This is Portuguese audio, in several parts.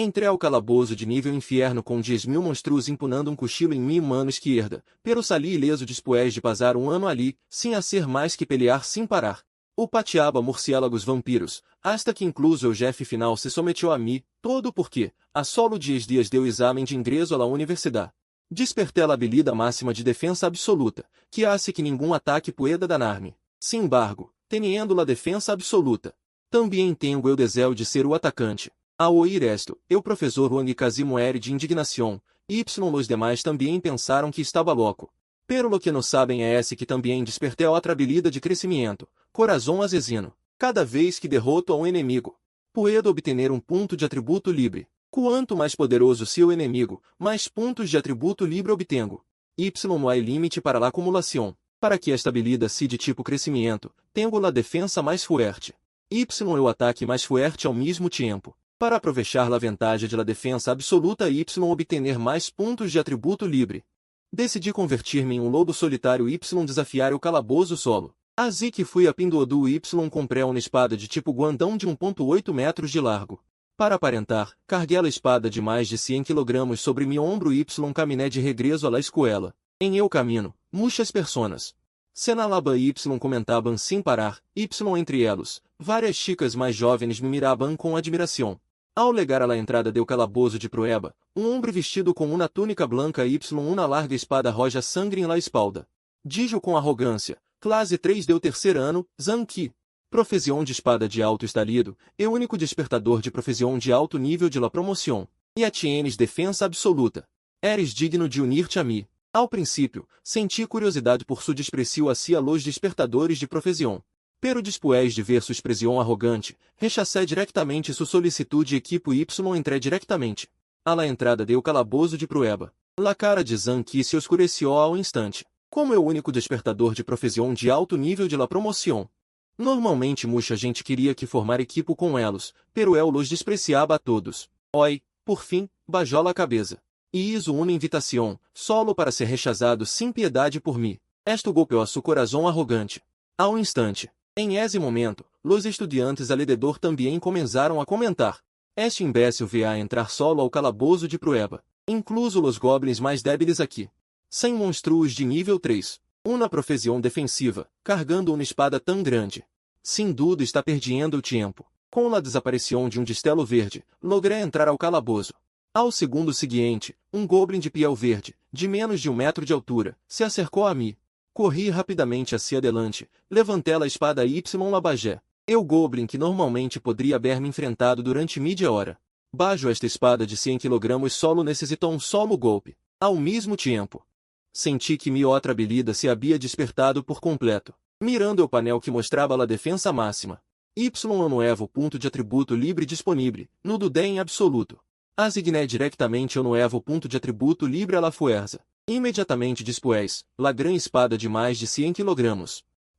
Entrei ao calabouço de nível inferno com 10.000 monstros impunando um cochilo em minha mano esquerda, pero sali ileso después de passar um ano ali, sem hacer mais que pelear sem parar. O patiaba murciélagos vampiros, hasta que incluso o jefe final se someteu a mim, todo porque, a solo 10 dias deu exame de ingresso à la universidade. Desperté la habilidade máxima de defensa absoluta, que hace que nenhum ataque pueda danar-me. Sin embargo, teniendo la defensa absoluta, também tenho eu deseo de ser o atacante. Ao oír esto, eu professor Wang casi muere de indignação, y los demais também pensaram que estava louco. Pero lo que não sabem é esse que também desperté outra habilidade de crescimento, corazón asesino. Cada vez que derroto a um inimigo, puedo obtener um ponto de atributo livre. Quanto mais poderoso seu inimigo, mais pontos de atributo livre obtengo. Y no hay limite para la acumulação. Para que esta habilidade se de tipo crescimento, tenho la defensa mais fuerte. Y o ataque mais fuerte ao mesmo tempo. Para aprovechar la vantagem de la defensa absoluta y obtener mais pontos de atributo livre. Decidi convertir-me em um lobo solitário y desafiar o calabouço solo. Assim que fui a Pinduoduo y comprei uma espada de tipo guandão de 1,8 metros de largo. Para aparentar, carguei a espada de mais de 100 kg sobre meu ombro y caminé de regresso à la escuela. Em eu caminho, muitas personas. Senalaba y comentaban sem parar, y entre elos, várias chicas mais jovens me miravam com admiração. Ao legar à la entrada do calabouço de prueba, um homem vestido com uma túnica branca y uma larga espada roja sangue em la espalda. Dijo com arrogância, classe 3 do terceiro ano, Zanqi. Profesión de espada de alto estalido, e único despertador de profesión de alto nível de la promoção. E a tienes defensa absoluta. Eres digno de unir-te a mim. Ao princípio, senti curiosidade por su desprecio hacia los despertadores de profesión. Pero después de ver sua expressão arrogante, rechacé diretamente sua solicitude e equipo y entrei diretamente a la entrada do calabouço de prueba. La cara de Zanqi se oscureceu ao instante. Como é o único despertador de profesión de alto nível de la promoção. Normalmente muita gente queria que formar equipo com elos, pero eu los despreciaba a todos. Oi, por fim, bajou a cabeça. E hizo uma invitação, solo para ser rechazado sem piedade por mim. Esto golpeou su corazón arrogante. Ao instante. Em esse momento, los estudiantes alrededor também começaram a comentar. Este imbécil veio entrar solo ao calabouço de prueba. Incluso los goblins mais débiles aqui. 100 monstruos de nível 3. Uma profesión defensiva, cargando uma espada tão grande. Sem dúvida está perdendo o tempo. Com a desaparição de um destello verde, logrei entrar ao calabouço. Ao segundo seguinte, um goblin de piel verde, de menos de 1 metro de altura, se acercou a mim. Corri rapidamente hacia adelante, levantei a espada y la bajé. Eu goblin que normalmente poderia haver me enfrentado durante media hora. Bajo esta espada de 100 kg solo necessitou um solo golpe. Ao mesmo tempo, senti que minha outra habilidade se havia despertado por completo. Mirando o painel que mostrava a defensa máxima. Y o nuevo ponto de atributo livre disponível, no dudé em absoluto. Asigné diretamente o nuevo ponto de atributo livre a la fuerza. Imediatamente después, la gran espada de mais de 100 kg.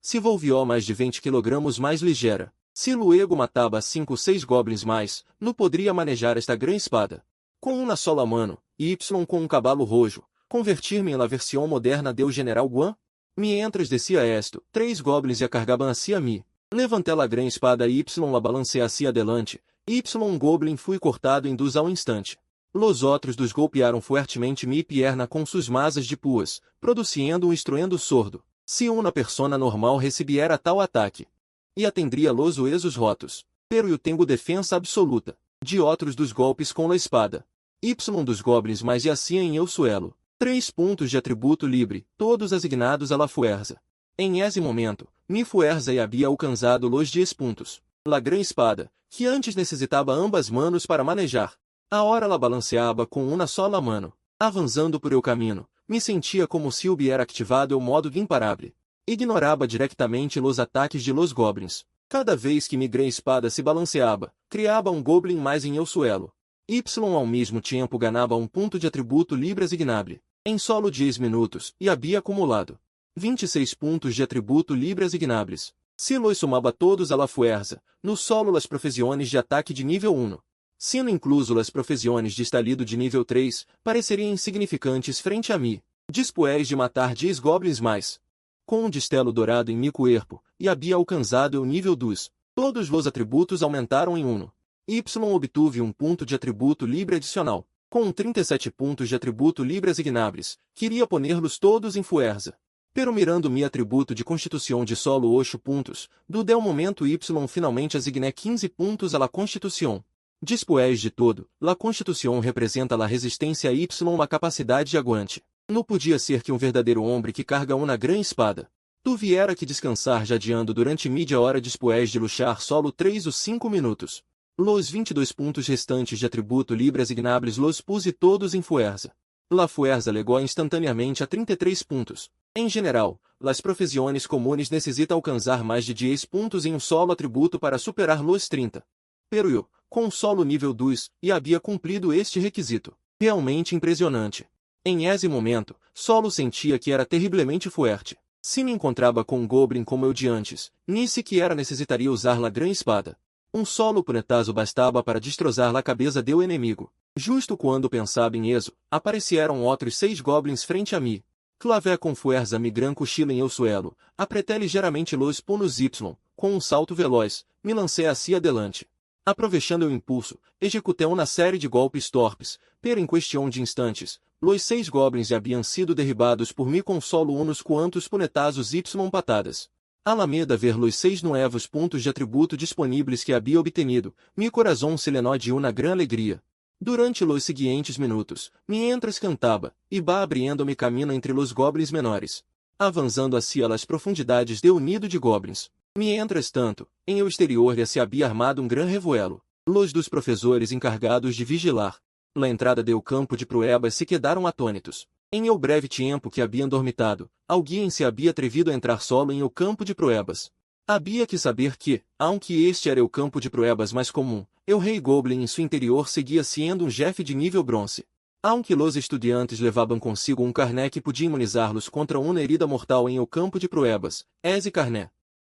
Se volvió mais de 20 kg mais ligeira. Se luego matava 5 ou 6 goblins mais, não poderia manejar esta gran espada. Com uma sola mano, y com um cavalo rojo, convertir-me em la versão moderna do General Guan? Mientras descia esto, 3 goblins a cargaban hacia mim. Levantei la gran espada y la balancei hacia adelante, y um goblin fui cortado em 2 ao instante. Los outros dos golpearam fuertemente mi pierna com suas masas de púas, produzindo um estruendo sordo. Se uma persona normal recebiera tal ataque, e atendria los huesos rotos, pero eu tenho defensa absoluta, de outros dos golpes com la espada. Y dos goblins mais yaciam em eu suelo. 3 pontos de atributo livre, todos asignados a la fuerza. Em esse momento, mi fuerza havia alcançado los 10 pontos. La gran espada, que antes necessitava ambas manos para manejar. Agora la balanceava com uma sola mano. Avançando por eu caminho, me sentia como se hubiera activado o modo imparável. Ignorava diretamente los ataques de los goblins. Cada vez que mi gran espada se balanceava, criava um goblin mais em eu suelo. Y ao mesmo tempo ganhava um ponto de atributo livre asignável. Em solo 10 minutos, e havia acumulado 26 pontos de atributo livre asignáveis. Se los somava todos a la fuerza, no solo las profesiones de ataque de nível 1. Sendo incluso las profesiones de estalido de nível 3, pareceriam insignificantes frente a mim. Después de matar 10 goblins mais. Com um destello dourado em meu corpo, e havia alcançado o nível 2. Todos os atributos aumentaram em 1. Y obtuve um ponto de atributo livre adicional. Com 37 pontos de atributo livre asignables, queria poner-los todos em fuerza. Pero mirando mi atributo de constituição de solo 8 pontos, do del momento Y finalmente asigné 15 pontos a la constituição. Después de todo, la constituição representa la resistência Y, la capacidade de aguante. Não podia ser que um verdadeiro homem que carga uma gran espada. Tu viera que descansar jadeando durante media hora después de luchar solo 3 ou 5 minutos. Los 22 pontos restantes de atributo livre asignables los puse todos em fuerza. La fuerza legó instantaneamente a 33 pontos. Em geral, las profissões comunes necessitam alcançar mais de 10 pontos em um solo atributo para superar los 30. Pero eu, com um solo nível 2, e havia cumprido este requisito. Realmente impressionante. Em esse momento, solo sentia que era terrivelmente forte. Se me encontrava com um goblin como eu de antes, nem sequer necessitaria usar la gran espada. Um solo punetazo bastava para destrozar a cabeça do inimigo. Justo quando pensava em isso, apareceram outros 6 goblins frente a mim. Clavé com fuerza mi gran cochilo em el suelo, apreté ligeiramente los punos Y, com um salto veloz, me lancei hacia adelante. Aprovechando o impulso, executei uma série de golpes torpes, pero em questão de instantes, los 6 goblins já haviam sido derribados por mim com solo unos quantos punetazos Y patadas. Alameda ver los 6 nuevos pontos de atributo disponíveis que havia obtenido, mi corazón se llenó de uma gran alegria. Durante los seguintes minutos, mientras cantava, iba abriendo-me caminho entre los goblins menores, avançando hacia las profundidades de nido de goblins. Mientras tanto, em o exterior já se havia armado um gran revuelo. Los dos professores encargados de vigilar la entrada do campo de pruebas se quedaram atônitos. Em el breve tempo que haviam dormitado, alguém se havia atrevido a entrar solo em el campo de pruebas. Havia que saber que, aunque este era o campo de pruebas mais comum, el rei Goblin em seu interior seguia sendo um jefe de nível bronze. Aunque los estudiantes levavam consigo um carné que podia imunizá-los contra uma herida mortal em el campo de pruebas, esse carné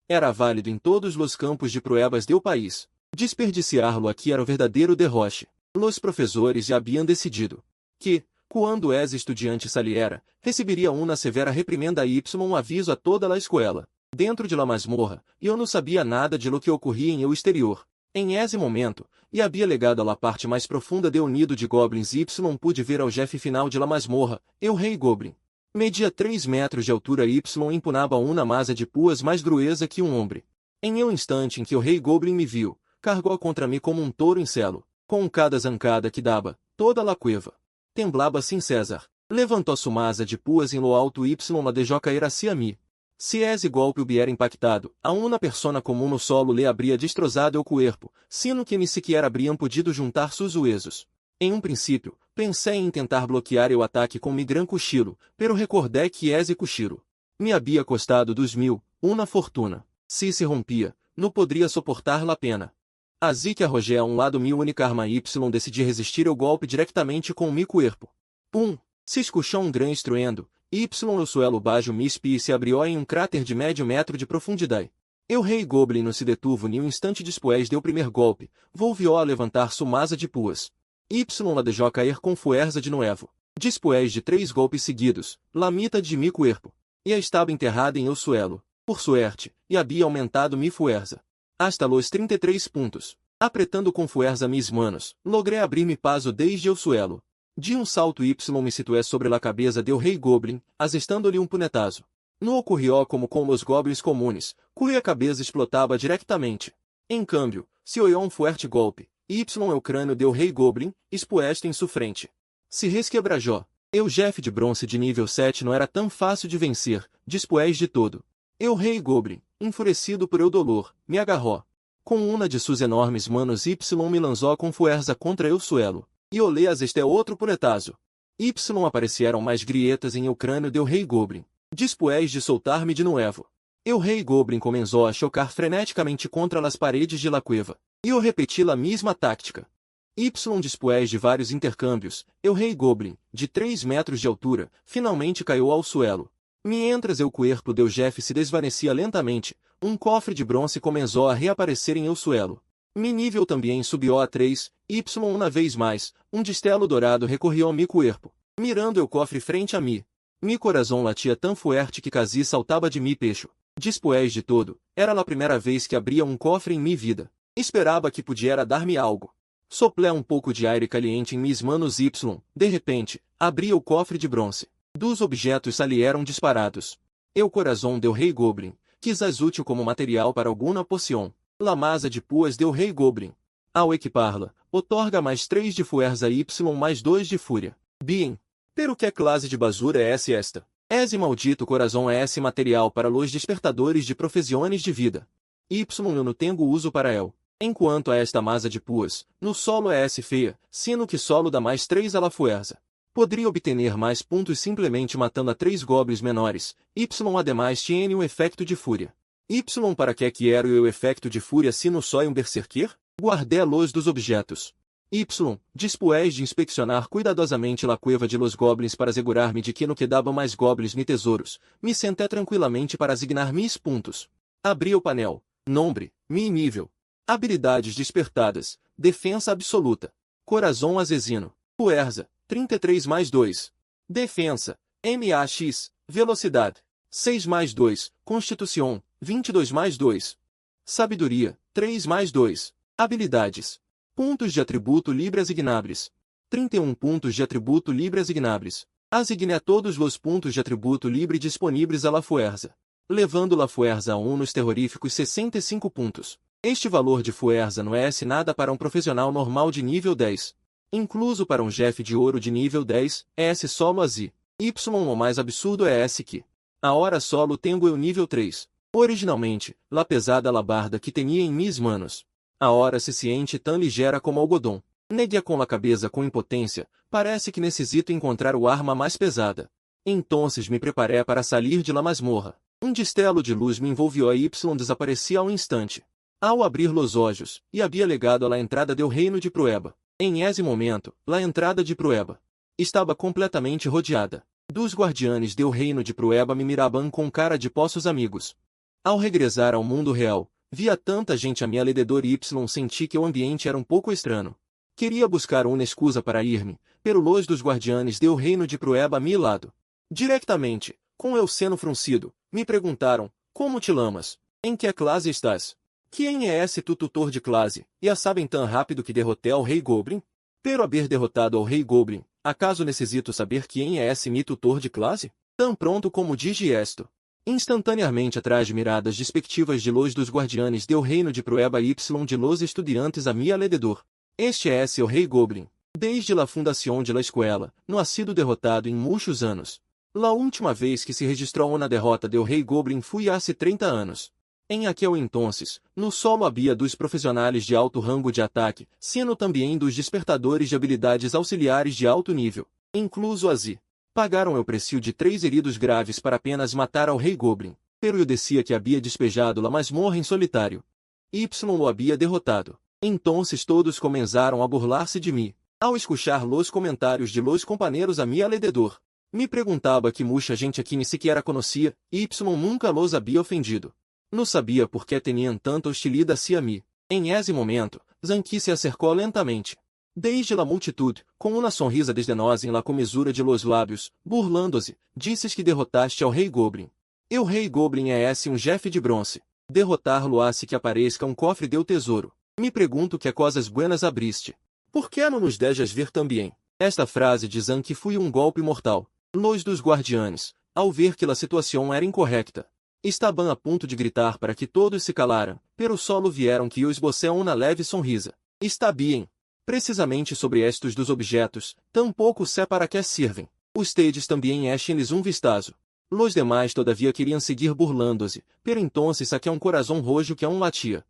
era válido em todos os campos de pruebas do país. Desperdiciá-lo aqui era o verdadeiro derroche. Los professores já haviam decidido que, quando esse estudante saliera, receberia uma severa reprimenda y um aviso a toda a escola. Dentro de la masmorra, eu não sabia nada de lo que ocorria em el exterior. Em esse momento, e havia legado a la parte mais profunda do nido de goblins Y pude ver ao jefe final de la masmorra, el rei Goblin. Media 3 metros de altura Y empunava uma massa de puas mais gruesa que um homem. Em el instante em que o rei Goblin me viu, cargou contra mim como um touro em celo, com cada zancada que dava, toda la cueva. Temblava assim César. Levantou sua massa de puas em lo alto Y la dejó cair hacia mim. Se esse golpe hubiera impactado, a uma persona comum no solo lhe habría destrozado o corpo, sino que ni sequer habriam podido juntar seus huesos. Em um princípio, pensei em tentar bloquear o ataque com mi gran cochilo, pero recordei que esse cochilo me havia custado 2.000, uma fortuna. Se rompia, não poderia suportar la pena. Assim que arrojei a um lado mi única arma Y decidi resistir ao golpe diretamente com mi corpo. Pum! Se escuchou um gran estruendo, Y o suelo baixo mispi e se abriu em um cráter de médio metro de profundidade. El rei Goblin não se detuvo nem um instante depois do primeiro golpe, volviu a levantar sua massa de puas. Y la dejó cair com fuerza de novo. Depois de 3 golpes seguidos, la mitad de mi corpo e estava enterrada em el suelo. Por suerte, e havia aumentado mi fuerza hasta los 33 pontos. Apretando com fuerza mis manos, logrei abrir-me paso desde el suelo. De um salto Y me situé sobre la cabeça del rei Goblin, asestando-lhe um punetazo. Não ocorreu como com os goblins comunes, cuja cabeça explotava diretamente. Em câmbio, se oyó um forte golpe, Y é o crânio del rei Goblin, exposto em sua frente. Se resquebrajou. El jefe de bronze de nível 7 não era tão fácil de vencer, depois de todo. El rei Goblin, enfurecido por el dolor, me agarrou. Com uma de suas enormes manos Y me lançou com fuerza contra el suelo. E olhei este outro punetazo. Y apareceram mais grietas em el crânio del rei Goblin. Depois de soltar-me de novo, el rei Goblin começou a chocar freneticamente contra as paredes de la cueva. E eu repeti la mesma tática. Y depois de vários intercâmbios, el rei Goblin, de 3 metros de altura, finalmente caiu ao suelo. Mientras el corpo del jefe se desvanecia lentamente, um cofre de bronze começou a reaparecer em el suelo. Mi nível também subiu a 3, Y uma vez mais, um destello dourado recorreu ao mi corpo. Mirando o cofre frente a mim, mi coração latia tão forte que quase saltava de mi pecho. Depois de todo, era a primeira vez que abria um cofre em mi vida. Esperava que pudiera dar-me algo. Soplé um pouco de aire caliente em mis manos Y. De repente, abria o cofre de bronze. Dos objetos salieram disparados. Eu corazón del Rei Goblin, quizás útil como material para alguma poção. La masa de puas del Rei Goblin. Ao equipá-la, otorga mais 3 de fuerza Y mais 2 de fúria. Bien. Pero que classe de basura é esta? Esse maldito corazón é esse material para los despertadores de profesiones de vida. Y eu não tenho uso para el. Enquanto a esta masa de puas, no solo é esse feia, sino que solo dá mais 3 a la fuerza. Poderia obter mais pontos simplesmente matando a 3 goblins menores. Y ademais tiene um efeito de fúria. Y para que quero eu efeito de fúria se no soy um berserker? Guardé a luz dos objetos. Y, despois de inspeccionar cuidadosamente la cueva de los goblins para assegurar-me de que no quedavam mais goblins ni tesouros, me senté tranquilamente para asignar mis pontos. Abri o painel. Nombre, mi nível. Habilidades despertadas. Defensa absoluta. Corazón asesino. Fuerza, 33 mais 2. Defensa, MAX, velocidade, 6 mais 2. Constituição, 22 mais 2. Sabedoria, 3 mais 2. Habilidades. Pontos de atributo livre asignables. 31 pontos de atributo livre asignables. Asigne a todos os pontos de atributo livre disponíveis a la fuerza. Levando la fuerza a 1 nos terroríficos 65 pontos. Este valor de fuerza não é nada para um profissional normal de nível 10. Incluso para um jefe de ouro de nível 10, é solo assim. Y o mais absurdo é esse que. A hora solo tenho eu nível 3. Originalmente, la pesada alabarda que tinha em mis manos. A hora se siente tão ligeira como algodão. Neguia com a cabeça com impotência, parece que necessito encontrar o arma mais pesada. Entonces me preparei para sair de la masmorra. Um destello de luz me envolveu e Y desaparecia ao instante. Ao abrir los olhos, e havia legado a la entrada del reino de Prueba. Em esse momento, la entrada de Prueba estava completamente rodeada. Dos guardianes del reino de Prueba me miravam com cara de possos amigos. Ao regressar ao mundo real, via tanta gente a mi alrededor e senti que o ambiente era um pouco estranho. Queria buscar uma excusa para ir-me, pero los dos guardianes del reino de Prueba a mi lado. Diretamente, com el seno fruncido, me perguntaram, como te lamas? Em que classe estás? Quem é esse tu tutor de classe, e a sabem tão rápido que derrotei ao Rei Goblin? Pero haver derrotado ao Rei Goblin, acaso necessito saber quem é esse mi tutor de classe? Tão pronto como diz esto. Instantaneamente atrás de miradas despectivas de los dos guardianes del reino de Prueba Y de los estudiantes a mi alrededor. Este é o Rei Goblin. Desde la fundação de la escuela, não ha sido derrotado em muitos anos. La última vez que se registrou uma derrota del Rei Goblin foi há 30 anos. Em aquel entonces, no solo havia dos profissionais de alto rango de ataque, sino também dos despertadores de habilidades auxiliares de alto nível, incluso assim. Pagaram o preço de 3 heridos graves para apenas matar ao Rei Goblin, pero eu decía que havia despejado la masmorra em solitário. Y o havia derrotado. Entonces todos começaram a burlar-se de mim. Ao escuchar los comentários de los companheiros a mi alrededor, me perguntava que muita gente aqui nem sequer a conhecia, y nunca los havia ofendido. Não sabia por que teniam tanta hostilidade hacia mim. Em esse momento, Zanqui se acercou lentamente. Desde la multitud, com uma sonrisa desdenosa em la comesura de los lábios, burlando-se, disses que derrotaste ao Rei Goblin. E o Rei Goblin é esse um jefe de bronze. Derrotar-lo hace que apareça um cofre del tesouro. Me pergunto que coisas buenas abriste. Por que não nos dejas ver também? Esta frase de Zanqui foi um golpe mortal. Los dos guardianes, ao ver que a situação era incorreta, estavam a ponto de gritar para que todos se calaram, pero solo vieram que eu esbocei uma leve sonrisa. Está bem. Precisamente sobre estes dos objetos, tampouco sé para que servem. Os tedes também echen-lhes um vistazo. Los demais todavia queriam seguir burlando-se, pero entonces saquei um corazón rojo que um latia.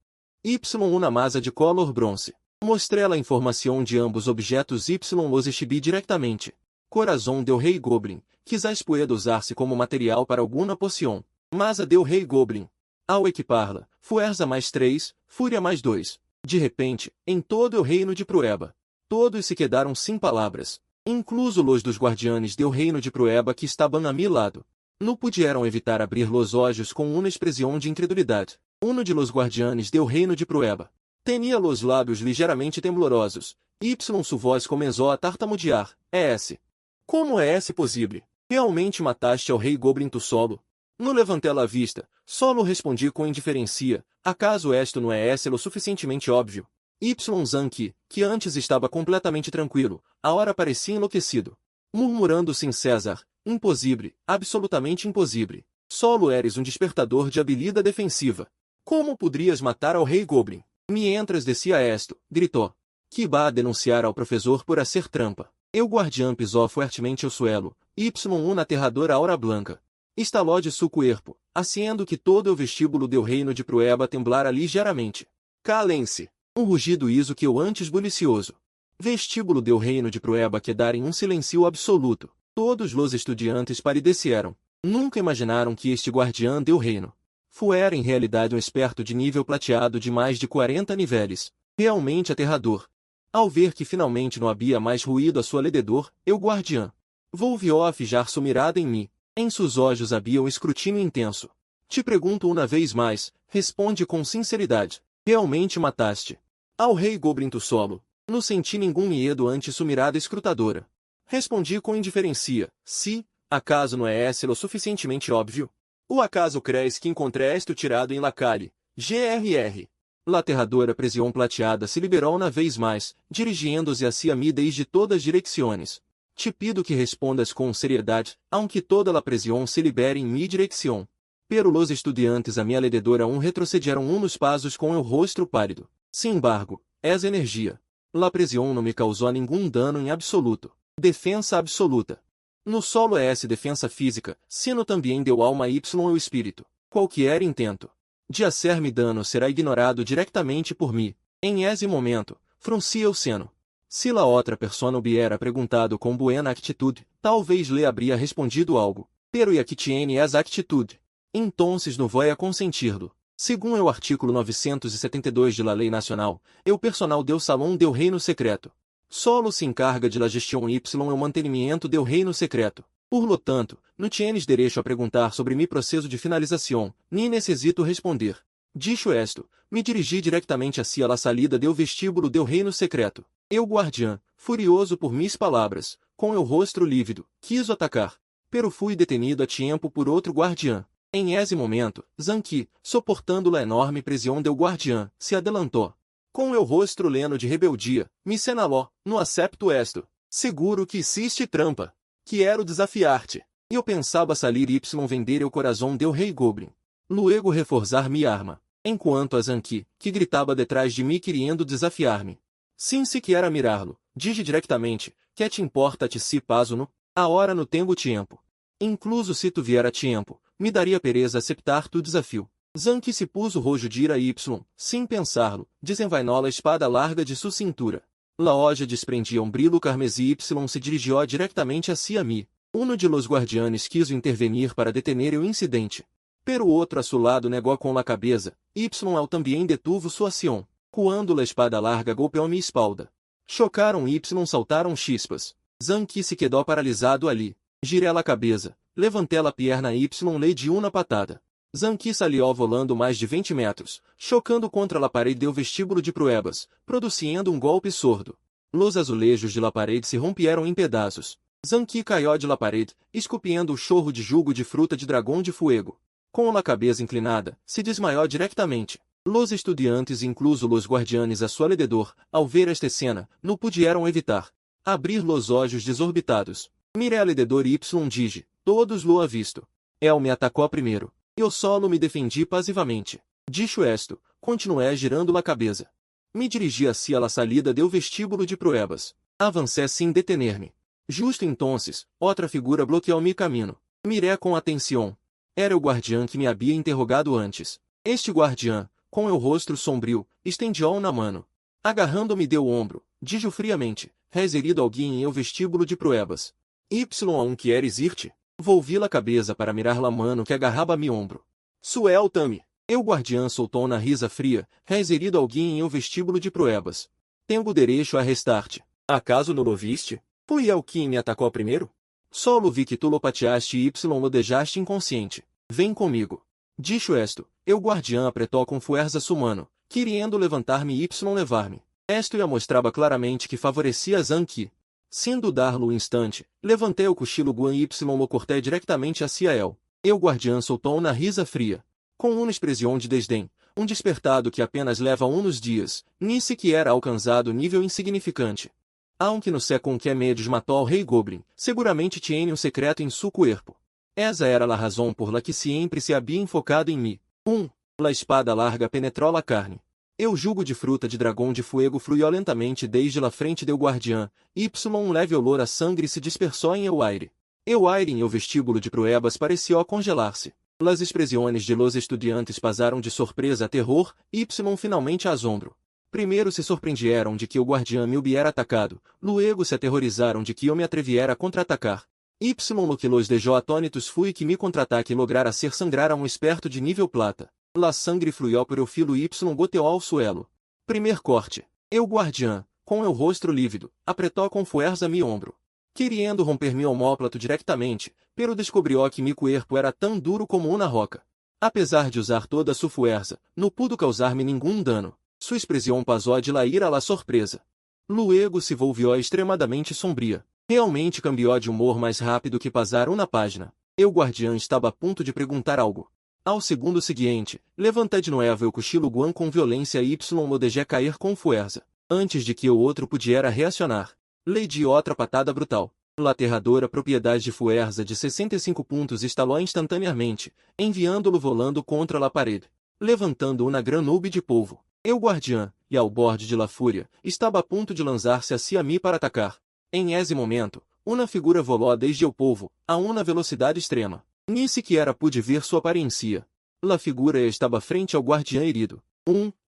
Y uma masa de color bronze. Mostrei a informação de ambos objetos y los exhibi diretamente. Corazón del Rei Goblin, quizás pueda usar-se como material para alguma poção. Masa del Rei Goblin. Ao equipá-la, fuerza mais 3, fúria mais 2. De repente, em todo o reino de Prueba, todos se quedaram sem palavras, incluso los dos guardianes del reino de Prueba que estavam a mi lado. Não puderam evitar abrir los olhos com uma expressão de incredulidade. Uno de los guardianes del reino de Prueba tinha los lábios ligeiramente temblorosos. Y su voz começou a tartamudear. É esse. Como é esse possível? Realmente mataste ao Rei Goblin tu solo? No levanté la vista, solo respondi com indiferença, acaso esto não é lo suficientemente óbvio? Y Zanqi, que antes estava completamente tranquilo, agora parecia enlouquecido. Murmurando sem cessar, impossível, absolutamente impossível. Solo eres um despertador de habilidade defensiva. Como poderias matar ao rei Goblin? Mientras descia esto, gritou. Que va a denunciar ao professor por hacer trampa. Eu guardião pisou fortemente o suelo, una aterradora aura blanca. Estaló de su cuerpo, haciendo que todo o vestíbulo do reino de Prueba temblara ligeiramente. Calem-se! Um rugido iso que eu antes bulicioso. Vestíbulo do reino de Prueba quedara em um silêncio absoluto. Todos os estudiantes palideceram. Nunca imaginaram que este guardião do reino fuera em realidade um esperto de nível plateado de mais de 40 níveis. Realmente aterrador. Ao ver que finalmente não havia mais ruído a seu alrededor, eu guardião volviu a fijar sua mirada em mim. Em seus olhos havia um escrutínio intenso. Te pergunto uma vez mais, responde com sinceridade. Realmente mataste ao rei Goblin tu solo? Não senti nenhum medo ante sua mirada escrutadora. Respondi com indiferença. Se, acaso não é lo suficientemente óbvio? O acaso crees que encontrei esto tirado em Lacalle? Grr. La aterradora presión plateada se liberou uma vez mais, dirigindo-se hacia mim desde todas as direções. Te pido que respondas com seriedade, aunque toda la presión se libere em mi direção. Pero los estudiantes a minha alrededor retrocederam uns passos com o rosto pálido. Sin embargo, es energia. La presión não me causou nenhum dano em absoluto. Defensa absoluta. No solo defensa física, sino também deu alma o espírito. Qualquer intento de hacer-me dano será ignorado diretamente por mim. Em esse momento, fruncia o seno. Se la outra persona hubiera perguntado com buena actitude, talvez lhe habría respondido algo. Pero e aqui tiene essa actitude. Entonces não vou a consentir-lo. Segundo o artículo 972 de la Lei Nacional, o personal do Salão do Reino Secreto solo se encarga de la gestão y o mantenimento do Reino Secreto. Por lo tanto, não tienes direito a perguntar sobre mi processo de finalização, nem necessito responder. Dicho esto, me dirigi diretamente hacia la salida do vestíbulo do Reino Secreto. Eu guardião, furioso por mis palavras, com o rosto lívido, quis atacar. Pero fui detenido a tempo por outro guardião. Em esse momento, Zanqi, suportando a enorme presión do guardião, se adelantou. Com o rosto leno de rebeldia, me senaló, no acepto esto. Seguro que hiciste trampa. Quero desafiar-te. Eu pensava salir y vender o coração do rei Goblin. Luego reforçar minha arma. Enquanto a Zanqi, que gritava detrás de mim querendo desafiar-me. Sem sequer mirá-lo, dije diretamente, que te importa-te se paso no? Agora não tenho tempo. Incluso se tu vier a tempo, me daria pereza aceitar tu desafio. Zanqi se puso rojo de ira sem pensá-lo, desenvainou a espada larga de sua cintura. La hoja desprendia um brilho carmesí y se dirigiu diretamente hacia mim. Uno de los guardianes quis intervenir para detener o incidente. Pero o outro a su lado negou com la cabeça, ao também detuvo sua ação. Quando la espada larga golpeou minha espalda. Chocaram y saltaram chispas. Zanqi se quedou paralisado ali. Girei a cabeça, levantei a pierna y lhe di uma patada. Zanqi salió volando mais de 20 metros, chocando contra a parede do vestíbulo de Pruebas, produzindo um golpe sordo. Los azulejos de la parede se rompieron em pedaços. Zanqi caiu de la parede, esculpindo o chorro de jugo de fruta de dragão de fuego. Com a cabeça inclinada, se desmaiou diretamente. Los estudiantes, incluso los guardianes a su alrededor, ao ver esta cena, não puderam evitar abrir los olhos desorbitados. Mirei alrededor y dije, todos lo ha visto. El me atacou primeiro. Eu solo me defendi passivamente. Dicho esto, continuei girando a cabeça. Me dirigi hacia a salida do vestíbulo de Pruebas. Avancei sem detener-me. Justo entonces, outra figura bloqueou meu caminho. Mirei com atenção. Era o guardião que me havia interrogado antes. Este guardião, com o rosto sombrio, estendiu na mano. Agarrando-me deu ombro, dijo friamente, reserido alguém em o vestíbulo de Pruebas. A queres ir-te? Volvi a cabeça para mirar la mano que agarrava mi ombro. Suelta-me! O guardião soltou na risa fria, reserido alguém em o vestíbulo de Pruebas. Tenho direito a arrestar-te. Acaso não lo viste? Foi el quem me atacou primeiro? Solo vi que tu lo pateaste y lo deixaste inconsciente. Vem comigo. Dicho esto, o guardião apretou com força sua mano, querendo levantar-me y levar-me. Esto já mostrava claramente que favorecia Zanqi. Sem dudar-lo um instante, levantei o cochilo Guan y lo cortei diretamente hacia el. Eu guardiã soltou na risa fria. Com uma expressão de desdém, um despertado que apenas leva uns dias, nem sequer alcançado nível insignificante. Aunque no sé com que é medios matou ao rei Goblin, seguramente tinha um secreto em su cuerpo. Essa era a razão por la que sempre se havia enfocado em mim. La espada larga penetrou la carne. Eu julgo de fruta de dragão de fuego fluiu lentamente desde la frente do guardiã, um leve olor a sangue se dispersou em eu aire. Eu aire em o vestíbulo de pruebas parecia congelar-se. Las expressões de los estudiantes passaram de surpresa a terror, finalmente a assombro. Primeiro se surpreenderam de que o guardiã me hubiera atacado, luego se aterrorizaram de que eu me atreviera a contra-atacar. Lo que los dejó atônitos fui que mi contra-ataque lograra ser sangrar a um esperto de nível plata. La sangre fluiu por o filo goteou ao suelo. Primeiro corte. Eu guardiã, com o rosto lívido, apretou com força mi ombro. Querendo romper mi omóplato diretamente, pero descobriu que mi cuerpo era tão duro como uma roca. Apesar de usar toda sua força, não pudo causar-me nenhum dano. Sua expressão passou de la ira a la surpresa. Luego se volviu extremadamente sombria. Realmente cambiou de humor mais rápido que passar uma página. Eu guardiã estava a ponto de perguntar algo. Ao segundo seguinte, levantei de novo o cochilo guan com violência o deixei cair com força. Antes de que o outro pudiera reacionar, lhe di outra patada brutal. La aterradora propriedade de força de 65 pontos estalou instantaneamente, enviando-lo volando contra a parede, levantando uma grande nube de polvo. Eu guardiã, e ao borde de la fúria, estava a ponto de lançar-se a mim para atacar. Em esse momento, uma figura volou desde o polvo, a uma velocidade extrema. Nem sequer pude ver sua aparência. La figura estava frente ao guardiã herido.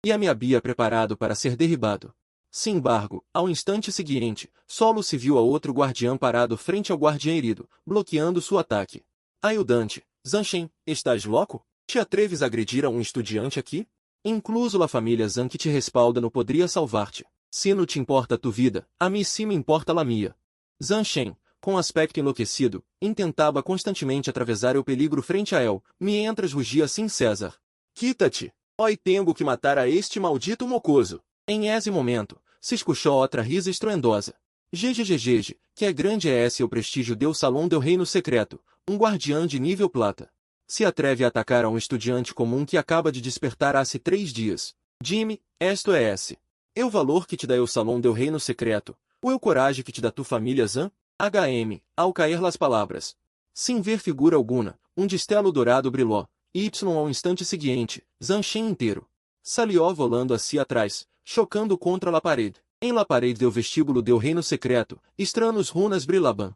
E a me havia preparado para ser derribado. Sem embargo, ao instante seguinte, solo se viu a outro guardiã parado frente ao guardiã herido, bloqueando seu ataque. Ajudante, Zanshen, estás louco? Te atreves a agredir a um estudante aqui? Incluso a família Zan que te respalda não poderia salvar-te. Se não te importa tu vida, a mim sim me importa la minha. Zanshen, com aspecto enlouquecido, intentava constantemente atravessar o peligro frente a El, mientras rugia assim César. Quita-te! Oi, tenho que matar a este maldito mocoso! Em esse momento, se escuchou outra risa estrondosa. Jejejejeje, que é grande é esse o prestígio do Salão do Reino Secreto, um guardiã de nível plata. Se atreve a atacar a um estudante comum que acaba de despertar há 3 dias. Jimmy, esto é esse. É o valor que te dá o Salão do Reino Secreto, ou é o coragem que te dá tu família Zan? Ao cair las palavras. Sem ver figura alguma, um destelo dourado brilhou, ao instante seguinte, Zanshen inteiro. Salió volando atrás, chocando contra a parede. Em la parede do vestíbulo do reino secreto, estranhos runas brilhavam.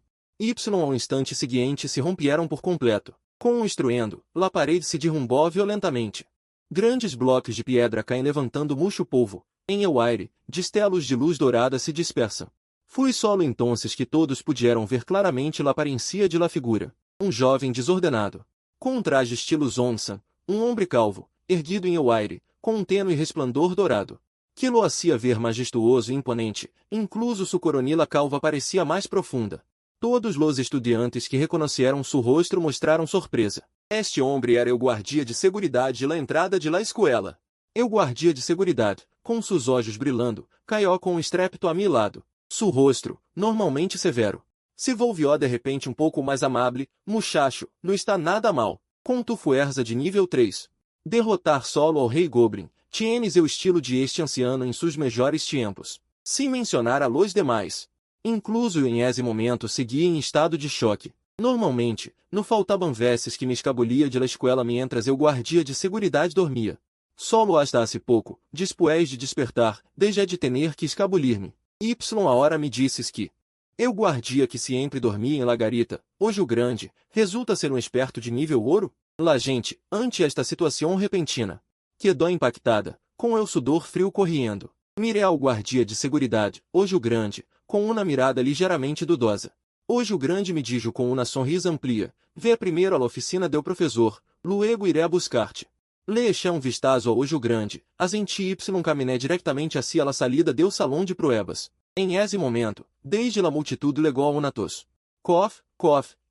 Ao instante seguinte se rompieram por completo. Com um estruendo, la parede se derrumbou violentamente. Grandes blocos de pedra caem levantando murcho polvo. Em el aire, destellos de luz dourada se dispersam. Fui solo entonces que todos puderam ver claramente la aparência de la figura. Um jovem desordenado. Com um traje estilo onça, um homem calvo, erguido em el aire, com um tênue resplandor dourado. Que lo hacía ver majestuoso e imponente, incluso sua coronila calva parecia mais profunda. Todos os estudiantes que reconheceram seu rosto mostraram surpresa. Este homem era o guardia de seguridade de la entrada de la escuela. Eu guardia de seguridade, com seus olhos brilhando, caiu com um estrépito a meu lado. Seu rosto, normalmente severo, se volviu de repente um pouco mais amável. Muchacho, não está nada mal. Com tu força de nível 3. Derrotar solo ao rei Goblin, tienes o estilo de este anciano em seus melhores tempos. Sem mencionar a los demais. Incluso em esse momento seguia em estado de choque. Normalmente, não faltavam vezes que me escabulia de la escuela mientras eu guardia de seguridade dormia. Solo hasta hace pouco, después de despertar, deixei de tener que escabulir-me. A hora me disses que eu guardia que sempre dormia em lagarita, hoje o grande, resulta ser um esperto de nível ouro? La gente, ante esta situação repentina, quedou impactada, com o sudor frio correndo. Mirei ao guardia de seguridade, hoje o grande, com uma mirada ligeiramente dudosa. Hoje o grande me dijo com uma sorrisa amplia, vê primeiro a la oficina do professor, luego iré a buscar-te. Le eché um vistazo ao hoje o grande, asenti caminé diretamente hacia la salida do salão de pruebas. Em esse momento, desde la multitude legou a unatos. Cof,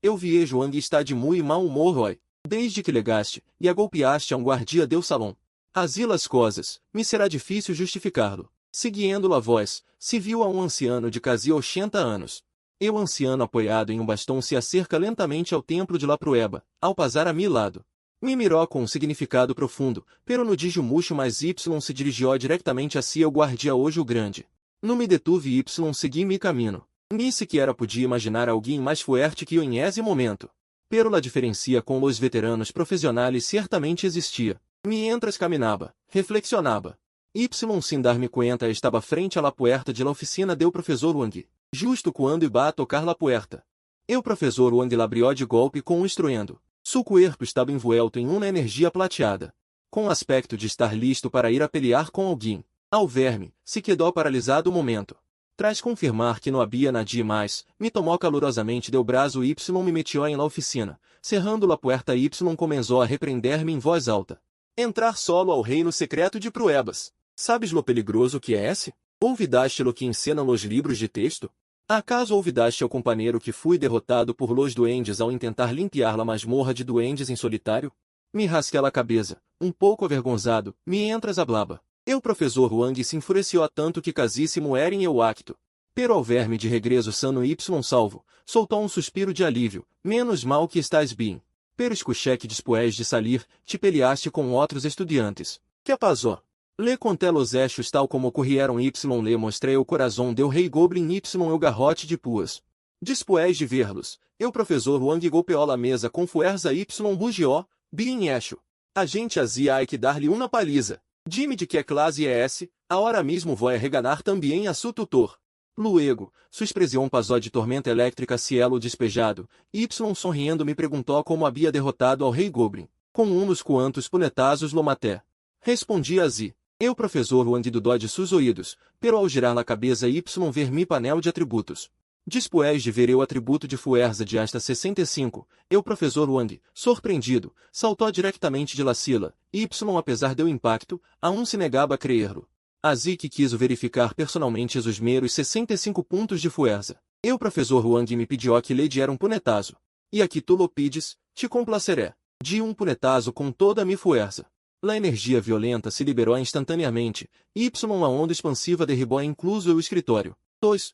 eu viejo Ang está de muito mau humor hoy, desde que legaste, e agolpeaste a um guardia do salão. Así las coisas, me será difícil justificá-lo. Seguindo la voz, se viu a um anciano de quase 80 anos. Eu anciano apoiado em um bastão se acerca lentamente ao templo de La Prueba, ao passar a mi lado. Me miró com um significado profundo, pero no dijo mucho mais y se dirigiu diretamente a si eu guardia hoje o grande. No me detuve y segui mi caminho. Ni sequer podia imaginar alguém mais fuerte que eu em esse momento. Pero la diferencia com os veteranos profissionais certamente existia. Mientras caminaba, reflexionava. Y sin dar-me cuenta estava frente a la puerta de la oficina do professor Wang. Justo quando iba a tocar la puerta. O professor Wang la abrió de golpe com um estruendo. Su cuerpo estava envuelto em uma energia plateada. Com aspecto de estar listo para ir a pelear com alguém. Ao ver-me, se quedou paralisado um momento. Tras confirmar que não havia nadie mais, me tomou calorosamente del braço y me metió em la oficina. Cerrando la puerta y começou a repreender-me em voz alta. Entrar solo ao reino secreto de Pruebas. Sabes lo peligroso que é esse? Ouvidaste lo que encenam los livros de texto? Acaso ouvidaste ao companheiro que fui derrotado por los duendes ao intentar limpiar la masmorra de duendes em solitário? Me rasquei a cabeça, um pouco avergonzado, mientras hablaba. O professor Wang se enfureceu a tanto que casíssimo era em eu acto. Pero ao ver-me de regresso sano y salvo, soltou um suspiro de alívio, menos mal que estás bem. Pero escuché que después de salir, te peleaste com outros estudiantes. Que pasó? Le conté los hechos tal como ocorrieron y le mostrei o corazón del rei Goblin y o garrote de puas. Después de verlos, o professor Wang golpeou a mesa com fuerza y rugió, bien hecho. A gente havia hay que dar-lhe uma paliza. Dime de que classe é esse, ahora mismo vou reganar também a su tutor. Luego, sua expressão passou de tormenta elétrica a cielo despejado, y sorriendo me perguntou como havia derrotado ao rei Goblin. Com uns quantos punetazos lo maté. Respondi assim. O professor Wang dudou de seus ouídos, pero ao girar a cabeça y ver mi panel de atributos. Después de ver o atributo de fuerza de hasta 65, o professor Wang, surpreendido, saltou diretamente de la sila, y apesar do impacto, aún se negava a creerlo. Assim que quis verificar personalmente os meros 65 pontos de fuerza. O professor Wang me pediu que lhe diera um punetazo. E aqui tu lo pides, te complaceré. Di um punetazo com toda a mi fuerza. La energia violenta se liberou instantaneamente, y a onda expansiva derribou incluso o escritório. Tos,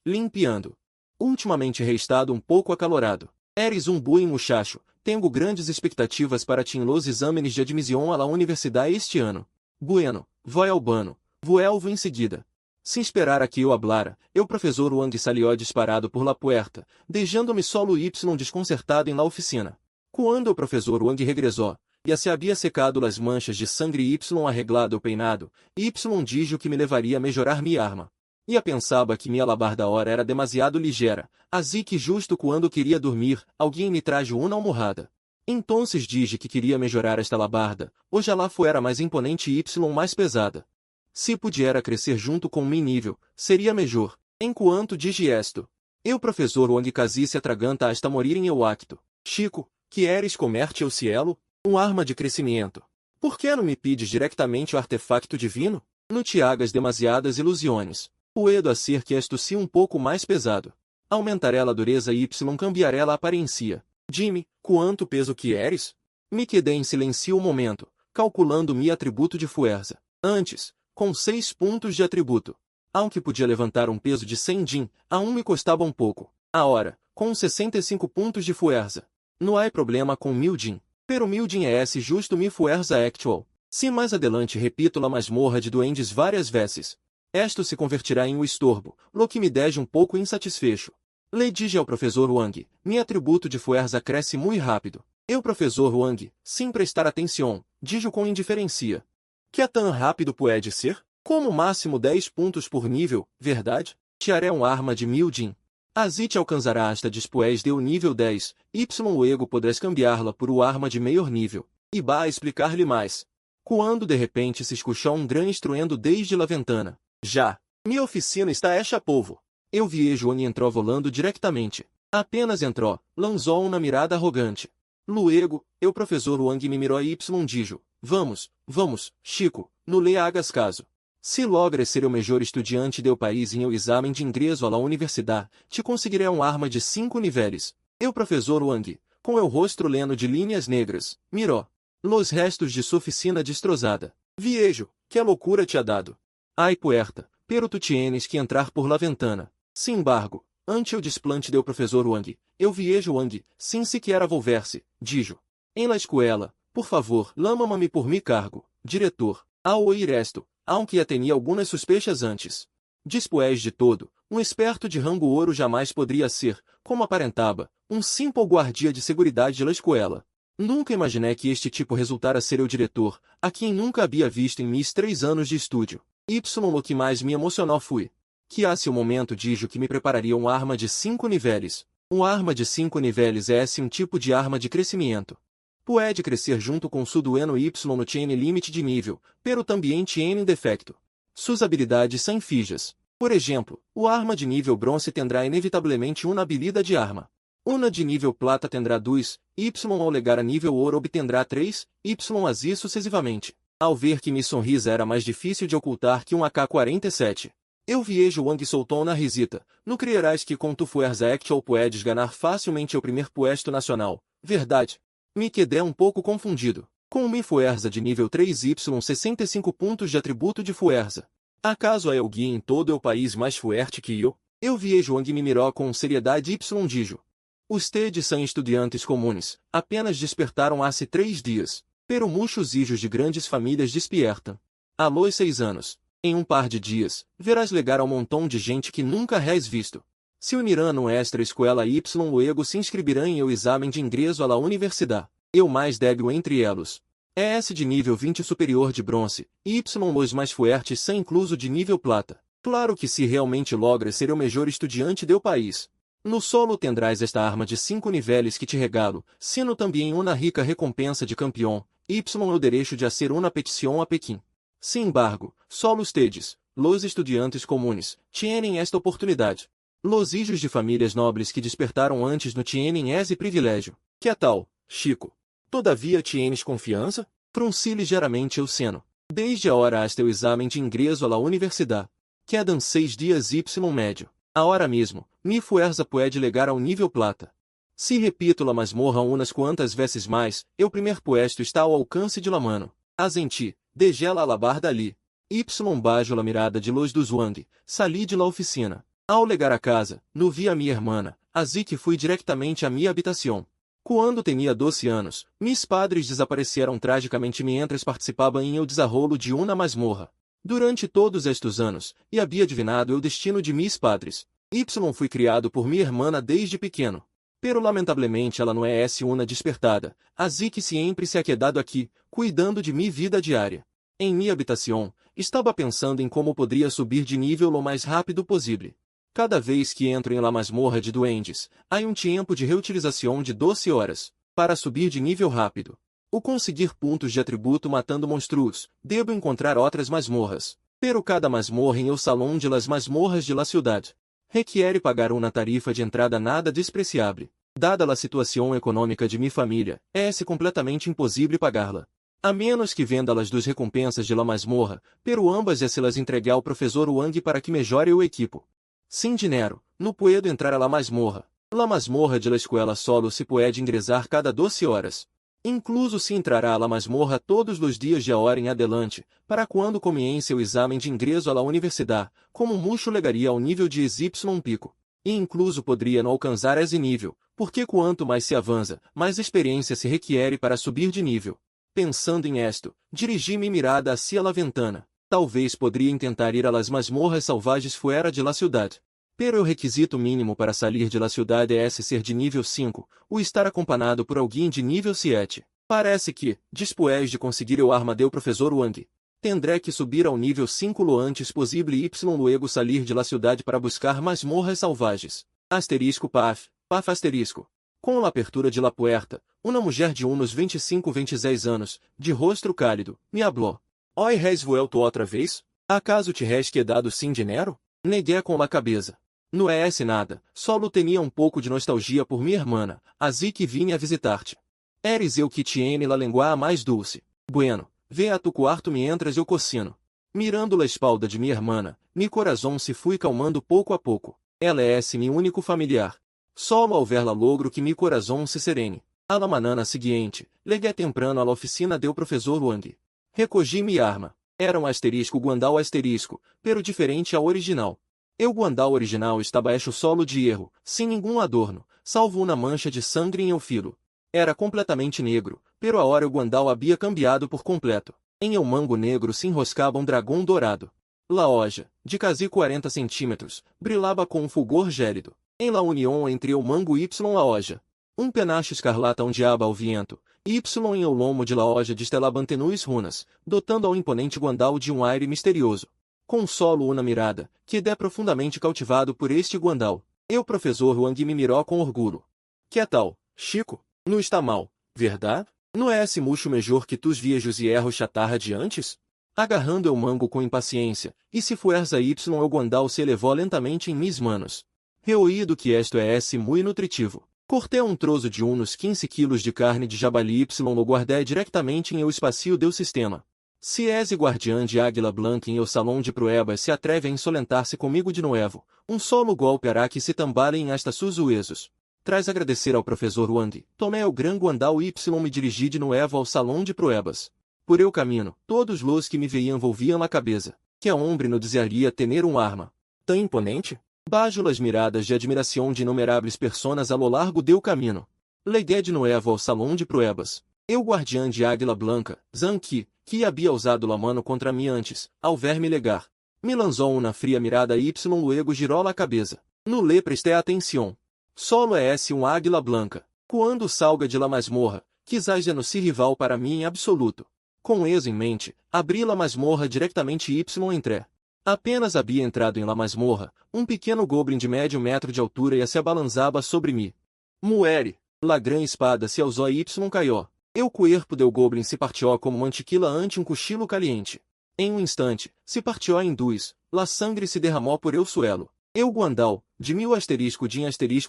limpiando. Ultimamente restado um pouco acalorado. Eres um buen muchacho, tenho grandes expectativas para ti em los exámenes de admisión a la universidade este ano. Bueno, voy ao bano, vuelvo em seguida. Sem esperar a que eu hablara, o professor Wang salió disparado por la puerta, deixando-me solo y desconcertado em la oficina. Quando o professor Wang regressou, e se havia secado las manchas de sangue y arreglado o peinado, y dijo que me levaria a melhorar minha arma. E pensava que minha alabarda hora era demasiado ligeira, assim que justo quando queria dormir, alguém me trajo uma almorrada. Entonces dije que queria melhorar esta alabarda, ojalá fuera mais imponente y mais pesada. Se pudiera crescer junto com mi nível, seria melhor. Enquanto dije esto, o professor Wang casi se atraganta hasta morir em eu acto. Chico, queres comer-te o cielo? Arma de crescimento. Por que não me pedes diretamente o artefacto divino? No te hagas demasiadas ilusiones. Puedo hacer que esto sea um pouco mais pesado. Aumentaré a dureza y cambiaré a aparência. Dime, quanto peso queres? Me quedei em silêncio um momento, calculando mi atributo de fuerza. Antes, com 6 pontos de atributo. Aunque podia levantar um peso de 100 din, aún me custava um pouco. Agora, com 65 pontos de fuerza. Não há problema com 1000 din. Pero 1000 din é esse justo mi fuerza actual. Se mais adelante repito la masmorra de duendes várias vezes, esto se convertirá em um estorbo, lo que me deixa um pouco insatisfecho. Le dije ao professor Wang, mi atributo de fuerza cresce muito rápido. O professor Wang, sem prestar atenção, dijo com indiferencia. Que tão rápido pode ser? Como máximo 10 pontos por nível, verdade? Te haré arma de 1000 din. Assim te alcançará hasta después de nível 10, y luego podrás cambiarla por arma de maior nível. E va a explicar-lhe mais. Quando de repente se escuchou um gran estruendo desde la ventana. Já. Minha oficina está hecha polvo. Eu vi Johnny entrou volando diretamente. Apenas entrou, lançou uma mirada arrogante. Luego, o professor Wang me mirou y dijo, vamos, Chico, no le hagas caso. Se logres ser o melhor estudante do país em o exame de ingresso à universidade, te conseguirei arma de 5 níveis. O professor Wang, com o rosto leno de linhas negras, mirou. Los restos de sua oficina destrozada. Viejo, que loucura te ha dado. Ai puerta, pero tu tienes que entrar por la ventana. Sin embargo, Ante o desplante deu professor Wang. Eu viejo Wang, sim se quer volver-se, dijo. Em la escuela, por favor, lama-me por mi cargo, diretor. Ao ouvir esto, aunque tenia algumas suspeitas antes. Despois de todo, um esperto de rango ouro jamais poderia ser, como aparentava, um simples guardia de seguridade de la escuela. Nunca imaginei que este tipo resultara ser o diretor, a quem nunca havia visto em mis 3 anos de estúdio. O que mais me emocionou foi que há um momento dijo que me prepararia uma arma de 5 níveis. Uma arma de 5 níveis é um tipo de arma de crescimento. Pode crescer junto com su dueno Y no tiene limite de nível, pero também tiene defecto. Suas habilidades são fijas. Por exemplo, o arma de nível bronze tendrá inevitavelmente uma habilidade de arma. Una de nível plata tendrá 2, Y ao legar a nível ouro obtendrá 3, Y assim sucessivamente. Ao ver que minha sorrisa era mais difícil de ocultar que um AK-47. Eu viejo Wang soltou na risita. No creerás que com tu fuerza actual puedes ganhar facilmente o primeiro puesto nacional. Verdade. Me quedei um pouco confundido. Com mi fuerza de nível 3Y 65 pontos de atributo de fuerza. Acaso há alguém em todo o país mais fuerte que eu? Eu viejo Wang me mirou com seriedade Y dijo. Ustedes são estudiantes comuns, apenas despertaram há 3 dias. Pero muitos hijos de grandes famílias despiertam. Há 6 anos. Em um par de dias, verás legar ao montão de gente que nunca has visto. Se unirão no extra escola Y luego se inscreverão em o exame de ingresso à la universidade. Eu mais débil entre elos. ES de nível 20 superior de bronze, Y os mais fuertes são incluso de nível plata. Claro que se realmente logra ser o melhor estudante do país. No solo tendrás esta arma de 5 níveis que te regalo, sendo também uma rica recompensa de campeão, Y o direito de hacer uma petição a Pequim. Sin embargo, solo ustedes, los estudiantes comunes, tienen esta oportunidade. Los hijos de famílias nobres que despertaram antes no tienen esse privilégio. Que tal, Chico? Todavia tienes confiança? Frunci ligeiramente o seno. Desde a hora hasta o exame de ingresso à la universidade. Quedan 6 dias Y médio. A hora mesmo, mi fuerza puede legar ao nível plata. Se repito la masmorra unas quantas vezes mais, o primeiro puesto está ao alcance de la mano. Azenti, degela a labar dali. Y bajo la mirada de luz dos Wang, sali de la oficina. Ao legar a casa, no vi a minha irmã, assim que fui diretamente à minha habitação. Quando tinha 12 anos, mis padres desapareceram tragicamente mientras participavam em el desarrollo de uma masmorra. Durante todos estes anos, e havia adivinado o destino de mis padres. Y fui criado por minha irmã desde pequeno. Pero lamentavelmente ela não é uma despertada, assim que sempre se ha quedado aqui, cuidando de minha vida diária. Em minha habitação, estava pensando em como poderia subir de nível o mais rápido possível. Cada vez que entro em la masmorra de duendes, há um tempo de reutilização de 12 horas, para subir de nível rápido. O conseguir pontos de atributo matando monstros, devo encontrar outras masmorras. Pero cada masmorra em el salão de las masmorras de la ciudad. Requiere pagar uma tarifa de entrada nada despreciável. Dada a situação econômica de minha família, é completamente impossível pagá-la. A menos que venda las dos recompensas de la masmorra, pero ambas se las entregue ao professor Wang para que melhore o equipo. Sem dinheiro, não puedo entrar a la masmorra. La masmorra de la escuela solo se pode ingressar cada 12 horas. Incluso se entrará a la masmorra todos os dias de hora em adelante, para quando comience o exame de ingresso à la universidade, como mucho legaria ao nível de XY pico. E incluso poderia não alcançar esse nível, porque quanto mais se avança, mais experiência se requiere para subir de nível. Pensando em esto, dirigi minha mirada hacia la ventana. Talvez poderia tentar ir a las masmorras salvajes fuera de la ciudad. Pero o requisito mínimo para sair de la ciudad é ser de nível 5, ou estar acompanhado por alguém de nível 7. Parece que, después de conseguir o arma do professor Wang, tendré que subir ao nível 5 lo antes possível y luego salir de la ciudad para buscar masmorras salvajes. Asterisco paf, paf asterisco. Com a apertura de la puerta, uma mulher de uns 25-26 anos, de rosto cálido, me habló. Oi, has vuelto outra vez? Acaso te has quedado sem dinheiro? Neguei com a cabeça. Não é nada, solo tinha um pouco de nostalgia por minha irmã, assim que vim a visitar-te. Eres eu que tiene la lengua mais dulce. Bueno, ve a tu quarto mientras eu cocino. Mirando la espalda de minha irmã, mi corazón se fui calmando pouco a pouco. Ela é mi único familiar. Solo ao ver-la logro que mi corazón se serene. A la manana seguinte, leguei temprano à la oficina do professor Wang. Recogi minha arma. Era um asterisco guandal asterisco, pero diferente ao original. Eu guandal original está baixo solo de erro, sem nenhum adorno, salvo uma mancha de sangue em eu filo. Era completamente negro, pero a hora o guandal havia cambiado por completo. Em eu mango negro se enroscava um dragão dourado. La hoja, de quase 40 centímetros, brilhava com um fulgor gélido. Em la união entre eu mango y la hoja. Um penacho escarlata ondeava ao viento, y em eu lomo de la hoja destelavam tenues runas, dotando ao imponente guandal de um aire misterioso. Consolo uma mirada, que é profundamente cautivado por este guandal. Eu professor Wang me miró com orgulho. Que tal, Chico? Não está mal, verdade? Não é esse mucho melhor que tus viejos e erros chatarra de antes? Agarrando eu mango com impaciência, e se fuerza y el guandal se elevou lentamente em mis manos. Reoído que esto é esse muito nutritivo. Cortei um troço de uns 15 quilos de carne de jabali y lo guardei diretamente em eu espacio del sistema. Se és guardiã de águila blanca em eu salão de pruebas se atreve a insolentar-se comigo de novo, um solo golpe hará que se tambalem hasta sus huesos. Traz agradecer ao professor Wang, tomei o gran guandal y me dirigi de novo ao salão de pruebas. Por eu caminho, todos los que me veiam volviam la cabeça. Que a hombre no desearia tener arma tão imponente? Bajo las miradas de admiração de inumeráveis personas a lo largo del caminho. Leguei de novo ao salão de pruebas. Eu guardiã de águila blanca, Zhang Qi, que havia usado la mano contra mim antes, ao ver-me legar. Me lançou uma fria mirada y luego girou la cabeça. No le prestei atenção. Solo é esse águila blanca. Quando salga de la masmorra, quizás já não se rival para mim em absoluto. Com isso em mente, abri la masmorra diretamente y entré. Apenas havia entrado em la masmorra, um pequeno goblin de médio metro de altura e se abalançava sobre mim. Muere! La gran espada se usou y caiu. O corpo del goblin se partió como mantequilla ante um cochilo caliente. Em um instante, se partió em dois, la sangre se derramou por el suelo. Eu guandal, de 1000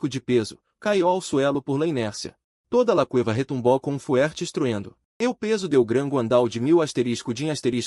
de peso, caiu ao suelo por la inércia. Toda la cueva retumbou com um fuerte estruendo. O peso del gran guandal de 1000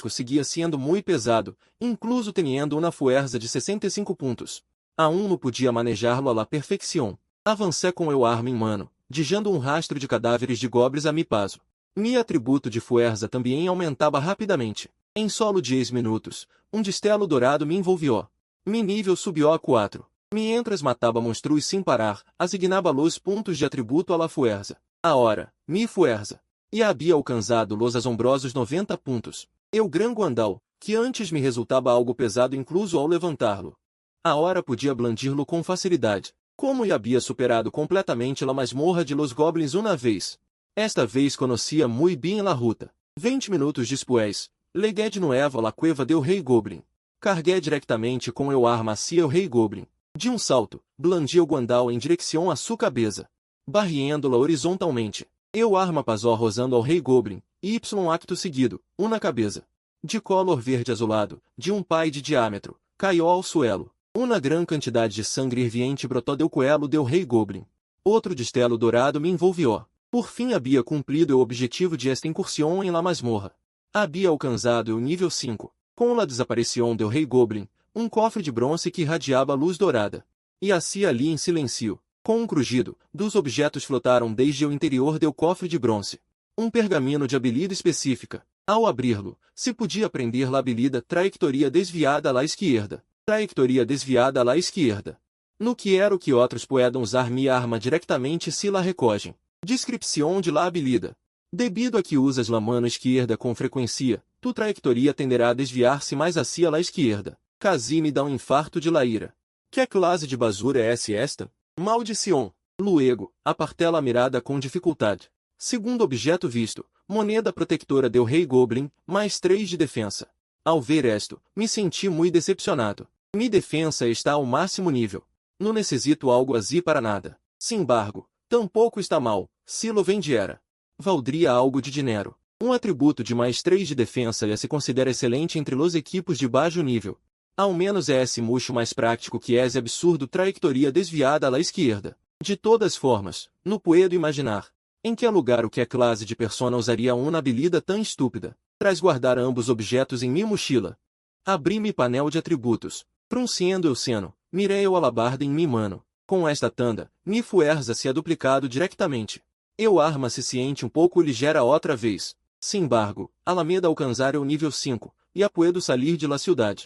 seguia sendo muito pesado, incluso teniendo uma fuerza de 65 pontos. Aún não podia manejá-lo à la perfeição. Avancei com eu arma em mano, deixando um rastro de cadáveres de goblins a mi paso. Mi atributo de fuerza também aumentava rapidamente. Em solo 10 minutos, um destelo dourado me envolvió. Mi nível subiu a 4. Mientras matava monstros sem parar, asignava los pontos de atributo a la fuerza. A hora, mi fuerza. E havia alcançado los assombrosos 90 pontos. Eu gran guandal, que antes me resultava algo pesado incluso ao levantá-lo. A hora podia blandir-lo com facilidade. Como havia superado completamente la masmorra de los goblins uma vez. Esta vez conhecia muito bem la ruta. 20 minutos después, leguei de novo a la cueva del rei goblin. Carguei diretamente com eu arma hacia o rei goblin. De um salto, blandi o guandal em direção à sua cabeça, barriendo-la horizontalmente. Eu arma pasó rosando ao rei goblin, y acto seguido, uma cabeça. De color verde azulado, de um pai de diâmetro, caiu ao suelo. Uma grande quantidade de sangue ferviente brotou del coelho del rei goblin. Outro destelo dourado me envolvió. Por fim havia cumprido o objetivo de esta incursão em la masmorra. Havia alcançado o nível 5. Com la desaparição del rei goblin, um cofre de bronze que irradiava luz dourada. E assim ali em silêncio. Com um crujido, dos objetos flotaram desde o interior del cofre de bronze. Um pergaminho de habilidade específica. Ao abri-lo, se podia aprender la habilidade trajectoria desviada à la esquerda. Trajectoria desviada à la esquerda. No que era o que outros podem usar minha arma diretamente se la recogem. Descrição de la habilidade. Debido a que usas la mano esquerda com frequência, tu trajectoria tenderá a desviar-se mais hacia la esquerda. Casi me dá um infarto de la ira. Que classe de basura é esta? Maldição. Luego, apartei a mirada com dificuldade. Segundo objeto visto, moneda protectora del rei goblin, mais 3 de defensa. Ao ver esto, me senti muito decepcionado. Mi defensa está ao máximo nível. Não necessito algo assim para nada. Sin embargo, tampouco está mal, se lo vendiera. Valdria algo de dinheiro. Um atributo de mais 3 de defensa já se considera excelente entre los equipos de baixo nível. Ao menos é esse mucho mais prático que esse absurdo trajectoria desviada à la esquerda. De todas formas, não puedo imaginar em que lugar o que a classe de persona usaria uma habilidade tão estúpida. Traz guardar ambos objetos em minha mochila. Abri-me painel de atributos. Pronunciando eu seno, mirei o alabarda em mi mano. Com esta tanda, mi fuerza se ha duplicado diretamente. Eu arma se siente um pouco ligeira outra vez. Sin embargo, Alameda alcançar o nível 5, e a puedo salir de la ciudad.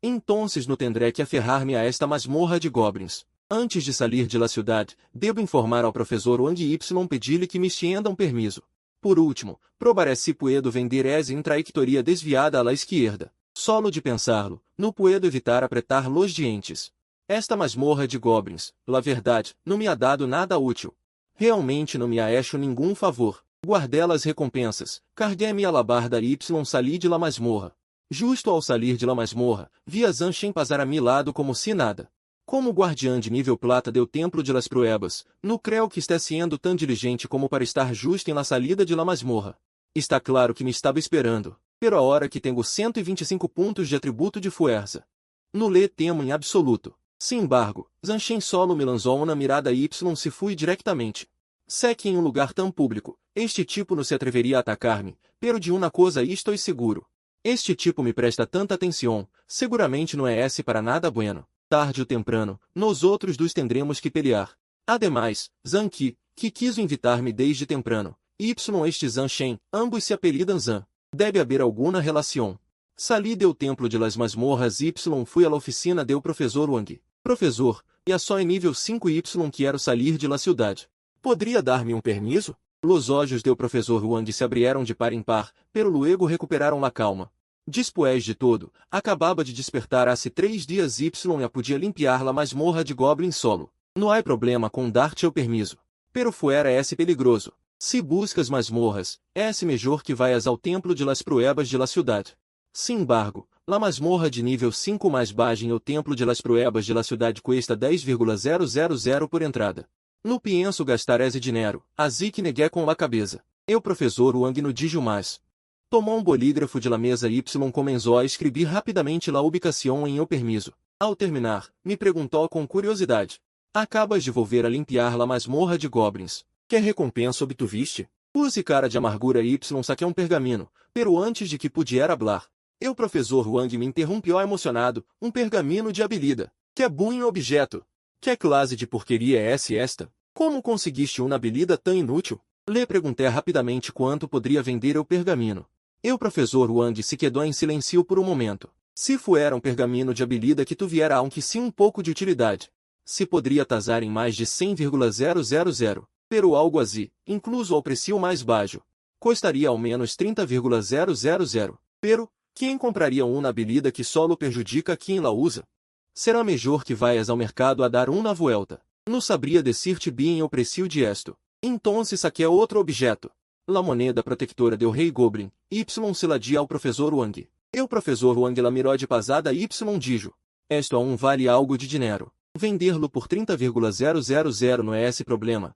Entonces no tendré que aferrar-me a esta masmorra de goblins. Antes de salir de la ciudad, devo informar ao professor Wang y pedir-lhe que me extienda permiso. Por último, probaré se puedo vender essa intrajectoria desviada à la esquerda. Solo de pensá-lo, não puedo evitar apretar los dientes. Esta masmorra de goblins, la verdade, não me ha dado nada útil. Realmente não me ha hecho nenhum favor. Guardei as recompensas, carguei-me a labarda y salí de la masmorra. Justo ao salir de la masmorra, vi a Zhang Shen passar a mi lado como se nada. Como guardiã de nível plata do Templo de las Pruebas, não creio que esté sendo tão diligente como para estar justo em la salida de la masmorra. Está claro que me estava esperando, pero a hora que tenho 125 pontos de atributo de força. No le temo em absoluto. Sin embargo, Zhang Shen solo me lançou uma mirada y se fui diretamente. Sé que em lugar tão público, este tipo não se atreveria a atacar-me, pero de uma coisa estou seguro. Este tipo me presta tanta atenção, seguramente não é esse para nada bueno. Tarde ou temprano, nós outros dos tendremos que pelear. Ademais, Zhang Qi, que quis invitar-me desde temprano, este Zhang Shen, ambos se apelidam Zhang. Deve haver alguma relação. Salí do templo de las masmorras fui à oficina do professor Wang. Professor, e a só em nível 5 quero salir de la cidade. Poderia dar-me permiso? Los olhos do professor Wang se abrieram de par em par, pero luego recuperaram la calma. Despois de todo, acabava de despertar há 3 dias e podia limpiar la masmorra de goblin solo. Não há problema com dar-te o permiso. Pero fuera esse peligroso. Se buscas masmorras, esse melhor que vayas ao templo de las pruebas de la cidade. Sin embargo, la masmorra de nível 5 mais baixa em o templo de las pruebas de la cidade cuesta 10,000 por entrada. No pienso gastar esse dinheiro, assim que neguei com la cabeça. Eu professor Wang no dijo mais. Tomou bolígrafo de la mesa y comenzó a escrever rapidamente la ubicação em o permiso. Ao terminar, me perguntou com curiosidade. Acabas de volver a limpiar la masmorra de goblins. Que recompensa obtuviste? Puse cara de amargura y saquei pergaminho, pero antes de que pudiera hablar. Eu professor Wang me interrompeu emocionado, pergaminho de habilidade. Que bom objeto. Que classe de porqueria é esta? Como conseguiste uma habilidade tão inútil? Lhe perguntei rapidamente quanto poderia vender o pergaminho. Eu professor Wang se quedou em silêncio por momento. Se fuera pergaminho de habilidade que tuviera aunque sim pouco de utilidade. Se poderia tasar em mais de 100,000, pero algo assim, incluso ao preço mais baixo. Custaria ao menos 30,000, pero, quem compraria uma habilidade que solo prejudica quem la usa? Será melhor que vayas ao mercado a dar uma volta. Não sabria decir-te bem o preço de esto. Então se saquei outro objeto. La moneda protectora do rei Goblin, se la di ao professor Wang. Eu professor Wang la mirou de pasada dijo. Esto aún vale algo de dinheiro. Vender-lo por 30,000 não é esse problema,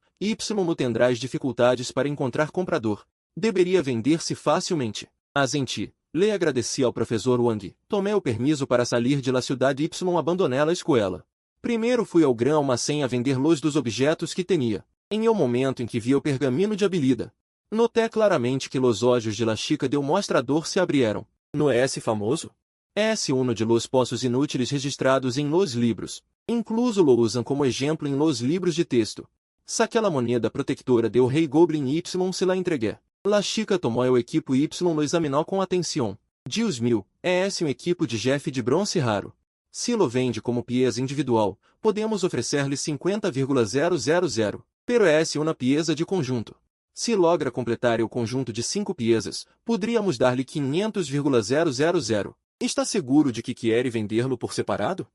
no tendrás dificuldades para encontrar comprador. Deveria vender-se facilmente. Assenti. Le agradeci ao professor Wang. Tomei o permiso para sair de la cidade abandonei a escola. Primeiro fui ao grão almacém a vender los dos objetos que tinha. Em o momento em que vi o pergaminho de habilidade, notei claramente que los olhos de la chica do mostrador se abrieram. No é esse famoso? Esse uno de los postos inúteis registrados em los livros. Incluso lo usam como exemplo em los livros de texto. Saquei a moneda protectora do rei Goblin y se la entreguei. La chica tomou o equipo y lo examinou com atenção. Dios mil, é esse equipo de Jeff de bronze raro. Se lo vende como pieza individual, podemos oferecer-lhe 50,000, pero é uma pieza de conjunto. Se logra completar o conjunto de 5 piezas, poderíamos dar-lhe 500,000. Está seguro de que quer vender-lo por separado?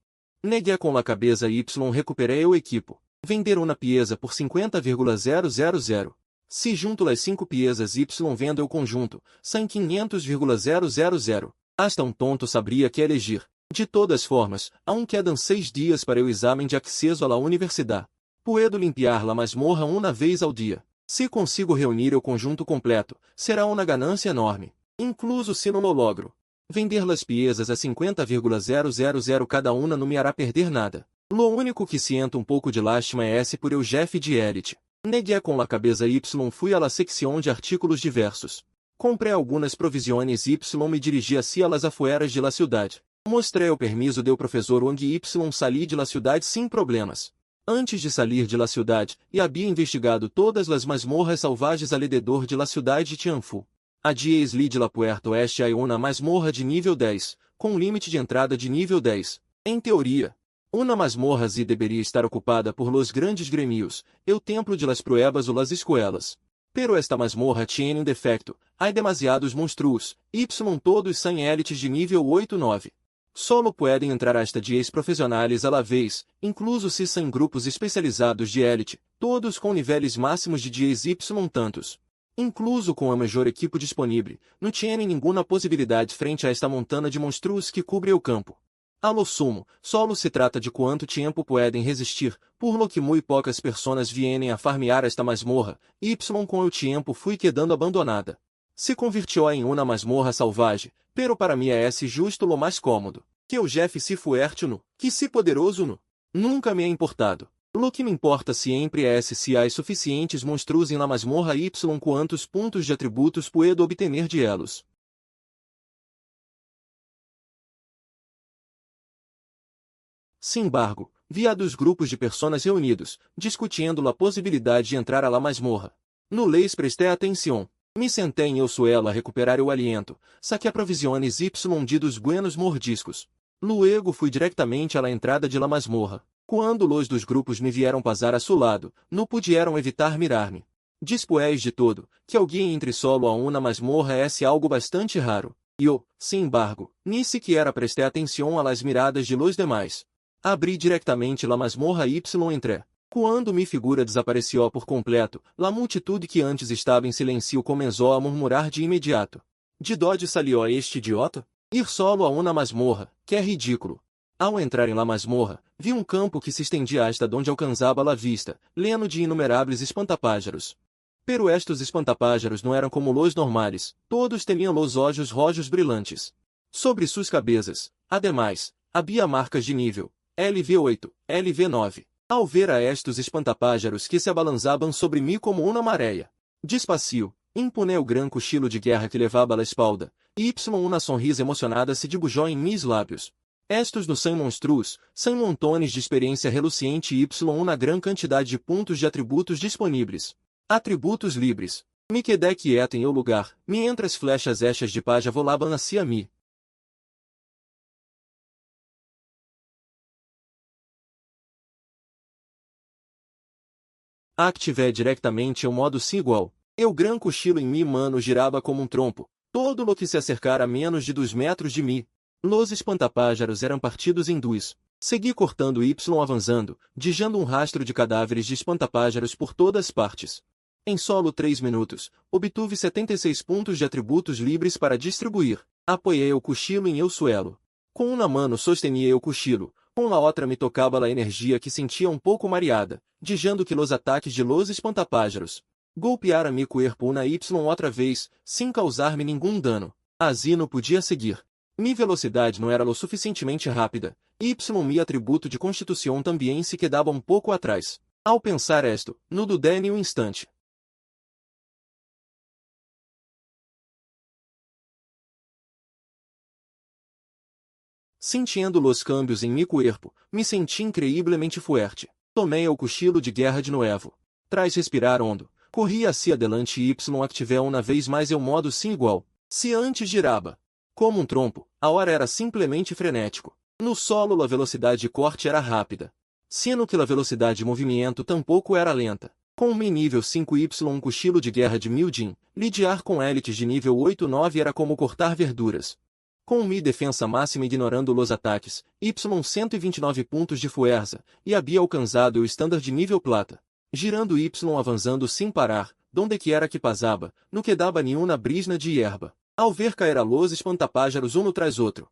Neguei com a cabeça y recuperei o equipo. Vender uma pieza por 50,000. Se junto as 5 piezas y vendo o conjunto, saem 500,000. Hasta tonto sabria que elegir. De todas formas, aún quedan 6 dias para o exame de acceso à la universidade. Puedo limpiar la masmorra uma vez ao dia. Se consigo reunir o conjunto completo, será uma ganância enorme. Incluso se não lo logro. Vender las piezas a 50,000 cada uma não me hará perder nada. Lo único que siento pouco de lástima é esse por eu Jeff de elite. Neguei com la cabeça y fui a la secção de artículos diversos. Comprei algumas provisiones y me dirigi hacia las afueras de la cidade. Mostrei o permiso do professor Wang y salí de la cidade sem problemas. Antes de salir de la cidade, havia investigado todas as masmorras salvajes alrededor de la cidade de Tianfu. A 10 li de la Puerta Oeste há uma masmorra de nível 10, com limite de entrada de nível 10. Em teoria, una masmorra y debería estar ocupada por los grandes gremios, el templo de las pruebas o las escuelas. Pero esta masmorra tiene un defecto, hay demasiados monstruos, y todos são élites de nível 8-9. Solo pueden entrar hasta 10 profissionais a la vez, incluso se são grupos especializados de élite, todos com níveis máximos de 10 y tantos. Incluso com a maior equipo disponível, não tienen ninguna possibilidade frente a esta montana de monstruos que cubre o campo. A lo sumo, solo se trata de quanto tempo pueden resistir, por lo que muy pocas personas vienen a farmear esta masmorra, y com o tempo fui quedando abandonada. Se convirtió em uma masmorra salvaje, pero para mim é esse justo lo mais cômodo. Que o Jeff se fuerte no, que se poderoso no. Nunca me é importado. Lo que me importa sempre é se há suficientes monstruos em la masmorra y quantos pontos de atributos puedo obtener de elos. Sin embargo, via dos grupos de personas reunidos, discutindo a possibilidade de entrar a la masmorra. No les presté atenção. Me sentei em el suelo a recuperar o aliento, saquei provisiones y de dos buenos mordiscos. Luego fui diretamente à la entrada de la masmorra. Quando los dos grupos me vieram passar a su lado, não pudieron evitar mirar-me. Después de todo, que alguém entre solo a uma masmorra é algo bastante raro. Eu, sin embargo, ni siquiera presté atenção a las miradas de los demais. Abri diretamente la masmorra y entré. Quando mi figura desapareció por completo, la multitude que antes estava em silêncio começou a murmurar de imediato. De dónde salió este idiota? Ir solo a uma masmorra, que é ridículo. Ao entrar em la masmorra, vi um campo que se estendia hasta donde alcançava la vista, lleno de inumeráveis espantapájaros. Pero estes espantapájaros não eram como los normales, todos tinham los olhos rojos brilhantes. Sobre suas cabeças, ademais, havia marcas de nível, LV8, LV9. Ao ver a estes espantapájaros que se abalançavam sobre mim como uma maréia. Despacio, impunei o gran cochilo de guerra que levava à espalda, y uma sonrisa emocionada se dibujou em mis lábios. Estes não são monstruos, são montones de experiência reluciente y uma gran quantidade de pontos de atributos disponíveis. Atributos livres. Me quedé quieto em eu lugar, mientras flechas estas de paja volavam hacia mim. Activei diretamente o modo sim igual. O gran cochilo em mim mano girava como um trompo, todo lo que se acercara a menos de 2 metros de mim. Los espantapájaros eram partidos em dois. Segui cortando y avançando, deixando um rastro de cadáveres de espantapájaros por todas partes. Em solo 3 minutos, obtuve 76 pontos de atributos livres para distribuir. Apoiei o cochilo em el suelo. Com uma mano sostenia o cochilo, com a outra me tocava a energia que sentia um pouco mareada, deixando que los ataques de los espantapájaros golpeara mi cuerpo una y outra vez, sem causar-me nenhum dano. Assim não podia seguir. Mi velocidade não era lo suficientemente rápida, y mi atributo de constituição também se quedava um pouco atrás. Ao pensar esto, no dudé ni um instante. Sentindo los cambios em mi cuerpo, me senti increíblemente fuerte. Tomei o cochilo de guerra de novo. Tras respirar hondo, corri hacia adelante y activei uma vez mais o modo sim igual. Se antes girava como um trompo, a hora era simplesmente frenético. No solo a velocidade de corte era rápida, sendo que a velocidade de movimento tampouco era lenta. Com mi nível 5Y um cochilo de guerra de 1000 Jin, lidiar com élites de nível 8-9 era como cortar verduras. Com mi defensa máxima ignorando los ataques, 129 pontos de força, e havia alcançado o standard de nível plata. Girando y avançando sem parar, donde quiera que pasaba, no quedava nenhuma brisna de hierba. Ao ver cair a los espantapájaros um tras outro,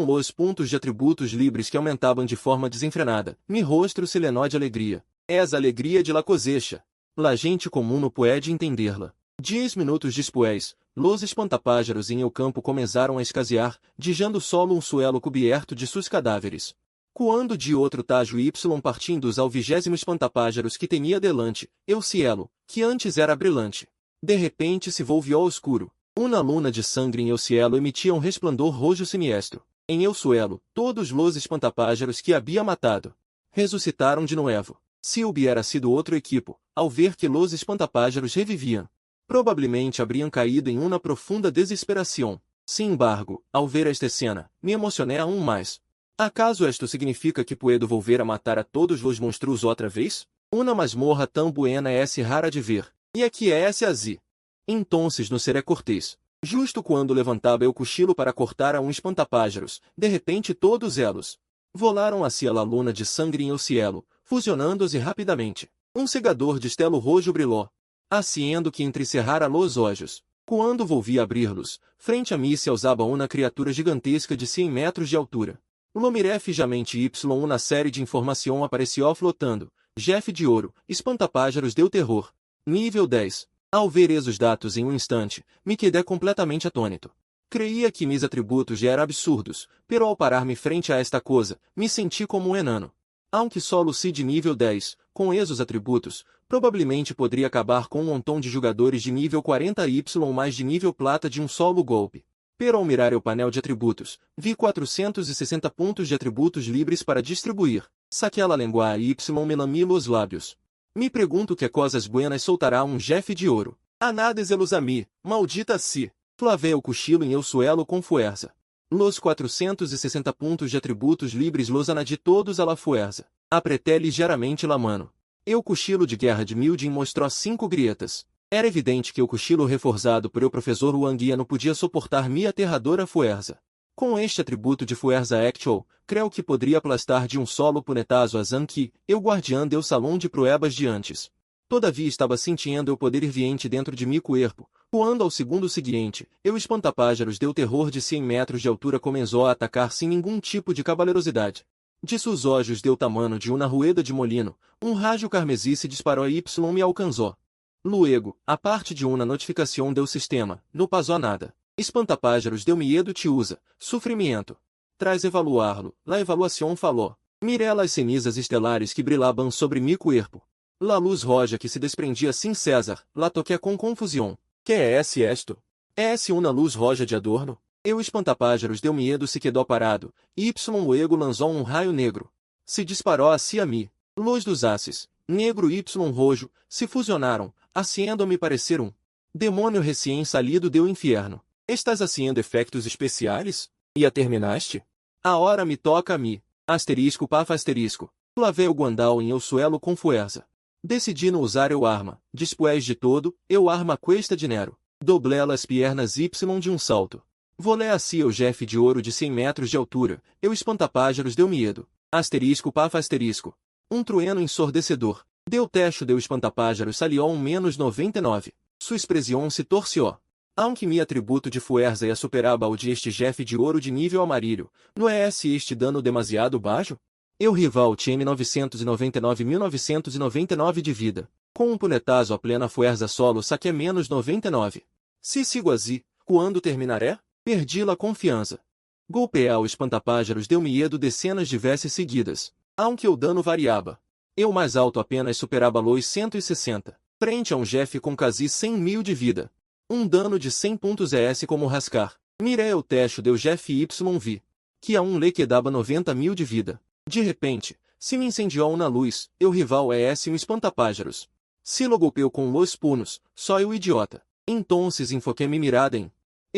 los pontos de atributos livres que aumentavam de forma desenfrenada, mi rostro se llenó de alegria. És a alegria de la cosecha. La gente comum não pode entender-la. 10 minutos depois, los espantapájaros em el campo começaram a escasear, deixando solo um suelo cubierto de seus cadáveres. Quando de outro tajo y partindo ao 20º espantapájaros que tinha delante, el cielo, que antes era brilhante. De repente se volvió oscuro. Uma luna de sangue em el cielo emitia um resplandor rojo siniestro. Em el suelo, todos los espantapájaros que havia matado ressuscitaram de novo. Se hubiera sido outro equipo, ao ver que los espantapájaros reviviam, provavelmente habriam caído em uma profunda desesperação. Sin embargo, ao ver esta cena, me emocionei aún mais. ¿Acaso esto significa que puedo volver a matar a todos os monstruos outra vez? Una masmorra tão buena es rara de ver. E aqui é así. Entonces no seré cortês. Justo quando levantava eu cochilo para cortar a um espantapájaros, de repente todos elos volaram hacia a luna de sangue em el cielo, fusionando-se rapidamente. Um cegador de estelo rojo brilhou, haciendo que entrecerrara los olhos. Quando volvi a abri-los, frente a mim se alçava uma criatura gigantesca de 100 metros de altura. Lo miré fijamente y uma série de informação apareceu flotando. Jeff de ouro, espantapájaros deu terror. Nível 10. Ao ver esses dados em um instante, me quedei completamente atônito. Creía que mis atributos já eram absurdos, pero ao parar-me frente a esta coisa, me senti como um enano. Aunque só luci de nível 10, com esses atributos, provavelmente poderia acabar com um montão de jogadores de nível 40y mais de nível plata de um solo golpe. Pero ao mirar o painel de atributos, vi 460 pontos de atributos livres para distribuir. Saquei a língua y me lami los lábios. Me pergunto que coisas buenas soltará um Jeff de ouro. Anades elos a mim, maldita si. Flavei o cochilo em el suelo com fuerza. Los 460 pontos de atributos livres los anadi todos a la fuerza. Apretei ligeiramente la mano. O cochilo de guerra de Mildin mostrou 5 grietas. Era evidente que o cochilo reforçado por el professor Wang não podia suportar minha aterradora fuerza. Com este atributo de fuerza actual, creio que poderia aplastar de um solo punetazo a Zanki, eu guardião do salão de pruebas de antes. Todavia estava sentindo o poder irviente dentro de meu corpo. Quando ao segundo seguinte, o espantapájaros deu terror de 100 metros de altura começou a atacar sem nenhum tipo de cavalherosidade. De seus olhos deu tamanho de uma rueda de molino, um raio carmesí se disparou e me alcançou. Luego, a parte de uma notificação do sistema, não passou nada. Espantapájaros deu medo te usa, sofrimento. Traz evaluá-lo, la evaluação falou. Mirei as cenizas estelares que brilhavam sobre meu corpo. La luz roja que se desprendia sem César, la toquei com confusão. Que é esse esto? É uma luz roja de adorno? O espantapájaros deu medo se quedou parado, y luego lançou um raio negro. Se disparou hacia mim. Luz dos aces, negro y rojo, se fusionaram, haciendo-me parecer um demônio recém-salido do inferno. Estás haciendo efeitos especiais? E a terminaste? A hora me toca a mim. Asterisco paf asterisco. Lavei o guandal em el suelo com fuerza. Decidi não usar eu arma. Después de todo, eu arma cuesta dinheiro. Doblei as piernas y de um salto. Volei assim o Jeff de ouro de 100 metros de altura. Eu espantapájaros deu medo. Asterisco paf asterisco. Um trueno ensordecedor. Deu techo deu espantapájaros saliou um -99. Sua expressão se torciou. Aunque meu atributo de fuerza superaba o de este Jeff de ouro de nível amarillo, não é este dano demasiado baixo? O rival tinha 999.999 de vida. Com um punetazo a plena fuerza solo saque -99. Se sigo assim, quando terminaré? Perdi a confiança. Golpear o espantapájaros deu medo dezenas de vezes seguidas. Aunque o dano variava. Eu mais alto apenas superava los 160. Frente a um Jeff com quase 100.000 de vida. Um dano de 100 pontos é como rascar. Mirei o techo deu Jeff y vi. Que a um lhe quedava 90.000 de vida. De repente, se me incendiou na luz, o rival é um espantapájaros. Se lo golpeou com los punos, só eu idiota. Entonces enfoquei minha mirada em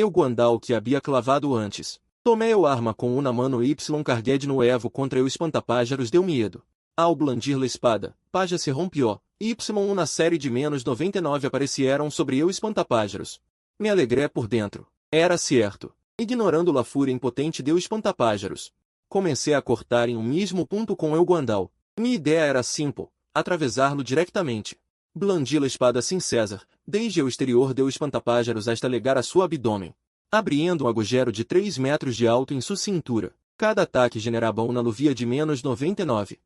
o guandal que havia clavado antes. Tomei o arma com uma mano y carguei de novo contra o espantapájaros deu medo. Ao blandir la espada, pája se rompió, y uma série de -99 apareceram sobre o espantapájaros. Me alegrei por dentro. Era certo. Ignorando la fúria impotente deu espantapájaros. Comecei a cortar em um mesmo ponto com o guandal. Minha ideia era simples, atravessá-lo diretamente. Blandi a espada sem César, desde o exterior deu espantapájaros hasta legar a seu abdômen. Abrindo um agujero de 3 metros de alto em sua cintura. Cada ataque generava uma luvia de -99.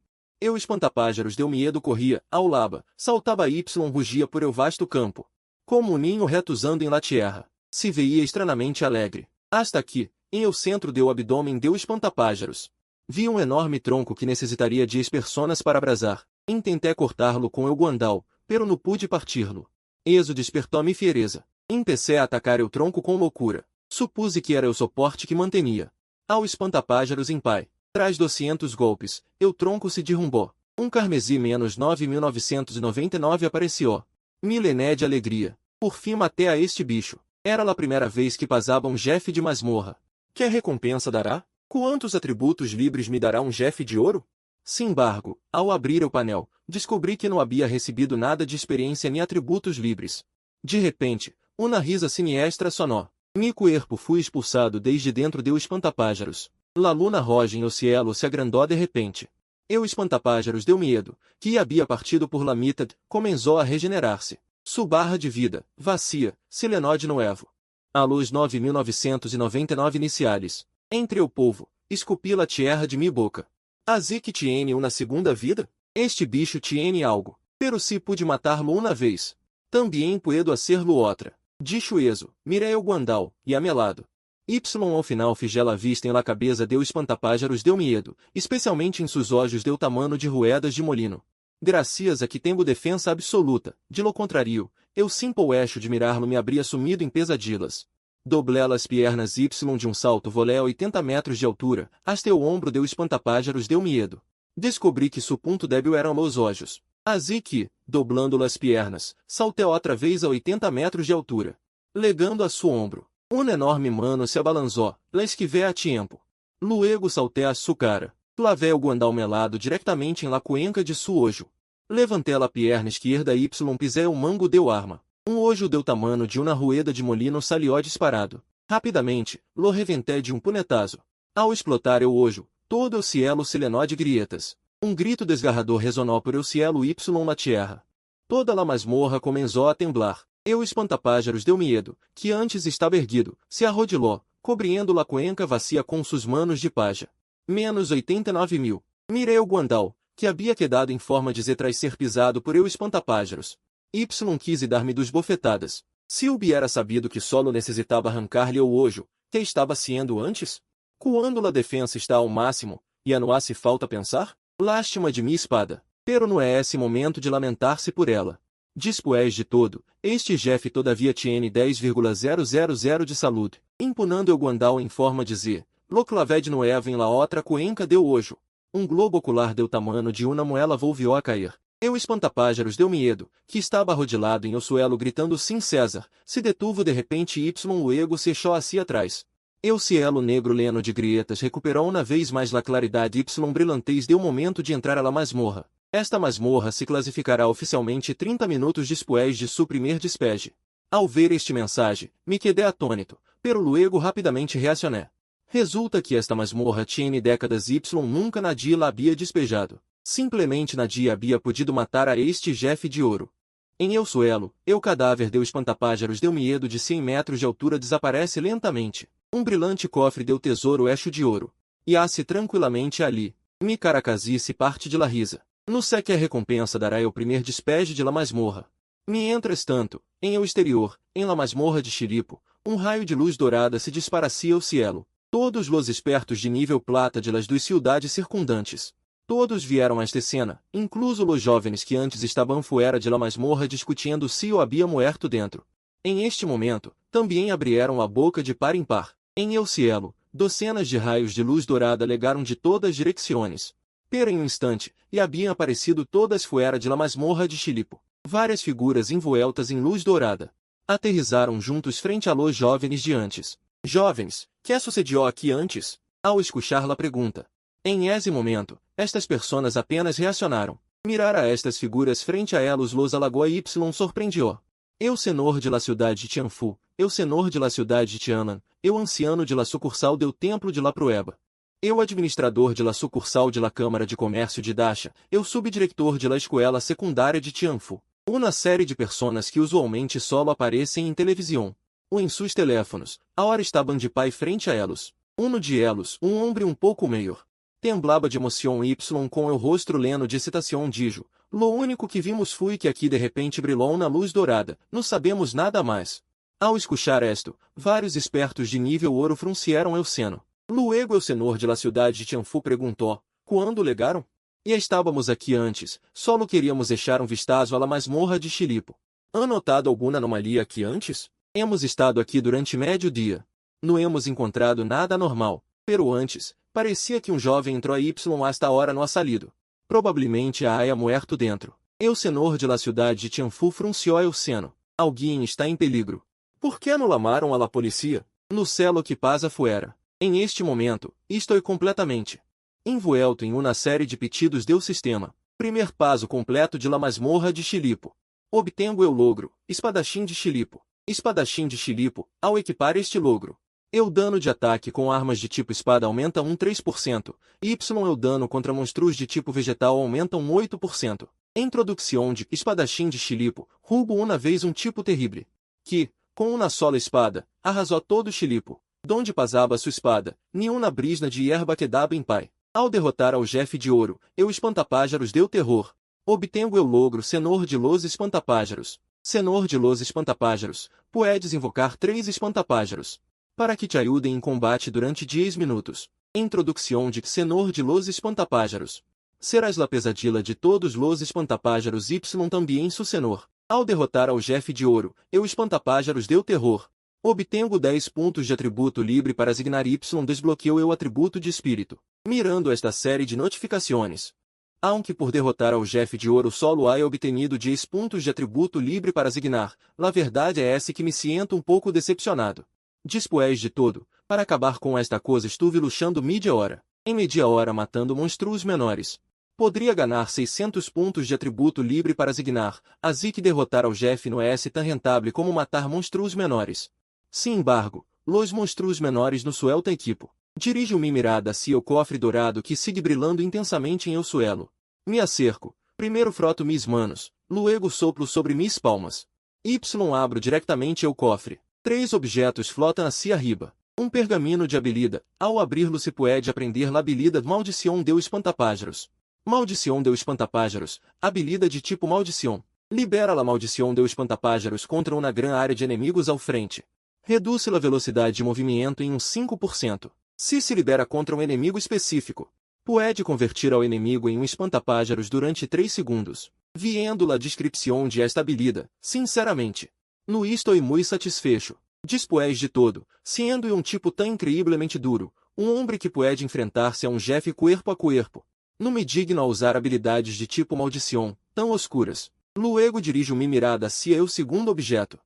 O espantapájaros deu medo corria, ao laba, saltava y rugia por el vasto campo. Como um ninho retuzando em la tierra. Se veia estranhamente alegre. Hasta aqui, em el centro do abdômen deu espantapájaros. Vi um enorme tronco que necessitaria 10 personas para abrasar. Intentei cortá-lo com el guandal, pero não pude parti-lo. Eso despertou-me fiereza. Empecei a atacar o tronco com loucura. Supuse que era o suporte que mantenia. Ao espantapájaros em pai. Tras 200 golpes, o tronco se derrumbou. Um carmesí -9.999 apareceu. Milené de alegria. Por fim matei a este bicho. Era a primeira vez que pasava um jefe de masmorra. Que recompensa dará? Quantos atributos livres me dará um jefe de ouro? Sem embargo, ao abrir o painel, descobri que não havia recebido nada de experiência nem atributos livres. De repente, uma risa siniestra sonou. Mi corpo fui expulsado desde dentro de o espantapájaros. La luna roja em o cielo se agrandou de repente. O espantapájaros deu medo, que havia partido por la mitad, começou a regenerar-se. Su barra de vida, vacia, selenó de novo. A luz 9.999 iniciais. Entre o povo, esculpi la tierra de mi boca. Assim que tiene uma segunda vida? Este bicho tiene algo, pero si pude matar-lo uma vez. Também puedo hacer-lo outra. Dicho eso, mirei o guandal, e amelado. Y ao final figela vista em la cabeça deu espantapájaros deu medo, especialmente em seus olhos deu tamanho de ruedas de molino. Gracias a que tenho defensa absoluta, de lo contrario, eu simple eixo de mirar-lo me habria sumido em pesadilas. Doblé las piernas y de um salto volé a 80 metros de altura, hasta o ombro deu espantapájaros deu medo. Descobri que su ponto débil eram os olhos. Assim que, doblando las piernas, saltei outra vez a 80 metros de altura. Legando a su ombro, um enorme mano se abalançou, la esquivé a tiempo. Luego saltei a su cara, clavé o guandal melado diretamente em la cuenca de su ojo. Levantei la pierna esquerda y pisei o mango deu arma. Um ojo deu tamanho de uma rueda de molino salió disparado. Rapidamente, lo reventei de um punetazo. Ao explotar o ojo, todo o cielo se lenó de grietas. Um grito desgarrador resonou por el cielo y na tierra. Toda la masmorra começou a temblar. O espantapájaros deu medo, que antes estava erguido, se arrodilou, cobrindo la cuenca vacia com sus manos de paja. Menos 89.000. Mirei o guandal, que havia quedado em forma de Z tras ser pisado por eu espantapájaros. Y quis dar-me dos bofetadas. Se hubiera sabido que solo necessitava arrancar-lhe o ojo, que estava sendo antes? Quando la defensa está ao máximo, e não hace falta pensar? Lástima de minha espada. Pero não é esse momento de lamentar-se por ela. Despois de todo, este jefe todavia tiene 10,000 de saúde, impunando o guandal em forma de Z. Lo clavé de novo em la outra cuenca deu ojo. Um globo ocular deu tamanho de uma moela volviu a cair. O espantapájaros deu medo, que estava arrodilado em o suelo gritando sim César, se detuvo de repente y luego se echou hacia atrás. O cielo negro leno de grietas recuperou uma vez mais la claridade y brilhantes deu momento de entrar a la masmorra. Esta masmorra se classificará oficialmente 30 minutos depois de su primer despeje. Ao ver este mensagem, me quedei atônito, pero luego rapidamente reacioné. Resulta que esta masmorra tiene décadas y nunca nadie la havia despejado. Simplesmente nadie havia podido matar a este jefe de ouro. Em el suelo, o cadáver deu espantapájaros deu medo de 100 metros de altura desaparece lentamente. Um brilhante cofre deu tesouro eixo de ouro. E hace tranquilamente ali. Mi caracasice parte de la risa. No sé que a recompensa dará o primeiro despeje de la masmorra. Mientras tanto, em el exterior, em la masmorra de Chiripo, um raio de luz dourada se disparacia ao cielo. Todos los espertos de nível plata de las duas cidades circundantes. Todos vieram a esta cena, incluso os jovens que antes estavam fora de la masmorra discutindo se o havia muerto dentro. Em este momento, também abrieram a boca de par em par. Em el cielo, docenas de raios de luz dourada legaram de todas as direções. Pero em um instante, e haviam aparecido todas fora de la masmorra de Chilipo. Várias figuras envueltas em luz dourada. Aterrizaram juntos frente a los jovens de antes. Jovens, que sucedió aqui antes? Ao escuchar la pergunta. Em esse momento, estas personas apenas reacionaram. Mirar a estas figuras frente a elas los alagou y surpreendió. Eu senhor de la cidade de Tianfu, eu senhor de la cidade de Tian'an, eu anciano de la sucursal do templo de la Prueba. Eu administrador de la sucursal de la Câmara de Comércio de Dacha, eu subdiretor de la escola secundária de Tianfu. Uma série de personas que usualmente solo aparecem em televisão. Ou em seus teléfonos, a hora estavam de pai frente a elos. De elos, um homem um pouco maior. Temblava de emoção y com o rosto leno de excitação dijo. Lo único que vimos foi que aqui de repente brilhou na luz dourada, não sabemos nada mais. Ao escuchar esto, vários espertos de nível ouro fruncieram el seno. Luego el senhor de la cidade de Tianfu perguntou, quando legaram? E estávamos aqui antes, solo queríamos deixar um vistazo à la masmorra de Chilipo. Han notado alguma anomalia aqui antes? Hemos estado aqui durante médio dia. Não hemos encontrado nada anormal, pero antes, parecia que um jovem entrou y hasta hora no ha salido. Provavelmente haya muerto dentro. El senhor de la cidade de Tianfu frunciou el seno. Alguém está em peligro. ¿Por qué no llamaron a la policía? No sé lo que pasa fuera. Em este momento, estou completamente envuelto em uma série de pedidos do sistema. Primeiro passo completo de la masmorra de Chilipo. Obtengo eu logro, espadachim de Chilipo. Espadachim de Chilipo, ao equipar este logro. Eu dano de ataque com armas de tipo espada aumenta 3%, y eu dano contra monstros de tipo vegetal aumenta 8%. Introdução de espadachim de Chilipo, roubo uma vez tipo terrível. Que, com uma sola espada, arrasou todo Chilipo. Donde pasaba sua espada, ni uma brisna de hierba quedaba em pai. Ao derrotar ao jefe de ouro, eu espantapájaros deu terror. Obtengo eu logro Senhor de los Espantapájaros. Senhor de los Espantapájaros, puedes invocar 3 espantapájaros para que te ajudem em combate durante 10 minutos. Introdução de Senhor de los Espantapájaros. Serás la pesadilla de todos los espantapájaros y também su senhor. Ao derrotar ao jefe de ouro, eu espantapájaros deu terror. Obtengo 10 pontos de atributo livre para asignar y desbloqueio eu atributo de espírito. Mirando esta série de notificações. Aunque por derrotar ao jefe de ouro solo há obtenido 10 pontos de atributo livre para asignar, la verdade é essa que me siento pouco decepcionado. Despois de todo, para acabar com esta coisa estuve luchando media hora. Em media hora matando monstros menores. Poderia ganhar 600 pontos de atributo livre para asignar, assim que derrotar ao jefe não é tão rentável como matar monstros menores. Sin embargo, los monstros menores no suelta equipo. Dirijo minha mirada hacia o cofre dourado que sigue brilhando intensamente em eu suelo. Me acerco, primeiro froto mis manos, luego sopro sobre mis palmas. Y abro diretamente o cofre. 3 objetos flotam hacia arriba. Um pergaminho de habilidade. Ao abri-lo se pode aprender la habilidade Maldição deu Espantapájaros. Maldição deu Espantapájaros, habilidade de tipo Maldição. Libera la Maldição deu Espantapájaros contra uma grande área de inimigos ao frente. Reduz la velocidade de movimento em 5%. Se libera contra um inimigo específico. Pode convertir ao inimigo em um espantapájaros durante 3 segundos. Viendo la descrição de esta habilidade, sinceramente. No estou muito satisfecho. Despois de todo, sendo um tipo tão incrivelmente duro, um homem que pode enfrentar-se a um jefe corpo a corpo. Não me digno a usar habilidades de tipo maldição, tão oscuras. Luego dirijo minha mirada hacia o segundo objeto.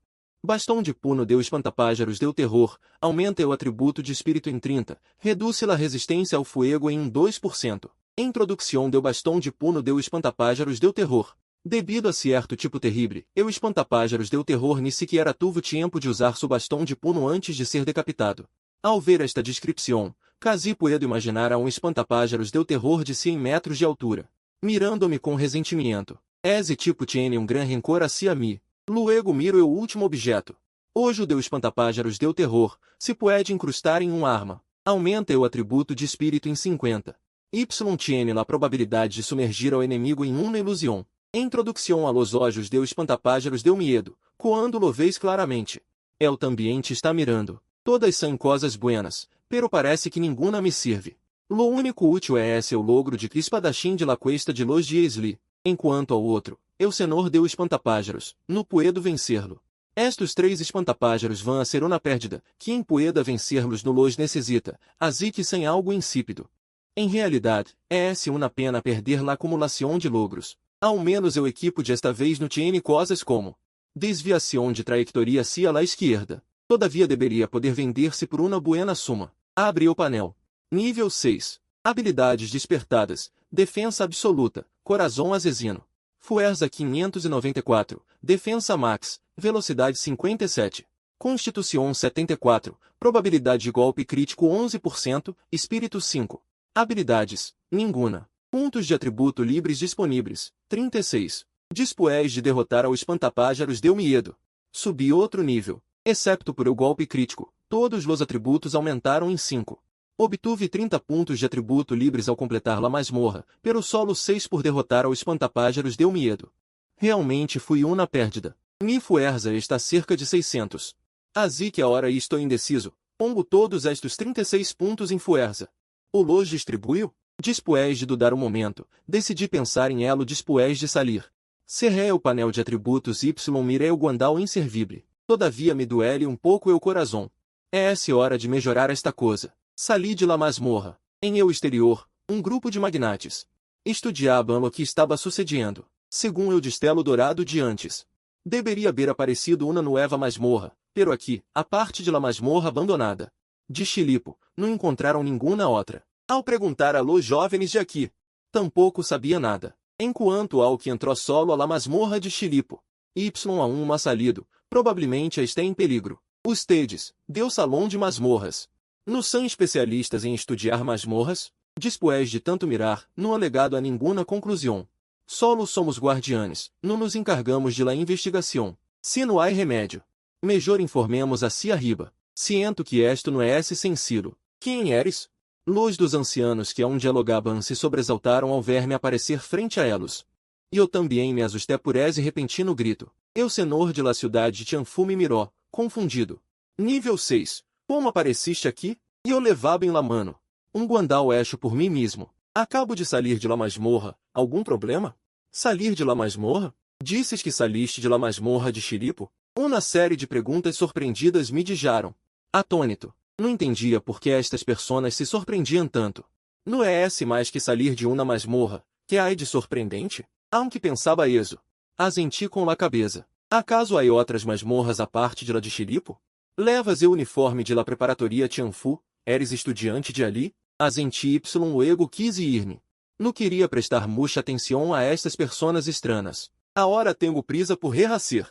Bastão de puno deu espantapájaros deu terror, aumenta o atributo de espírito em 30, reduz la resistência ao fuego em 2%. Introdução deu bastão de puno deu espantapájaros deu terror. Debido a certo tipo terrível, eu espantapájaros deu terror ni sequer tuvo tempo de usar seu bastão de puno antes de ser decapitado. Ao ver esta descrição, quase puedo imaginar a um espantapájaros deu terror de 100 metros de altura. Mirando-me com ressentimento. Esse tipo tiene um gran rencor hacia mim. Luego miro o último objeto. Hoje o deu espantapájaros deu terror, se pode incrustar em uma arma. Aumenta o atributo de espírito em 50. Y tiene la probabilidade de sumergir ao inimigo em uma ilusão. Introdução a los olhos deu espantapájaros deu medo, quando lo veis claramente. El também te está mirando. Todas são coisas buenas, pero parece que ninguna me sirve. Lo único útil é esse o logro de espadachim de la cuesta de los Diezli, enquanto ao outro, eu senhor deu espantapájaros, no puedo vencer-lo. Estes 3 espantapájaros vão a ser uma pérdida, quem pueda vencer-los no los necessita, assim que sem algo insípido. Em realidade, é uma pena perder la acumulação de logros. Ao menos eu equipo de esta vez no tiene coisas como desviação de trajectoria hacia la esquerda. Todavia deveria poder vender-se por uma buena suma. Abre o painel. Nível 6. Habilidades despertadas. Defensa absoluta. Corazón asesino. Fuerza 594. Defensa max. Velocidade 57. Constituição 74. Probabilidade de golpe crítico 11%. Espírito 5. Habilidades. Nenhuma. Pontos de atributo livres disponíveis. 36. Despois de derrotar ao espantapájaros deu medo. Subi outro nível. Excepto por o golpe crítico, todos os atributos aumentaram em 5. Obtuve 30 pontos de atributo livres ao completar la masmorra, pero solo 6 por derrotar ao espantapájaros deu medo. Realmente fui uma pérdida. Mi fuerza está cerca de 600. Assim que agora estou indeciso, pongo todos estes 36 pontos em fuerza. O los distribuiu? Despois de dudar um momento, decidi pensar em elo despois de salir. Cerrei o painel de atributos y mirei o guandal inservible. Todavia me duele pouco o coração. É hora de melhorar esta coisa. Sali de la masmorra. Em eu exterior, um grupo de magnates estudiavam o que estava sucedendo, segundo o destelo dourado de antes. Deveria haver aparecido uma nueva masmorra, pero aqui, a parte de la masmorra abandonada. De Chilipo, não encontraram nenhuma outra. Ao perguntar a los jovens de aqui, tampouco sabia nada. Enquanto ao que entrou solo a la masmorra de Chilipo. Y a uma salido, provavelmente está em peligro. Ustedes, deu salão de masmorras. Não são especialistas em estudar masmorras? Después de tanto mirar, não ha legado a nenhuma conclusão. Solo somos guardianes, não nos encargamos de la investigação. Se não há remédio, melhor informemos a si arriba. Siento que esto não é sencillo. Quem eres? Los dos ancianos que aún dialogaban se sobresaltaram ao ver-me aparecer frente a elos. E eu também me assustei por esse repentino grito. Eu senhor de la cidade de Tianfu me miró, confundido. Nível 6. Como apareciste aqui? E eu levava em la mano um guandal hecho por mim mesmo. Acabo de sair de la masmorra. Algum problema? Salir de la masmorra? Disses que saliste de la masmorra de Chilipo? Uma série de perguntas surpreendidas me dijaram. Atônito. Não entendia por que estas personas se surpreendiam tanto. Não é esse mais que salir de uma masmorra, que há de surpreendente? Aunque pensava isso. Assenti com la cabeça. Acaso há outras masmorras à parte de la de Chilipo? Levas o uniforme de la preparatoria Tianfu? Eres estudiante de ali? Assenti o ego quis ir-me. Não queria prestar muita atenção a estas personas estranhas. Agora tenho prisa por rehacer.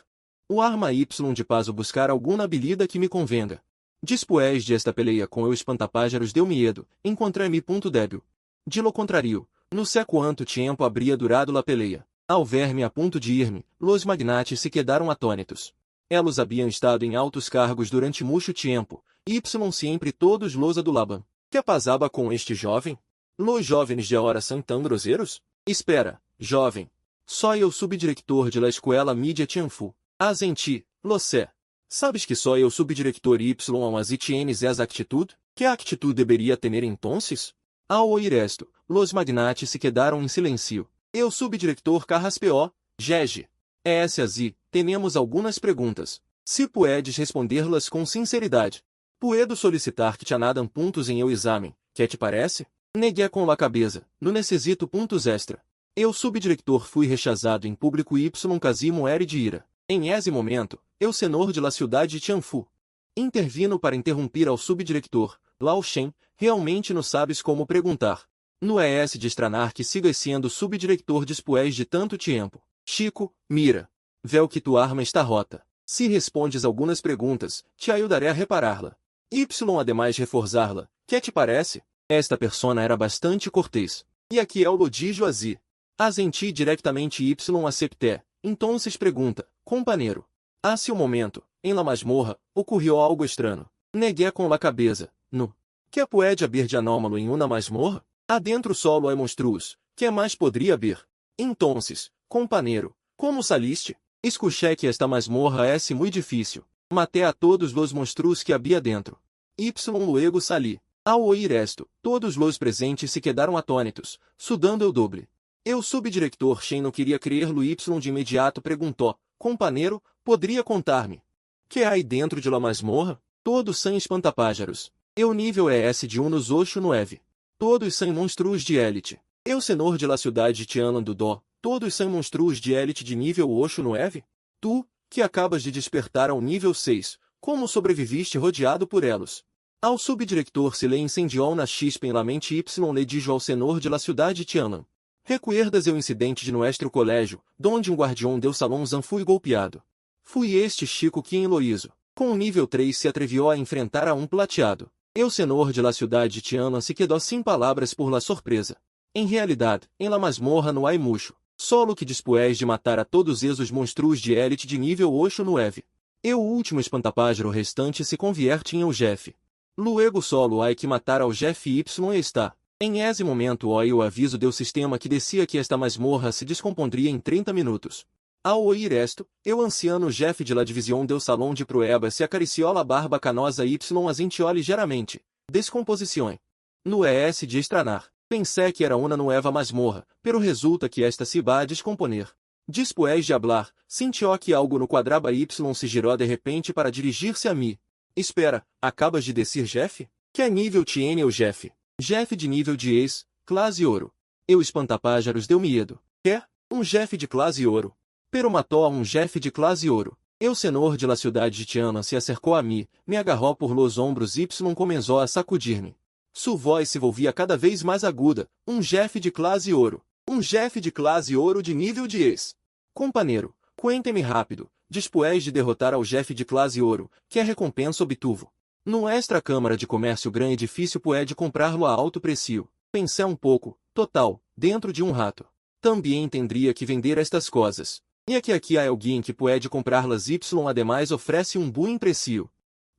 O arma Y de paso buscar alguma habilidade que me convenga. Después de esta peleia com o espantapájaros deu medo, encontrei-me ponto débil. De lo contrário, não sei quanto tempo habría durado la peleia. Ao ver-me a ponto de ir-me, los magnates se quedaram atônitos. Elos haviam estado em altos cargos durante muito tempo, y sempre todos los adulaban. Que pasaba com este jovem? Los jovens de agora são tão grosseiros? Espera, jovem. Só eu subdirector de la escola mídia Tianfu. Assenti, lo sé. Sabes que só eu subdirector Y as tienes essa atitude? Que atitude deveria ter entonces? Ao ouvir esto, los magnates se quedaram em silêncio. Eu subdirector Carraspeó, Gege. Assim, temos algumas perguntas. Se puedes responder-las com sinceridade. Puedo solicitar que te anadam pontos em eu exame, que te parece? Neguei com la cabeça, não necessito pontos extra. Eu subdirector fui rechazado em público Y casimo ere de ira. Em esse momento, eu senhor de la cidade de Tianfu. Intervino para interromper ao subdirector, Lao Shen, realmente não sabes como perguntar. Não é esse de estranar que sigas sendo subdirector después de tanto tempo. Chico, mira. Véu que tua arma está rota. Se respondes algumas perguntas, te ajudarei a repará-la. Y ademais reforçá-la. Que te parece? Esta persona era bastante cortês. E aqui é o lodígio azi. Assenti diretamente Y acepté. Entonces pergunta, companheiro. Hace um momento, em la masmorra, ocorreu algo estranho. Neguei com la cabeça. No. Que puede haver de anômalo em uma masmorra? Adentro solo é monstruos. Que mais poderia haver? Entonces, companheiro, como saliste? Escuchei que esta masmorra é muito difícil. Matei a todos os monstruos que havia dentro. Y luego sali. Ao ouvir esto, todos os presentes se quedaram atônitos, sudando o doble. Eu subdirector Shen não queria crer-lo Y de imediato perguntou, companheiro, poderia contar-me? Que há aí dentro de la masmorra? Todos são espantapájaros. Eu nível é esse de unos 8-9. Todos são monstruos de élite. Eu senhor de la cidade de Tianlan do Dó. Todos são monstruos de élite de nível 8-9? Tu, que acabas de despertar ao nível 6, como sobreviviste rodeado por elos? Ao subdirector se lhe incendiou na chispa em la mente Y lhe dijo ao senhor de la cidade de Tianlan. Recuerdas o incidente de nuestro colégio, donde um guardião deu salãozão fui golpeado. Fui este Chico que em Loíso, com o nível 3 se atreviu a enfrentar a um plateado. Eu senhor de la cidade de Tianlan se quedou sem palavras por la surpresa. Em realidade, em la masmorra no há mucho. Solo que después de matar a todos esos monstruos de élite de nível 8-9. E o último espantapájaro restante se convierte em o Jeff. Luego solo há que matar ao Jeff Y está. Em esse momento o aviso deu sistema que descia que esta masmorra se descompondria em 30 minutos. Ao ouvir esto, o anciano Jeff de la divisão deu salão de prueba se acariciou la barba canosa Y asentiu ligeiramente. Descomposição. No ES de estranar. Pensei que era uma nueva masmorra, pero resulta que esta se va a descomponer. Después de hablar, sentiu que algo no quadraba Y se girou de repente para dirigir-se a mim. Espera, acabas de descer Jeff? Que nível tiene o Jeff? Jeff de nível de ex, classe ouro. Eu espantapájaros deu medo. Que? Um Jeff de classe ouro. pero matou a um jefe de classe ouro. Eu senhor de la cidade de Tiana se acercou a mim, me agarrou por los ombros y começou a sacudir-me. Sua voz se volvia cada vez mais aguda, um jefe de classe ouro. Um jefe de classe ouro de nível 10. Companheiro, cuente-me rápido, después de derrotar ao jefe de classe ouro, que recompensa obtuvo. No extra câmara de comércio gran edifício puede comprá-lo a alto precio. Pensei um pouco, total, dentro de um rato. Também tendria que vender estas coisas. E aqui há alguém que puede comprá-las y ademais oferece um bom precio.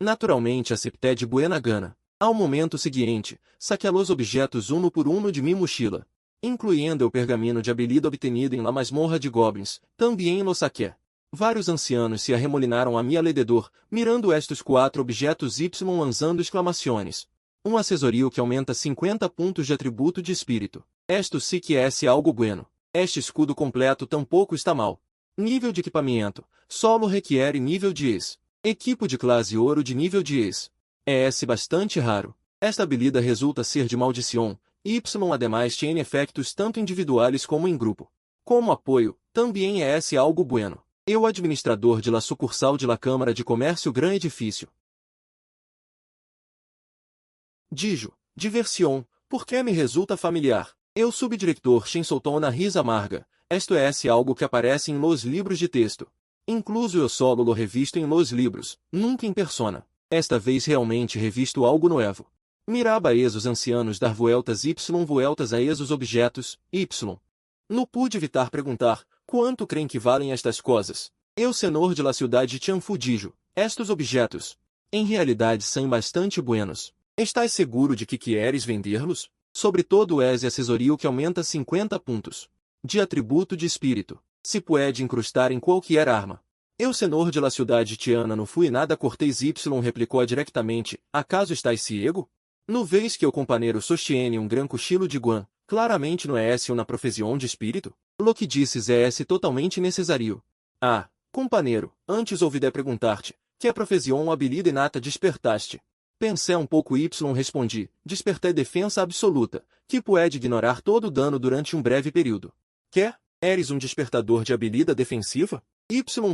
Naturalmente aceptei de buena gana. Ao momento seguinte, saquei os objetos uno por uno de minha mochila, incluindo o pergaminho de habilidade obtenido em la masmorra de goblins, também lo saquei. Vários ancianos se arremolinaram a mi alrededor, mirando estes 4 objetos y lançando exclamações. Um acessorio que aumenta 50 pontos de atributo de espírito. Esto sí que é algo bueno. Este escudo completo tampouco está mal. Nível de equipamento. Solo requiere nível 10. Equipo de classe ouro de nível 10. É bastante raro. Esta habilidade resulta ser de maldição. Y ademais tiene efectos tanto individuais como em grupo. Como apoio, também é algo bueno. Eu administrador de la sucursal de la Câmara de Comércio Gran Edifício. Dijo, diversion, porque me resulta familiar. Eu subdirector Shen soltou uma risa amarga. Esto é algo que aparece em los livros de texto. Incluso eu solo lo revisto em los livros, nunca em persona. Esta vez realmente revisto algo novo. Miraba os ancianos dar vueltas a esos objetos, Não pude evitar perguntar, quanto creem que valem estas coisas? Eu senhor de la cidade de Tianfu dijo, estes objetos. Em realidade são bastante buenos. Estás seguro de que queres vender-los? Sobretudo esse acessorio que aumenta 50 pontos de atributo de espírito. Se pode incrustar em qualquer arma. Eu senhor de la cidade de Tiana não fui nada cortês replicou diretamente, acaso estás ciego? No vez que o companheiro sostiene um gran cochilo de guan, claramente não é uma profesión de espírito? Lo que disses é totalmente necessário. Ah, companheiro, antes ouvi de perguntar-te, que profesión ou habilidade inata despertaste? Pensei um pouco y respondi, despertei defensa absoluta, que pode ignorar todo o dano durante um breve período. Que? Eres um despertador de habilidade defensiva?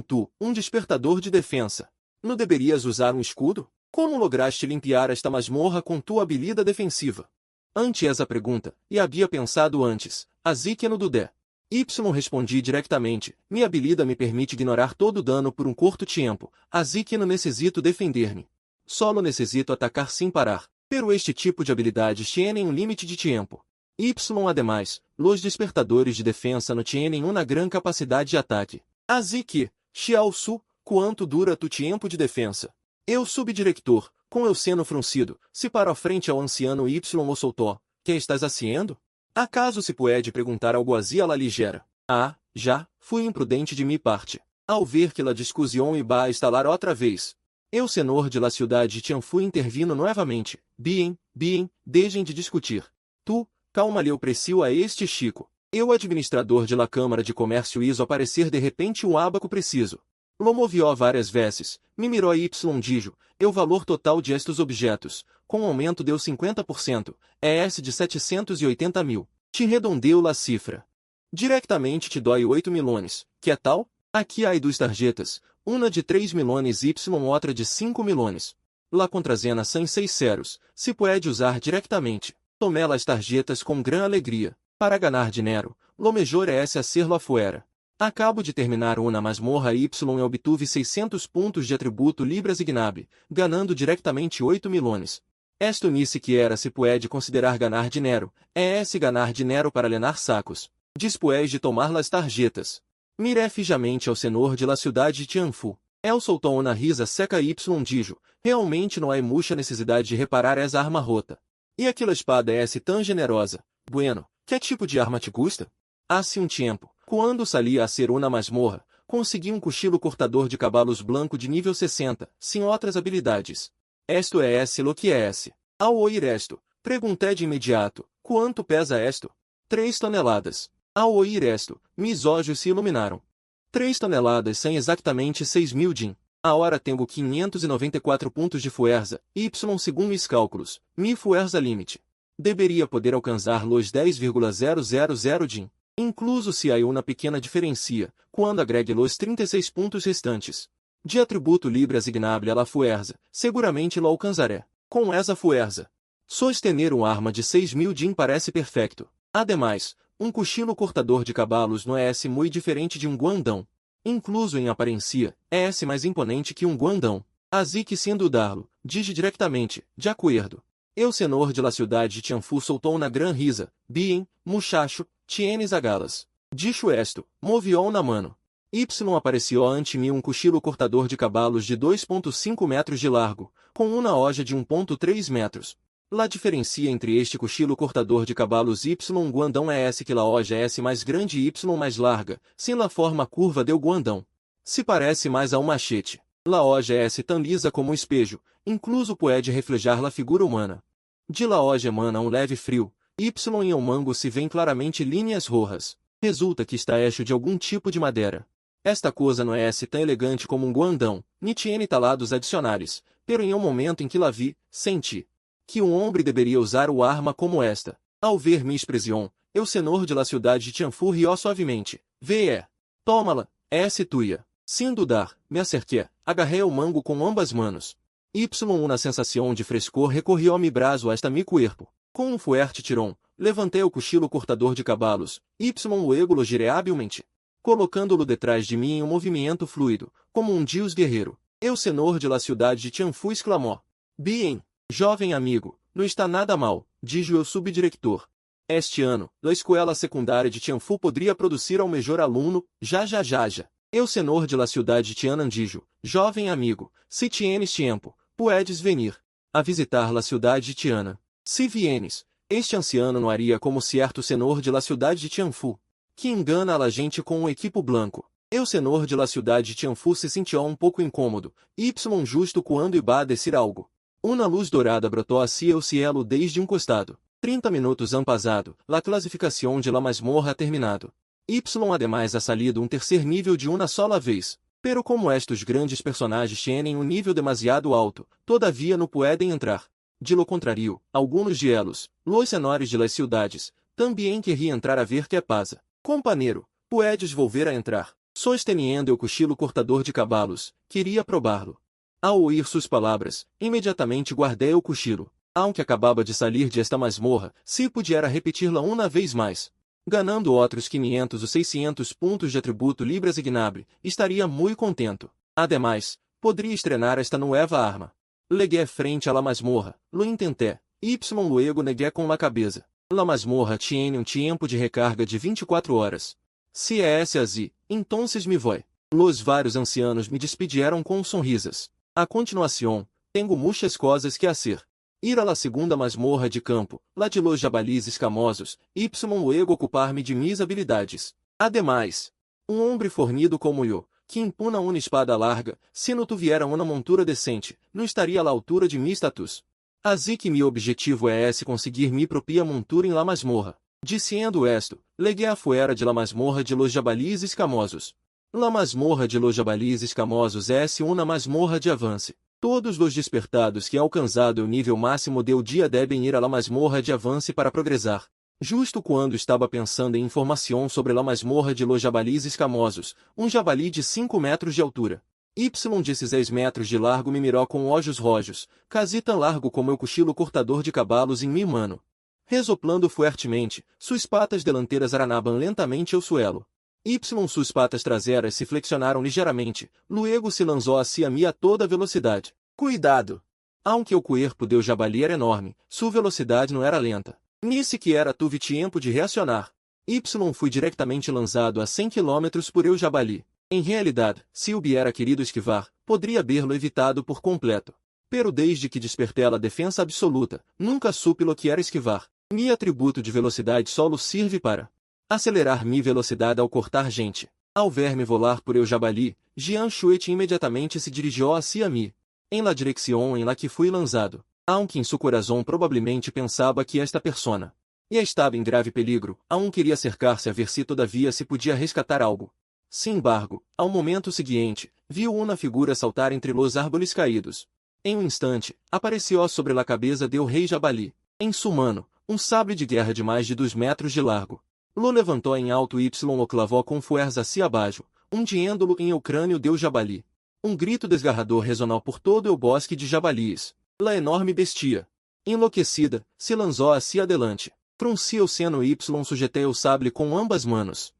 Tu, um despertador de defensa. Não deverias usar um escudo? Como lograste limpiar esta masmorra com tua habilidade defensiva? Ante essa pergunta, e havia pensado antes, assim que no dudé. Respondi diretamente, minha habilidade me permite ignorar todo o dano por um curto tempo, assim que não necessito defender-me. Solo necessito atacar sem parar, pero este tipo de habilidades tienen um limite de tempo. Ademais, los despertadores de defensa não tienen uma gran capacidade de ataque. Assim que, Xiao Su, quanto dura tu tempo de defensa? Eu subdirector, com o seno fruncido, se para a frente ao anciano o soltou. Que estás haciendo? Acaso se pode perguntar algo assim a la ligera? Ah, já, fui imprudente de minha parte. Ao ver que la discussão iba a estalar outra vez. Eu senhor de la cidade de Tianfu intervino novamente. Bien, deixem de discutir. Tu, calma-lhe o precio a este Chico. Eu administrador de la Câmara de Comércio hizo aparecer de repente um ábaco preciso. Lo movió várias vezes, me mirou dijo, o valor total de estes objetos, com aumento deu 50%, é de 780 mil. Te redondeu la cifra. Directamente te dói 8 milhões, que é tal? Aqui há duas tarjetas, uma de 3 milhões y outra de 5 milhões. La contrazena são 6 zeros, se pode usar diretamente. Tomé las tarjetas com gran alegria. Para ganhar dinheiro, lo mejor é hacerlo afuera. Acabo de terminar uma masmorra y obtuve 600 pontos de atributo Libras Ignabe, ganhando diretamente 8 milhões. Esto ni sequer se pode considerar ganhar dinheiro, é ganhar dinheiro para lenar sacos. Después de tomar las tarjetas. Miré fijamente ao senhor de la cidade de Tianfu. El soltou uma risa seca y dijo, realmente não há mucha necessidade de reparar essa arma rota. E aquela espada é tão generosa. Bueno, que tipo de arma te custa? Hace um tempo, quando salia a ser uma masmorra, consegui um cochilo cortador de cavalos branco de nível 60, sem outras habilidades. Esto é lo que é. Ao ouvir esto, perguntei de imediato, quanto pesa esto? 3 toneladas. Ao ouvir esto, mis olhos se iluminaram. 3 toneladas são exatamente 6.000 din. Agora tenho 594 pontos de fuerza, segundo mis cálculos, mi fuerza limite. Deveria poder alcançar los 10,000 din. Incluso se a uma pequena diferencia, quando agregue los 36 pontos restantes. De atributo libre asignable a la fuerza, seguramente lo alcanzaré. Com essa fuerza. Sostener arma de 6.000 din parece perfeito. Ademais, cochilo cortador de cavalos não é muito diferente de guandão. Incluso em aparência, é mais imponente que guandão. Assim que sendo darlo, diz diretamente, de acordo. El senhor de la cidade de Tianfu soltou na gran risa, bien, muchacho, tienes a galas. Dicho esto, movió na mano. Y apareceu ante mim cochilo cortador de cavalos de 2,5 metros de largo, com uma hoja de 1,3 metros. La diferencia entre este cochilo cortador de cavalos y guandão é que la hoja é mais grande e y mais larga, sem la forma curva del guandão. Se parece mais a machete. La hoja é tão lisa como um espejo, incluso pode reflejar la figura humana. De la hoja emana leve frio, y em mango se vêem claramente linhas rojas. Resulta que está hecho de algum tipo de madeira. Esta coisa não é tão elegante como guandão, ni tiene talados adicionais, pero em momento em que la vi, senti que homem deveria usar arma como esta. Ao ver minha expressão, eu senhor de la cidade de Tianfu rió suavemente. Ve, toma-la, é tuya. Sem dudar, me acerquei, agarrei o mango com ambas manos. Uma sensação de frescor recorreu a mi braço hasta mi cuerpo. Com fuerte tirão, levantei o cochilo cortador de cavalos, luego lo girei habilmente, colocando-lo detrás de mim em movimento fluido, como dios guerreiro. Eu senhor de la cidade de Tianfu exclamou. Bien, jovem amigo, não está nada mal, dijo o subdiretor. Este ano, a escola secundária de Tianfu poderia produzir ao melhor aluno, já. Eu senhor de la cidade de Tianan dijo, jovem amigo, se tienes tempo, puedes venir a visitar la cidade de Tiana. Se vienes, este anciano não haria como certo senhor de la cidade de Tianfu, que engana a la gente com equipo blanco. Eu senhor de la cidade de Tianfu se sentiu pouco incômodo, justo quando iba a decir algo. Uma luz dourada brotou hacia o cielo desde costado. 30 minutos han pasado, la classificação de la masmorra ha terminado. Ademais ha salido terceiro nível de uma sola vez. Pero como estes grandes personagens tienen nível demasiado alto, todavia não pueden entrar. De lo contrario, alguns de elos, los senhores de las ciudades, também querriam entrar a ver que pasa. Companheiro, puedes volver a entrar. Sosteniendo o cochilo cortador de cavalos, queria probarlo. Ao ouvir suas palavras, imediatamente guardei o cochilo. Aunque acabava de sair de esta masmorra, se pudiera repetir-la uma vez mais, ganando outros 500 ou 600 pontos de atributo libre asignable, estaria muito contento. Ademais, poderia estrenar esta nova arma. Legué frente a la masmorra, lo intenté, luego negué com la cabeça. La masmorra tiene tempo de recarga de 24 horas. Se é assim, entonces me voy. Los vários ancianos me despediram com sonrisas. A continuação, tenho muitas coisas que hacer. Ir a la segunda masmorra de campo, la de los jabalis escamosos, luego ocupar-me de mis habilidades. Ademais, homem fornido como eu, que impuna uma espada larga, se não tuviera uma montura decente, não estaria à altura de mi status. Assim que meu objetivo é conseguir mi propia montura em la masmorra. Diciendo esto, legué afuera de la masmorra de los jabalis escamosos. La masmorra de los jabalis escamosos é uma masmorra de avance. Todos os despertados que alcançado o nível máximo del dia devem ir a la masmorra de avance para progressar. Justo quando estava pensando em informação sobre la masmorra de los jabalis escamosos, jabali de 5 metros de altura, de 6 metros de largo me mirou com olhos rojos, quase tão largo como o cochilo cortador de cavalos em mi mano. Resoplando fuertemente, suas patas delanteiras aranaban lentamente o suelo. Suas patas traseiras se flexionaram ligeiramente, luego se lançou hacia mim a toda velocidade. Cuidado! Aunque o corpo del jabali era enorme, sua velocidade não era lenta. Ni sequer tuve tempo de reacionar. Fui diretamente lançado a 100 km por el jabali. Em realidade, se hubiera querido esquivar, poderia haberlo evitado por completo. Pero desde que despertei a defensa absoluta, nunca supe lo que era esquivar. Mi atributo de velocidade solo serve para acelerar mi velocidade ao cortar gente. Ao ver-me volar por el jabali, Jian Shuet imediatamente se dirigiu hacia mim, em la direção em la que fui lançado. Aunque em seu coração provavelmente pensava que esta persona estava em grave peligro, queria acercar-se a ver se todavia se podia rescatar algo. Sin embargo, ao momento seguinte, viu uma figura saltar entre los árboles caídos. Em instante, apareceu sobre la cabeça del rei jabali. Em sua mano, sable de guerra de mais de 2 metros de largo. Lo levantou em alto y o clavou com fuerza hacia abaixo, hundiendo-lo em el crânio deu Jabali. Um grito desgarrador ressonou por todo o bosque de jabalíes. La enorme bestia, enlouquecida, se lançou hacia adelante. Fruncia o seno y sujetei o sable com ambas manos.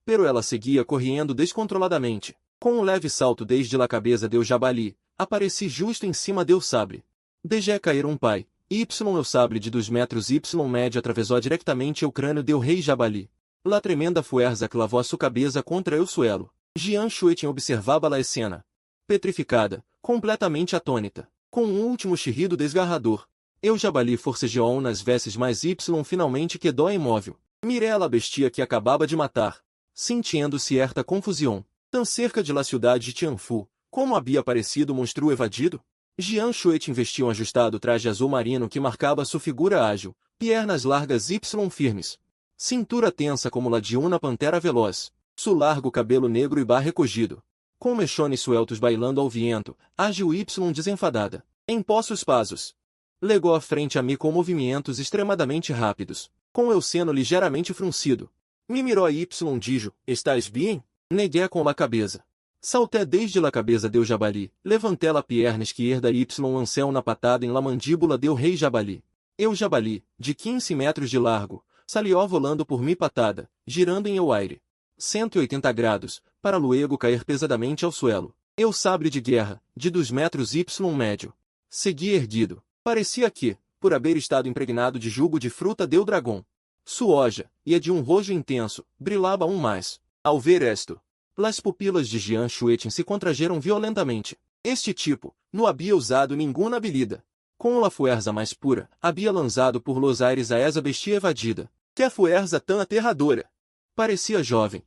Pero ela seguia correndo descontroladamente. Com um leve salto desde la cabeça deu Jabali, apareci justo em cima deu sabre. Deixé cair um pai. O sabre de 2 metros médio atravessou diretamente o crânio deu rei Jabali. La tremenda fuerza clavou a sua cabeça contra o suelo. Jian Shuetin observava la escena. Petrificada, completamente atônita, com um último chirrido desgarrador. Eu Jabali forcejeou nas vestes mais finalmente quedou imóvel. Mirei a la bestia que acabava de matar. Sentindo cierta confusão. Tão cerca de la cidade de Tianfu, como havia aparecido o monstro evadido? Jian Shuetin vestia um ajustado traje azul marino que marcava sua figura ágil, pernas largas firmes. Cintura tensa como la de uma pantera veloz. Su largo cabelo negro e recogido. Com mechones sueltos bailando ao viento, ágil desenfadada. Em possos passos. Legou à frente a mim com movimentos extremadamente rápidos, com o seno ligeiramente fruncido. Me mirou dijo, estás bem? Neguei com la cabeça. Salté desde la cabeça deu Jabali, levantei la pierna esquerda lanceu na patada em la mandíbula deu rei Jabali. Eu Jabali, de 15 metros de largo, salió volando por mi patada, girando em eu aire. 180 graus, para luego cair pesadamente ao suelo. Eu sabre de guerra, de 2 metros médio. Segui erguido. Parecia que, por haver estado impregnado de jugo de fruta deu dragão. Suoja, e de um rojo intenso, brilhava mais. Ao ver esto, las pupilas de Jian Shuetin se contrajeram violentamente. Este tipo, não havia usado nenhuma habilidade. Com la fuerza mais pura, havia lançado por los aires a essa bestia evadida. Que fuerza tão aterradora! Parecia jovem,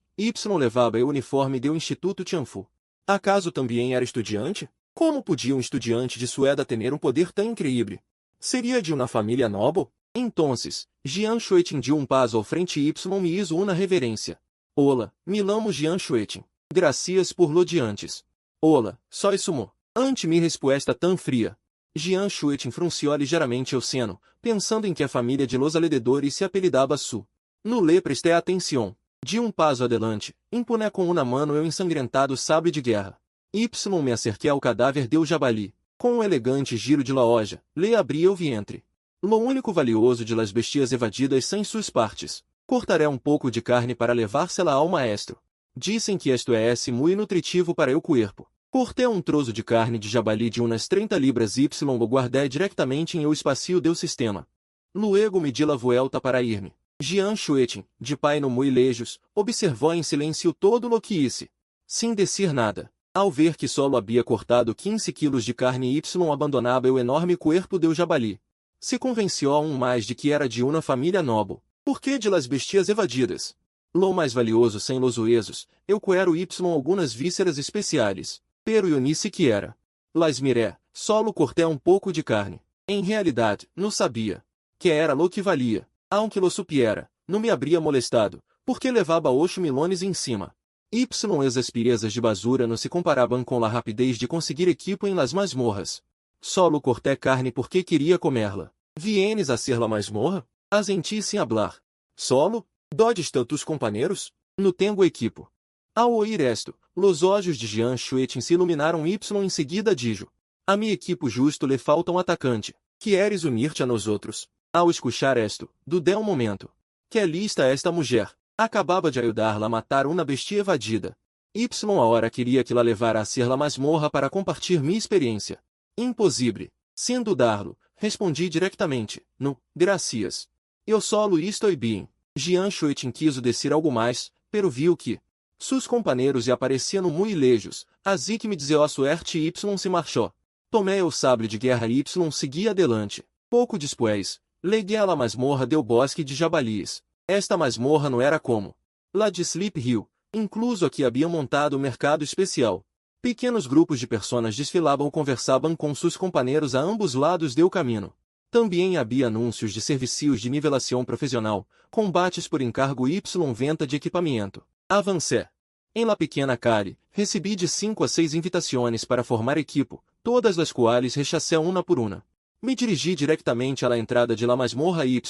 levava o uniforme do Instituto Tianfu. Acaso também era estudante? Como podia um estudante de Sueda ter um poder tão incrível? Seria de uma família nobre? Entonces, Jian Shuetin deu um passo ao frente y me hizo uma reverência. Olá, me lamo Jian Shuetin. Gracias por lo de antes. Olá, só isso mo. Ante mi resposta tão fria. Jian Shuetin frunciou ligeiramente o seno, pensando em que a família de los alrededores se apelidava Su. No le prestei atenção. De um passo adelante, empuné com uma mano o ensangrentado sabre de guerra. Me acerquei ao cadáver deu Jabali. Com um elegante giro de loja, lhe abria o vientre. Lo único valioso de las bestias evadidas sem suas partes. Cortaré um pouco de carne para levar-se-la ao maestro. Dizem que esto é muito nutritivo para o corpo. Cortei um troço de carne de Jabali de umas 30 libras o guardei diretamente em o espacio do sistema. Luego me di la vuelta para ir-me. Jian Shuetin, de pai no muy lejos, observou em silêncio todo lo que hice. Sem dizer nada. Ao ver que solo havia cortado 15 quilos de carne abandonava o enorme corpo do Jabali. Se convenceu aún mais de que era de uma família nobre. Por que de las bestias evadidas? Lo mais valioso sem los huesos, eu quero algumas vísceras especiais. Pero eu ni sequer. Las miré, solo cortei um pouco de carne. Em realidade, não sabia. Que era lo que valia. Aunque lo supiera, não me habría molestado, porque levava 8 milhões em cima. Esas pirezas de basura não se comparavam com a rapidez de conseguir equipo em las masmorras. Solo cortei carne porque queria comerla. Vienes a ser la masmorra? Assenti sem hablar. Solo? Dodes tantos companheiros? No tengo equipo. Ao ouvir esto, los olhos de Jian Shuetin se iluminaram em seguida dijo. A mi equipo justo lhe falta um atacante. Queres unir-te a nós outros? Ao escuchar esto, dudei um momento. Que lista esta mulher? Acabava de ajudar-la a matar uma bestia evadida. A hora queria que la levara a ser la masmorra para compartilhar minha experiência. Impossível. Sem dudar-lo, respondi diretamente. No, gracias. Eu solo estou bem. Jian Shuetin quis descer algo mais, pero viu que seus companheiros lhe apareciam muito lejos, assim que me dizia a suerte se marchou. Tomei o sabre de guerra segui adelante. Pouco depois, leguei a la masmorra do bosque de jabalíes. Esta masmorra não era como la de Sleep Hill, incluso aqui haviam montado um mercado especial. Pequenos grupos de pessoas desfilavam ou conversavam com seus companheiros a ambos lados do caminho. Também havia anúncios de serviços de nivelação profissional, combates por encargo venda de equipamento. Avancé. Em la pequena Cari, recebi de 5 a 6 invitações para formar equipo, todas as quais rechacei uma por uma. Me dirigi diretamente à entrada de la masmorra Y,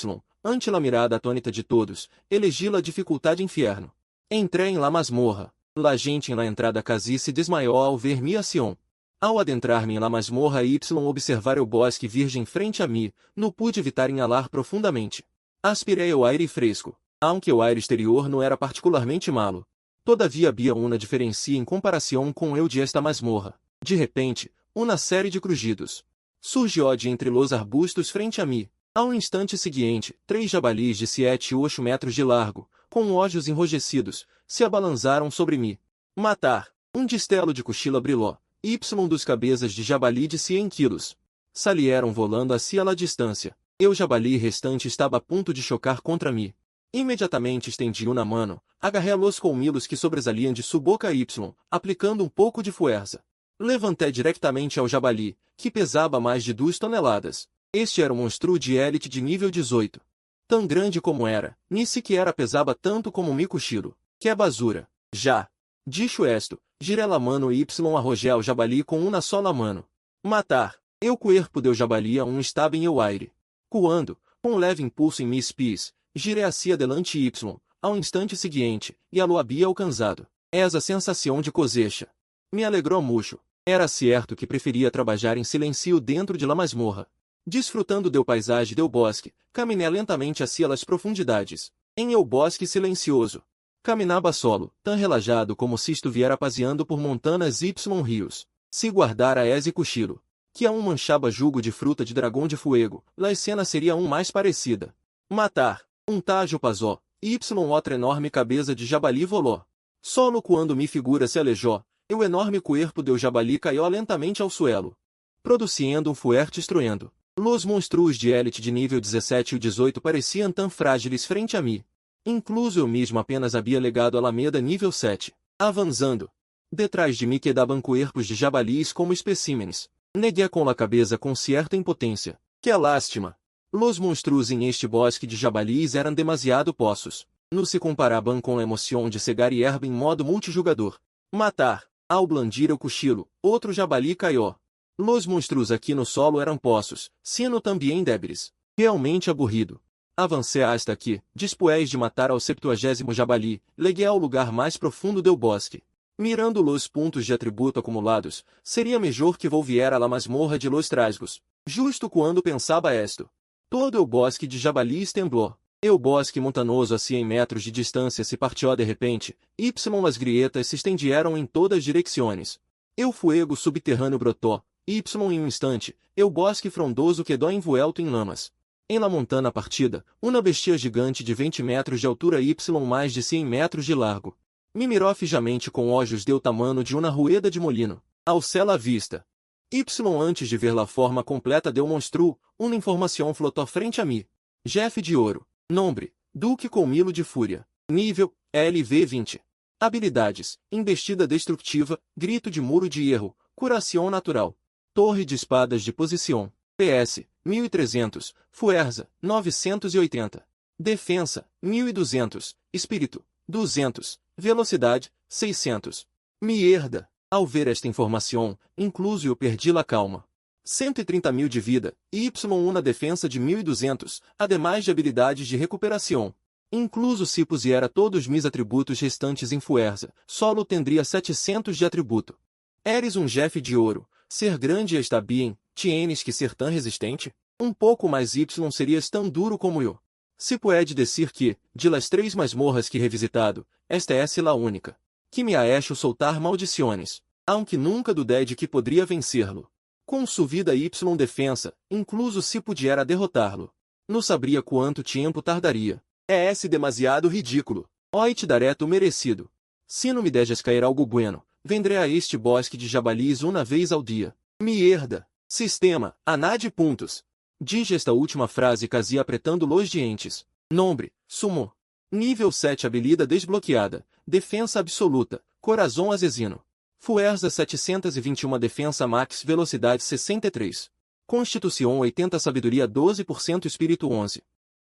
ante la mirada atônita de todos, elegi la dificuldade inferno. Entrei em la masmorra. La gente em la entrada casi se desmaiou ao ver mi ação. Ao adentrar-me em la masmorra Y observar o bosque virgem frente a mim, não pude evitar inhalar profundamente. Aspirei o aire fresco, aunque o aire exterior não era particularmente malo. Todavia havia uma diferença em comparação com eu de esta masmorra. De repente, uma série de crujidos surgiu de entre los arbustos frente a mim. Ao instante seguinte, 3 jabalis de 7 e 8 metros de largo, com olhos enrojecidos, se abalançaram sobre mim. Matar. Um distelo de cochila brilhou. Y dos cabeças de jabali de 100 quilos. Salieram volando assim a distância. Eu jabali restante estava a ponto de chocar contra mim. Imediatamente estendi uma mano, agarrei los colmilos que sobresaliam de sua boca Y, aplicando um pouco de força. Levantei diretamente ao jabali, que pesava mais de 2 toneladas. Este era um monstro de élite de nível 18. Tão grande como era, nem sequer pesava tanto como mi cochilo. Que é basura. Já. Dicho esto, girei la mano Y arrojei ao jabali com uma sola mano. Matar. Eu corpo do jabali estava em eu aire. Coando, com um leve impulso em mis pés, girei assim adelante Y, ao instante seguinte, e a lo havia alcançado. Essa sensação de cosecha me alegrou muito. Era certo que preferia trabalhar em silêncio dentro de la masmorra. Desfrutando do paisagem do bosque, caminhei lentamente hacia as profundidades. Em el bosque silencioso. Caminhava solo, tão relajado como se estuviera passeando por montanas y rios. Se guardara esse cochilo, que a manchaba jugo de fruta de dragão de fuego, la escena seria mais parecida. Matar. Um tajo pasó, Y outra enorme cabeça de jabali volou. Solo quando mi figura se alejou, o enorme corpo do jabali caiu lentamente ao suelo, produzindo um fuerte estruendo. Los monstros de élite de nível 17 e 18 pareciam tão frágeis frente a mim. Incluso eu mesmo apenas havia legado a Alameda nível 7. Avançando. Detrás de mim quedavam corpos de jabalis como especímenes. Neguei com a cabeça com certa impotência. Que lástima! Los monstros em este bosque de jabalis eram demasiado poços. Não se comparavam com a emoção de cegar e erva em modo multijogador. Matar. Ao blandir o cochilo, outro jabali caiu. Los monstros aqui no solo eram poços, sendo também débeis. Realmente aburrido. Avancei hasta aqui, despois de matar ao 70º jabali, leguei ao lugar mais profundo do bosque. Mirando los pontos de atributo acumulados, seria melhor que volviera a la masmorra de los trasgos. Justo quando pensava esto. Todo o bosque de jabalis temblou. E o bosque montanoso a 100 metros de distância se partiu de repente, Y as grietas se estenderam em todas as direções. E o fuego subterrâneo brotou, Y em um instante, e o bosque frondoso quedou envuelto em lamas. Em la montana partida, uma bestia gigante de 20 metros de altura Y mais de 100 metros de largo. Me mirou fijamente com olhos do tamanho de uma rueda de molino. Alcé la vista. Y antes de ver la forma completa do monstro, uma informação flotou frente a mim. Jeff de ouro. Nombre, Duque Colmilo de Fúria. Nível, LV20. Habilidades, Investida Destrutiva, Grito de Muro de Erro, Curação Natural. Torre de Espadas de Posição. PS, 1300, Fuerza, 980. Defensa, 1200, Espírito, 200, Velocidade, 600. Mierda! Ao ver esta informação, incluso eu perdi la calma. 130.000 de vida, y uma defesa de 1.200, ademais de habilidades de recuperação. Incluso se pusiera todos mis atributos restantes em fuerza, solo tendria 700 de atributo. Eres um Jeff de ouro, ser grande está bem, tienes que ser tão resistente? Um pouco mais Y serias tão duro como eu. Se puede decir que, de las 3 masmorras que revisitado, esta é la única. Que me ha hecho soltar maldiciones, aunque nunca dudei de que poderia vencerlo. Com sua vida Y defensa, incluso se pudiera derrotá-lo. Não sabria quanto tempo tardaria. É esse demasiado ridículo. Oi te daré tu merecido. Se não me dejas cair algo bueno, vendré a este bosque de jabalis uma vez ao dia. Mierda. Sistema, anade pontos. Diz esta última frase quase apretando los dientes. Nombre, sumo. Nível 7 habilidade desbloqueada. Defensa absoluta. Corazón asesino. Fuerza 721 Defensa Max Velocidade 63. Constituição 80 Sabedoria 12% Espírito 11.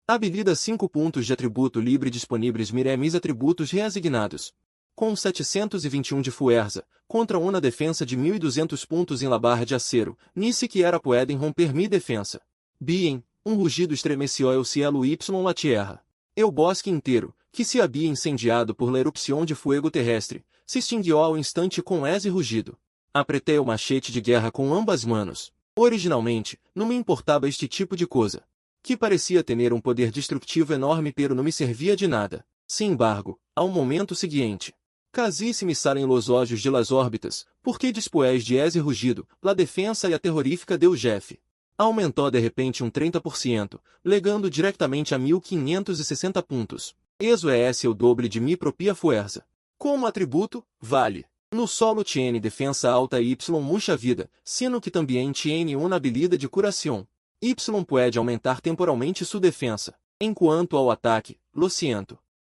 Habilidade 5 pontos de atributo livre disponíveis Miremis atributos reasignados. com 721 de fuerza, contra uma defensa de 1.200 pontos em la barra de acero, ni sequer pueden romper mi defensa. Bien, um rugido estremeció el cielo y la tierra. El bosque inteiro, que se havia incendiado por la erupção de fuego terrestre, se extinguiu ao instante com esse rugido. Apretei o machete de guerra com ambas manos. Originalmente, não me importava este tipo de coisa, que parecia ter um poder destrutivo enorme pero não me servia de nada. Sin embargo, ao momento seguinte, casi se me salen los olhos de las órbitas, porque después de esse rugido, la defensa e a terrorífica deu Jeff. Aumentou de repente 30%, legando diretamente a 1.560 pontos. Eso é o doble de mi propia fuerza. Como atributo, vale. No solo tiene defensa alta y mucha vida, sino que também tiene una habilidade de curação. Y pode aumentar temporalmente sua defensa. Enquanto ao ataque, lo siento.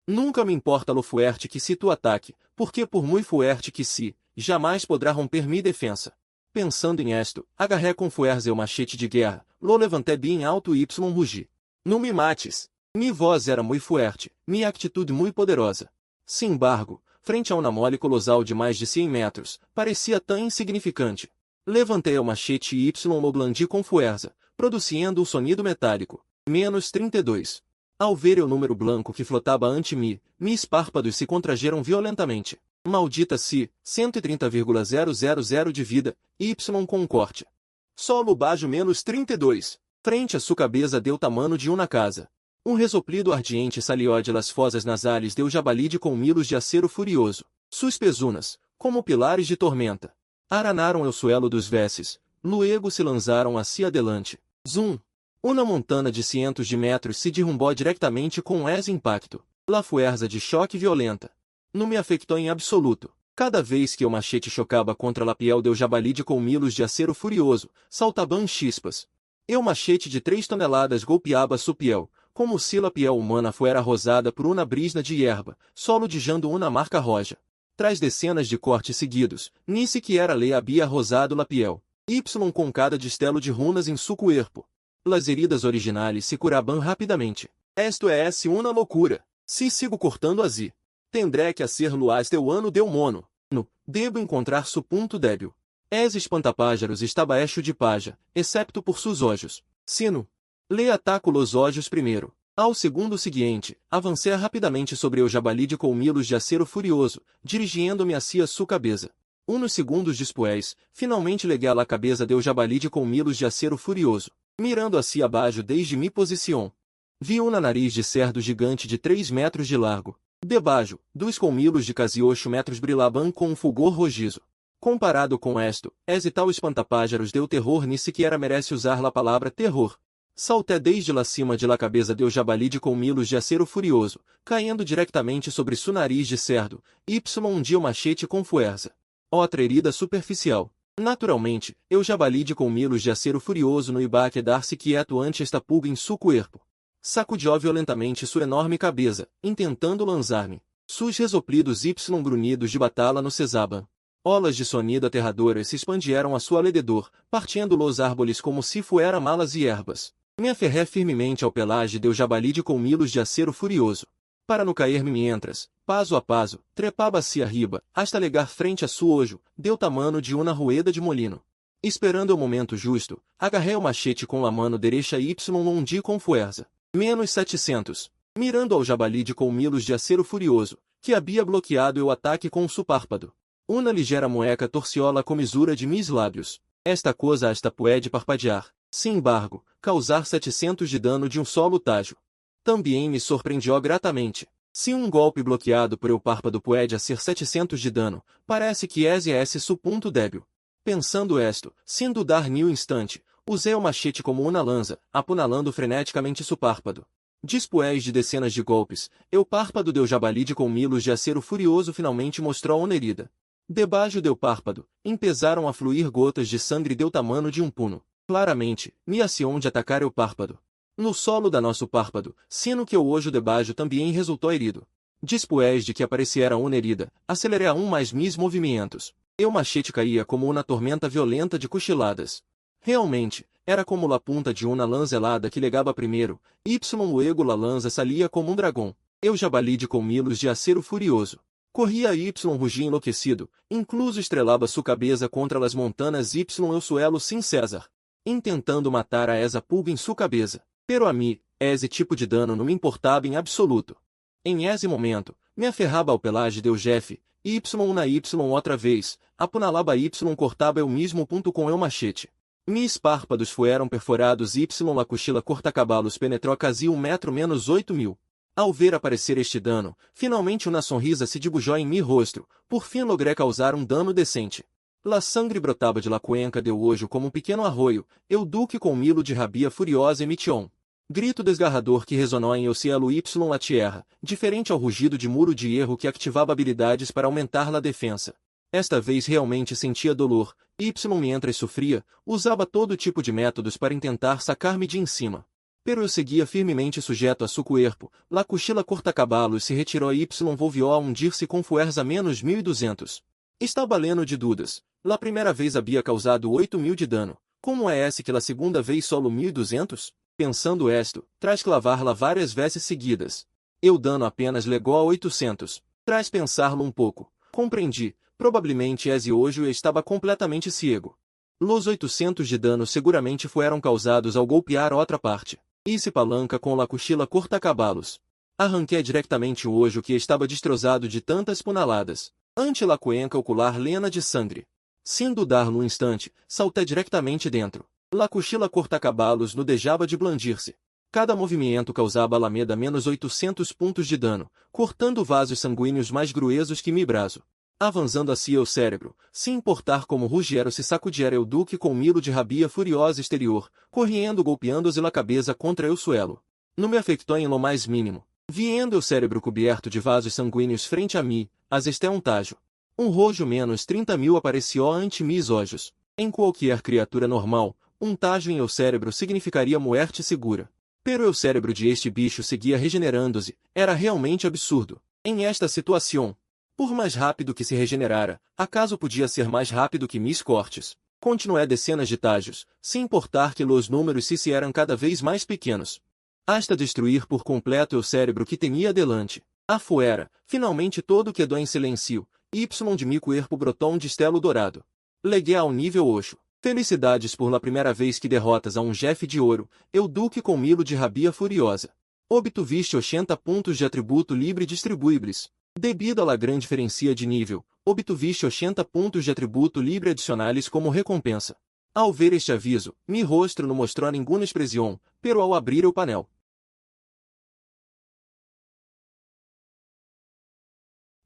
Nunca me importa lo fuerte que se tu ataque, porque por muy fuerte que se, jamais podrá romper mi defensa. Pensando em esto, agarré com fuerza o machete de guerra, lo levanté bem alto y rugi. Não me mates. Mi voz era muito fuerte, minha atitude muito poderosa. Sin embargo, frente a uma mole colossal de mais de 100 metros, parecia tão insignificante. Levantei o machete y lo blandi com fuerza, produzindo um sonido metálico. -32. Ao ver o número branco que flotava ante mim, mis párpados se contrajeram violentamente. Maldita se, 130,000 de vida, Y com um corte. Solo baixo -32. Frente a sua cabeça deu tamanho de uma casa. Um resoplido ardiente salió de las fosas nasales deu jabalide com milos de acero furioso. Suas pezunas, como pilares de tormenta, aranaram o suelo dos vesses, luego se lançaram hacia adelante. Zoom! Uma montana de cientos de metros se derrumbou diretamente com esse impacto. La fuerza de choque violenta. Não me afectou em absoluto. Cada vez que o machete chocava contra la piel deu jabalide com milos de acero furioso, saltaban chispas. E o machete de 3 toneladas golpeava sua piel, como se la piel humana fuera rosada por uma brisna de hierba, solo dejando uma marca roja. Tras dezenas de cortes seguidos, ni sequer le había rosado la piel. Y com cada destelo de runas em su cuerpo. Las heridas originais se curaban rapidamente. Esto é uma loucura. Se sigo cortando así, tendré que hacerlo hasta o ano del mono. No, devo encontrar su ponto débil. Esse espantapájaros estava hecho de paja, excepto por sus olhos. Sino. Le ataco los olhos primeiro. Ao segundo seguinte, avancei rapidamente sobre o jabalide com milos de acero furioso, dirigindo-me hacia sua cabeça. Uns segundos depois, finalmente leguei a cabeça do jabalide com milos de acero furioso, mirando hacia abaixo desde mi posição. Vi uma nariz de cerdo gigante de 3 metros de largo. Debaixo, dos colmilos de quase 8 metros brilhavam com um fulgor rojizo. Comparado com esto, esse tal espantapájaros deu terror ni sequer merece usar a palavra terror. Salté desde lá cima de la cabeça deu jabalide com milos de acero furioso, caindo diretamente sobre sua nariz de cerdo, y hundia o machete com fuerza. Outra herida superficial. Naturalmente, eu jabalide com milos de acero furioso no iba a quedar-se quieto ante esta pulga em seu corpo. Sacudiu violentamente sua enorme cabeça, intentando lançar-me. Sus resoplidos y grunhidos de batalha no cesaban. Olas de sonido aterradoras se expandiram a seu alrededor, partindo los árboles como se fuera malas e ervas. Me aferré firmemente ao pelaje deu jabalide com milos de acero furioso. Para não cair-me mientras, paso a paso, trepava-se arriba, hasta legar frente a su ojo, deu tamanho de uma rueda de molino. Esperando o momento justo, agarrei o machete com a mano direita y hundi com fuerza. -700. Mirando ao jabalide com milos de acero furioso, que havia bloqueado o ataque com su párpado. Uma ligeira mueca torció a comisura de mis lábios. Esta coisa hasta puede parpadear. Sin embargo, causar 700 de dano de um solo tajo. Também me surpreendió gratamente. Se um golpe bloqueado por el párpado puede hacer 700 de dano, parece que esse é su ponto débil. Pensando esto, sem dudar ni um instante, usei o machete como uma lança, apunhalando freneticamente su párpado. Después de dezenas de golpes, o párpado deu jabalide com milos de acero furioso finalmente mostrou uma herida. Debaixo do párpado, empezaram a fluir gotas de sangue deu tamanho de um puno. Claramente, me acion de atacar o párpado. No solo da nosso párpado, sino que o ojo debaixo também resultou herido. Después de que apareciera uma herida, acelerei aún mais mis movimentos. O machete caía como uma tormenta violenta de cochiladas. Realmente, era como a punta de uma lança helada que legava primeiro, y luego la lança salia como um dragão. Eu jabalide com milos de acero furioso. Corria y rugia enlouquecido, incluso estrelava sua cabeça contra las montanas y el suelo sin César. Intentando matar a esa pulga em sua cabeça. Pero a mim, esse tipo de dano não me importava em absoluto. Em esse momento, me aferrava ao pelage deu Jeff, y na y outra vez, apunalaba y cortava eu mesmo com el machete. Mis párpados fueram perforados y la cuchilla corta-cabalos penetrou quase 1,8 m. Ao ver aparecer este dano, finalmente uma sonrisa se dibujou em mi rosto, por fim logrei causar um dano decente. La sangre brotava de la cuenca deu ojo como um pequeno arroio, eu duque com milo de rabia furiosa emitiu grito desgarrador que ressonou em eu cielo y la tierra, diferente ao rugido de muro de erro que ativava habilidades para aumentar la defensa. Esta vez realmente sentia dolor, y mientras sofria, usava todo tipo de métodos para tentar sacar-me de em cima. Pero eu seguia firmemente sujeto a seu corpo, la cuchilla corta-cabalos se retirou y volvió a hundir-se com fuerza menos 1200. Estava lendo de dudas. La primeira vez havia causado 8.000 de dano. Como é esse que la segunda vez solo 1.200? Pensando esto, tras clavar-la várias vezes seguidas. Eu dano apenas legou a 800. Tras pensar-lo um pouco, compreendi, provavelmente esse hoje eu estava completamente ciego. Los 800 de dano seguramente foram causados ao golpear outra parte. E se palanca com la cuchilla corta-cabalos. Arranquei diretamente o ojo que estava destrozado de tantas punaladas. Ante la cuenca ocular lena de sangue. Sem dudar no instante, saltei diretamente dentro. La cuchilla corta-cabalos no deixava de blandir-se. Cada movimento causava a Alameda menos 800 pontos de dano, cortando vasos sanguíneos mais gruesos que mi braço. Avançando assim o cérebro, sem importar como Ruggiero se sacudiera el duque com milo de rabia furiosa exterior, correndo golpeando-se la cabeça contra el suelo. Não me afectou em lo mais mínimo. Viendo o cérebro coberto de vasos sanguíneos frente a mim, asesté um tajo. Um rojo menos 30.000 apareceu ante mis olhos. Em qualquer criatura normal, um tajo em el cérebro significaria muerte segura. Pero o cérebro de este bicho seguia regenerando-se, era realmente absurdo. Em esta situação, por mais rápido que se regenerara, acaso podia ser mais rápido que mis cortes? Continué dezenas de tajos, sem importar que los números se eram cada vez mais pequenos. Hasta destruir por completo o cérebro que tinha adelante. Afuera, finalmente todo quedou em silêncio, y de mi corpo brotou um destelo dourado. Leguei ao nível 8. Felicidades por la primeira vez que derrotas a um Jeff de ouro, eu duque com milo de rabia furiosa. Obtuviste 80 pontos de atributo livre distribuíveis. Debido a la grande diferença de nível, obtuviste 80 pontos de atributo livre adicionais como recompensa. Ao ver este aviso, mi rosto não mostrou nenhuma expressão, pero ao abrir o painel.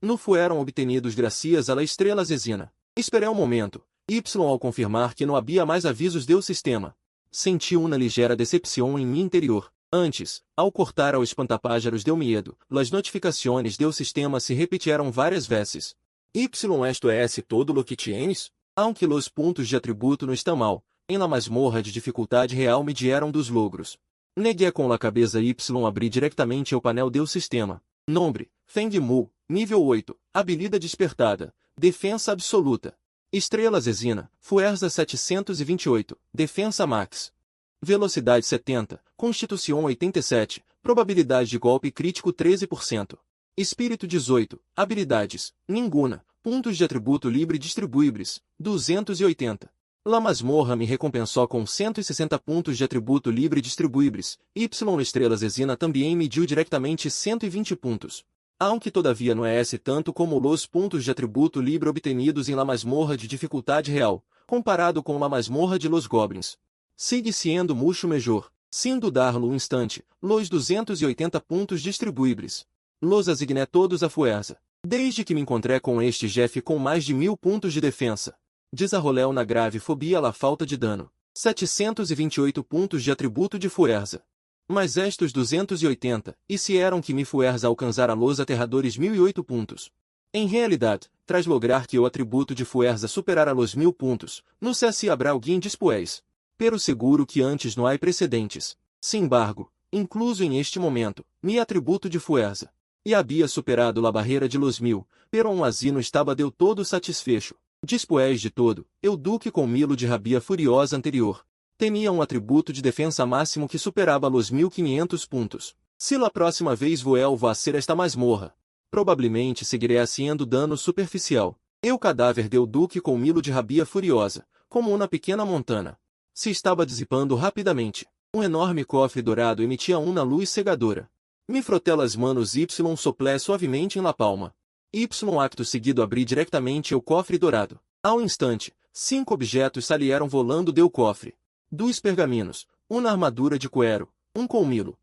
No fueron obtenidos gracias a la estrela asesina. Esperei um momento, y ao confirmar que não havia mais avisos do sistema. Senti uma ligeira decepção em mi interior. Antes, ao cortar ao espantapájaros deu medo, las notificações do sistema se repetiram várias vezes. Y esto es todo lo que tienes? Aunque los pontos de atributo não estão mal, em la masmorra de dificuldade real me dieron dos logros. Neguei com la cabeça y abri diretamente o painel do sistema. Nombre, Feng Mu, nível 8, habilidade despertada, defensa absoluta. Estrela asesina, Fuerza 728, defensa max. Velocidade 70, Constituição 87, probabilidade de golpe crítico 13%. Espírito 18, habilidades, nenhuma, pontos de atributo livre distribuíveis, 280. La masmorra me recompensou com 160 pontos de atributo livre distribuíveis, y estrela asesina também me deu diretamente 120 pontos. Aunque todavia não é esse tanto como los pontos de atributo livre obtenidos em la masmorra de dificuldade real, comparado com la masmorra de los goblins. Sigue sendo mucho mejor, sem dudar-lo um instante, los 280 pontos distribuíveis. Los asigné todos a fuerza. Desde que me encontrei com este Jeff com mais de 1000 pontos de defensa. Desarroleu na grave fobia la falta de dano. 728 pontos de atributo de fuerza. Mas estes 280, e se eram que mi fuerza alcançara los aterradores 1008 pontos. Em realidade, tras lograr que o atributo de fuerza superara los 1000 pontos, não sei se habrá alguém después. Pero seguro que antes não há precedentes. Sin embargo, incluso em este momento, mi atributo de fuerza. E havia superado la barreira de los 1000, pero um asino estava del todo satisfecho. Después de todo, eu duque com milo de rabia furiosa anterior. Tinha um atributo de defensa máximo que superava los 1500 pontos. Se la próxima vez vou a ser esta masmorra, Provavelmente seguirei haciendo dano superficial. O cadáver deu duque com milo de rabia furiosa, como uma pequena montana. Se estava dissipando rapidamente. Um enorme cofre dourado emitia uma luz cegadora. Me frotei las manos y soplé suavemente em la palma. Y acto seguido abri diretamente o cofre dourado. Ao instante, 5 objetos salieram volando do cofre. 2 pergaminos, uma armadura de cuero, um colmilo.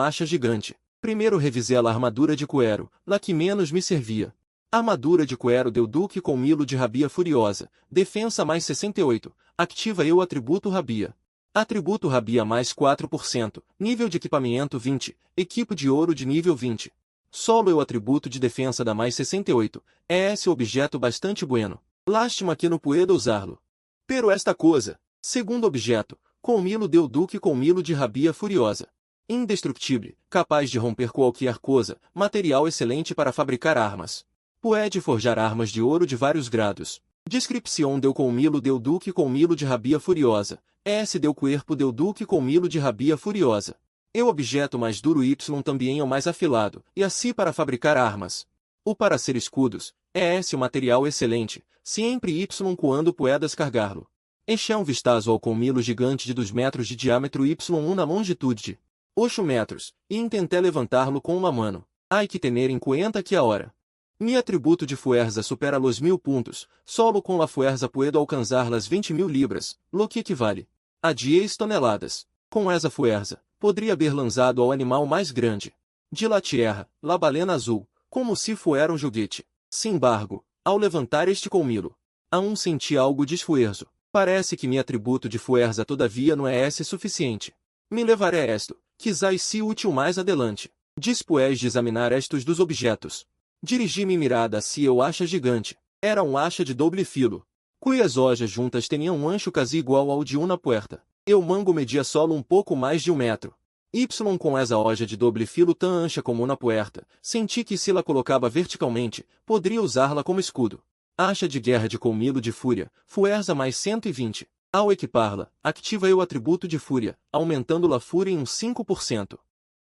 Acha gigante. Primeiro revisei a armadura de cuero, lá que menos me servia. Armadura de cuero deu duque com milo de rabia furiosa, defensa mais 68, ativa o atributo rabia. Atributo rabia mais 4%, nível de equipamento 20, equipo de ouro de nível 20. Solo o atributo de defensa da mais 68, é esse objeto bastante bueno. Lástima que não puedo usá-lo. Pero esta coisa, segundo objeto, colmilo deu duque com milo de rabia furiosa. Indestrutível, capaz de romper qualquer coisa, material excelente para fabricar armas. Pode forjar armas de ouro de vários grados. Descripção deu colmilo deu duque com milo de rabia furiosa. S deu cuerpo deu duque com milo de rabia furiosa. O objeto mais duro Y também é o mais afilado, e assim para fabricar armas. O para ser escudos, é esse o material excelente, sempre Y quando puedas cargá-lo. Este é um vistazo ao colmilo gigante de 2 metros de diâmetro Y na longitude de 8 metros, e intentei levantá-lo com uma mano. Ai que tener em cuenta que a hora. Mi atributo de fuerza supera los 1000 puntos, solo com la fuerza puedo alcançar las 20.000 libras, lo que equivale a 10 toneladas. Com essa fuerza, poderia haver lançado ao animal mais grande de la tierra, la balena azul, como se fuera um joguete. Sin embargo, ao levantar este colmilo, aún senti algo de esfuerzo. Parece que mi atributo de fuerza todavia não é esse suficiente. Me levaré a esto, quizás se útil mais adelante. Después de examinar estes dos objetos, dirigi minha mirada se eu acha gigante. Era um acha de doble filo, cujas hojas juntas tinham um ancho quase igual ao de uma puerta. O mango media solo um pouco mais de 1 metro. Y com essa hoja de doble filo tão ancha como uma puerta, senti que se la colocava verticalmente, poderia usá-la como escudo. Acha de guerra de colmilo de fúria, fuerza mais 120. Ao equipá-la, ativa o atributo de fúria, aumentando-la fúria em uns 5%.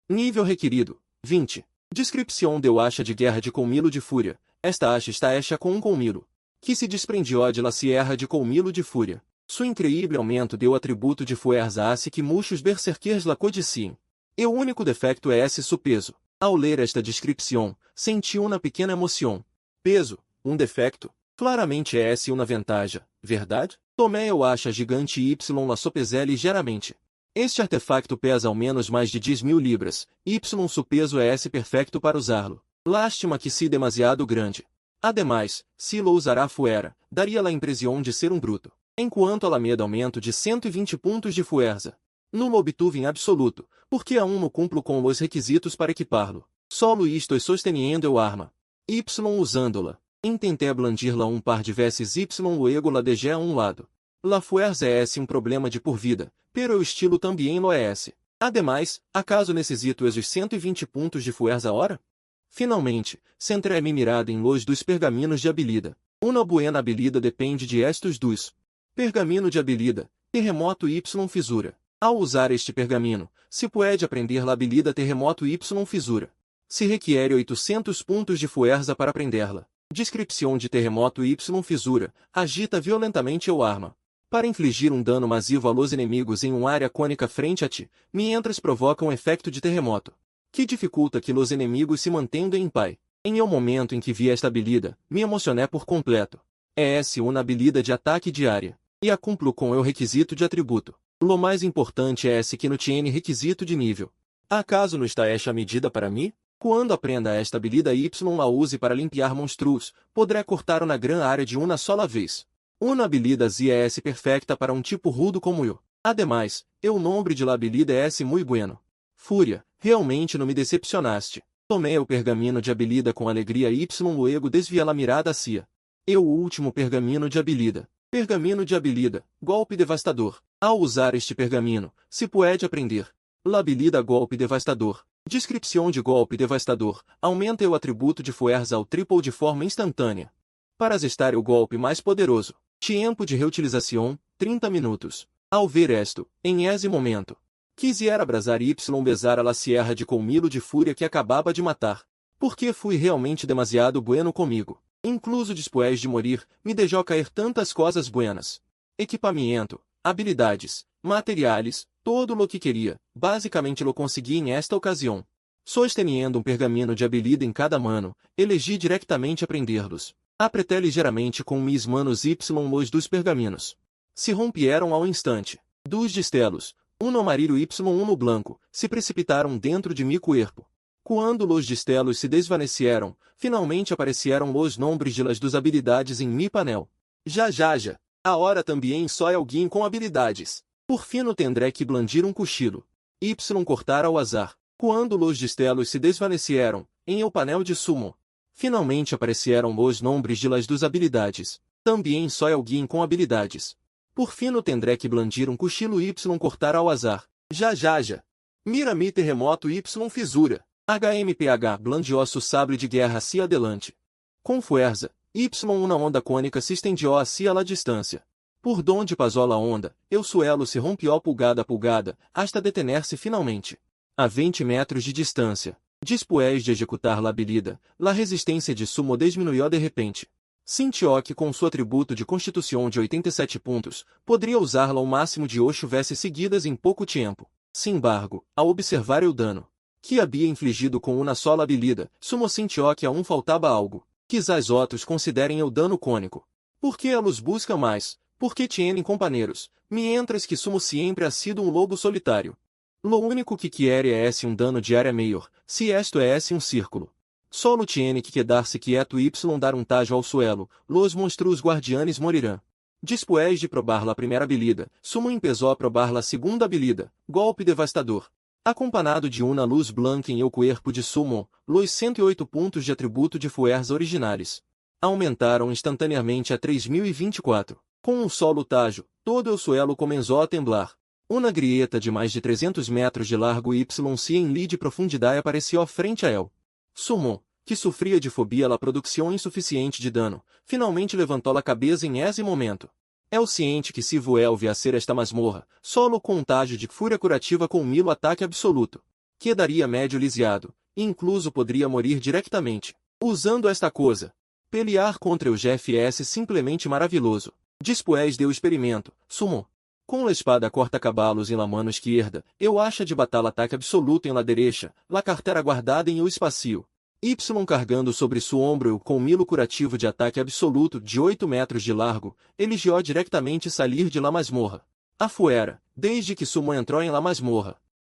Nível requerido, 20. Descripção deu acha de guerra de colmilo de fúria. Esta acha está hecha com um colmilo, que se desprendió de la sierra de colmilo de fúria. Su increíble aumento deu atributo de fuerza hace que muitos berserkers la codiciem. O único defecto é esse su peso. Ao ler esta descripção, senti uma pequena emoção. Peso, um defecto? Claramente é esse uma vantagem, verdade? Tomei o acha gigante Y la sopesé ligeiramente. Este artefacto pesa ao menos mais de 10.000 libras, Y su peso é esse perfeito para usá-lo. Lástima que se demasiado grande. Ademais, se lo usará fuera, daria la impressão de ser um bruto. Enquanto a Alameda aumento de 120 pontos de fuerza. Numa obtuve em absoluto, porque aún não cumplo com os requisitos para equipá-lo. Solo estou sosteniendo o arma. Y usando-la. Intentei blandir-la um par de vezes Y luego la dejé a um lado. La fuerza é esse um problema de por vida, pero o estilo também lo é esse. Ademais, acaso necessito os 120 pontos de fuerza hora? Finalmente, centrei minha mirada em los dos pergaminos de habilida. Uma buena habilida depende de estes dos. Pergamino de habilida, terremoto Y fisura. Ao usar este pergamino, se pode aprender la habilida terremoto Y fisura. Se requiere 800 pontos de fuerza para aprendê-la. Descripção de terremoto Y fisura, agita violentamente o arma. Para infligir um dano massivo a los inimigos em uma área cônica frente a ti, mientras provoca um efeito de terremoto, que dificulta que los inimigos se mantenham em paz. Em o momento em que vi esta habilida, me emocionei por completo. É essa uma habilida de ataque diária, e a cumplo com o requisito de atributo. Lo mais importante é esse que não tiene requisito de nível. Acaso não está esta medida para mim? Quando aprenda esta habilida Y la use para limpiar monstros, poderá cortar uma grande área de uma sola vez. Uma habilida ZS perfecta para um tipo rudo como eu. Ademais, o nome de la habilida é muito bueno. Fúria, realmente não me decepcionaste. Tomei o pergamino de habilida com alegria Y luego desvia la mirada hacia. O último pergamino de habilida. Pergamino de habilida, golpe devastador. Ao usar este pergamino, se pode aprender. La habilida golpe devastador. Descripção de golpe devastador. Aumenta o atributo de fuerza ao triple de forma instantânea. Para asestar o golpe mais poderoso. Tempo de reutilização, 30 minutos. Ao ver esto, em esse momento, quisiera abrasar Y besar a la sierra de colmilo de fúria que acabava de matar. Porque fui realmente demasiado bueno comigo. Incluso después de morir, me deixou cair tantas coisas buenas. Equipamento, habilidades, materiais, todo lo que queria, basicamente lo consegui em esta ocasião. Sosteniendo pergamino de habilidade em cada mano, elegi diretamente aprender-los. Apreté ligeiramente com mis manos y los dos pergaminos. Se rompieram ao instante. Dos destellos, um no amarillo y um no blanco, se precipitaram dentro de mi cuerpo. Quando los destellos se desvanecieron, finalmente aparecieron los nombres de las dos habilidades em mi panel. Já. Agora também só alguém com habilidades. Por fim no tendré que blandir cochilo. Y cortar ao azar. Quando los destellos se desvanecieron, em el panel de sumo. Finalmente aparecieron os nombres de las dos habilidades. Também só alguém com habilidades. Por fim no tendré que blandir cochilo y cortar ao azar. Já. Mira mi terremoto y fisura. HMPH blandioso sabre de guerra hacia adelante. Com fuerza, Y uma onda cônica se estendió hacia la distância. Por donde pasó la onda, el suelo se rompió pulgada a pulgada, hasta detener-se finalmente. A 20 metros de distância. Después de executar la habilidad, la resistência de sumo disminuyó de repente. Sintió que com seu atributo de constituição de 87 pontos, poderia usá-la ao máximo de 8 vezes seguidas em pouco tempo. Sin embargo, ao observar o dano que havia infligido com uma só habilidad, sumo sintió que aún faltava algo. Quizás outros considerem o dano cônico. Porque elos buscam mais, porque tienen companheiros, mientras que sumo sempre ha sido lobo solitário. Lo único que quiere es dano de área maior, se esto es círculo. Solo tiene que quedar-se quieto y dar tajo ao suelo, los monstruos guardianes morirão. Después de probar la primeira habilidad, sumo empezó a probar la segunda habilidad, golpe devastador. Acompanhado de uma luz blanca em el cuerpo de sumo, los 108 pontos de atributo de fuerza originais aumentaram instantaneamente a 3024. Com solo tajo, todo el suelo comenzó a temblar. Uma grieta de mais de 300 metros de largo y 100 li de profundidade apareceu frente a él. Sumo, que sofria de fobia à produção insuficiente de dano, finalmente levantou a cabeça em esse momento. É ciente que se vuelve a ser esta masmorra, solo contágio de fúria curativa com milo ataque absoluto. Quedaria médio lisiado, e incluso poderia morir diretamente. Usando esta coisa. Pelear contra o GFS simplesmente maravilhoso. Después de o experimento, sumo. Com a espada corta-cabalos em la mano esquerda, eu acha de batalha ataque absoluto em la derecha, la carteira guardada em o espacio. Y cargando sobre seu ombro com milo curativo de ataque absoluto de 8 metros de largo, eligió diretamente salir de la masmorra. Afuera, desde que sumo entrou em la masmorra,